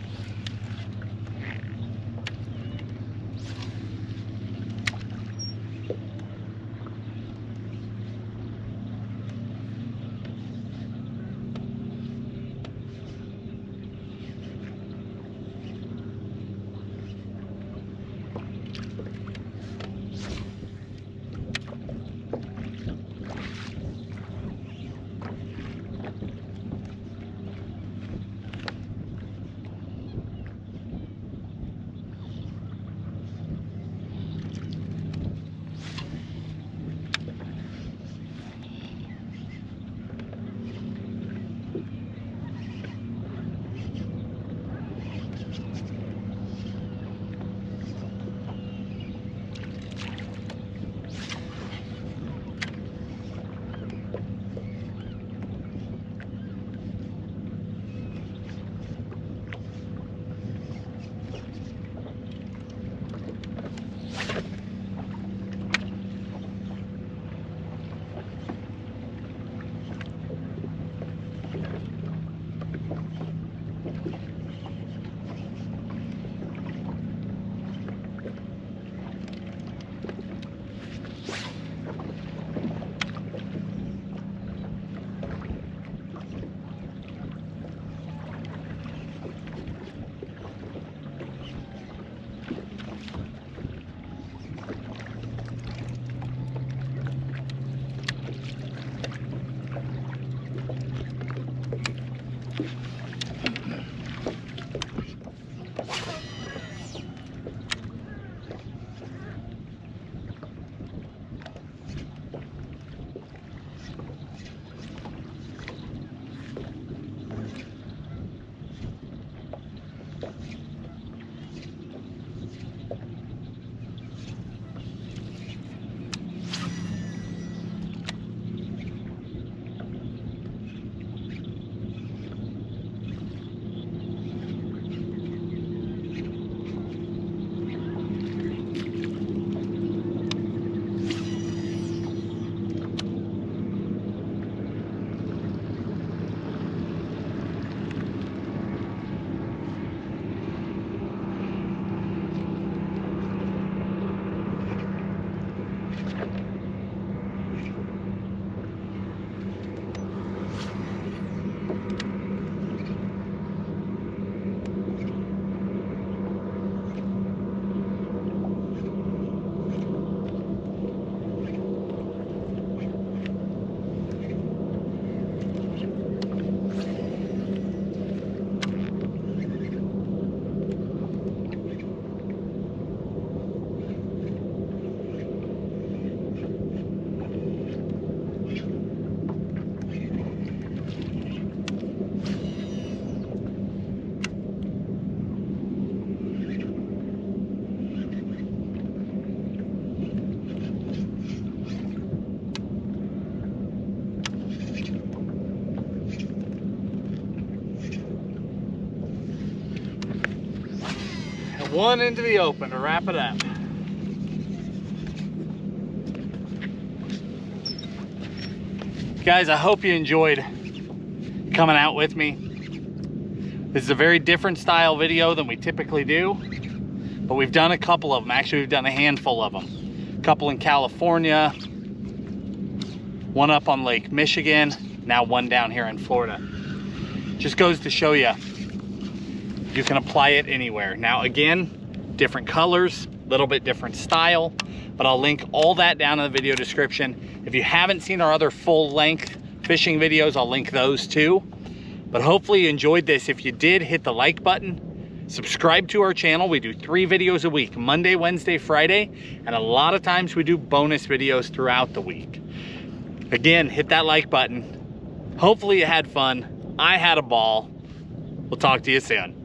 one into the open to wrap it up. Guys, I hope you enjoyed coming out with me. This is a very different style video than we typically do, but we've done a couple of them. Actually, we've done a handful of them. A couple in California, one up on Lake Michigan, now one down here in Florida. Just goes to show you, you can apply it anywhere. Now again, different colors, a little bit different style, but I'll link all that down in the video description. If you haven't seen our other full length fishing videos, I'll link those too. But hopefully you enjoyed this. If you did, hit the like button, subscribe to our channel. We do 3 videos a week, Monday, Wednesday, Friday, and a lot of times we do bonus videos throughout the week. Again, hit that like button. Hopefully you had fun. I had a ball. We'll talk to you soon.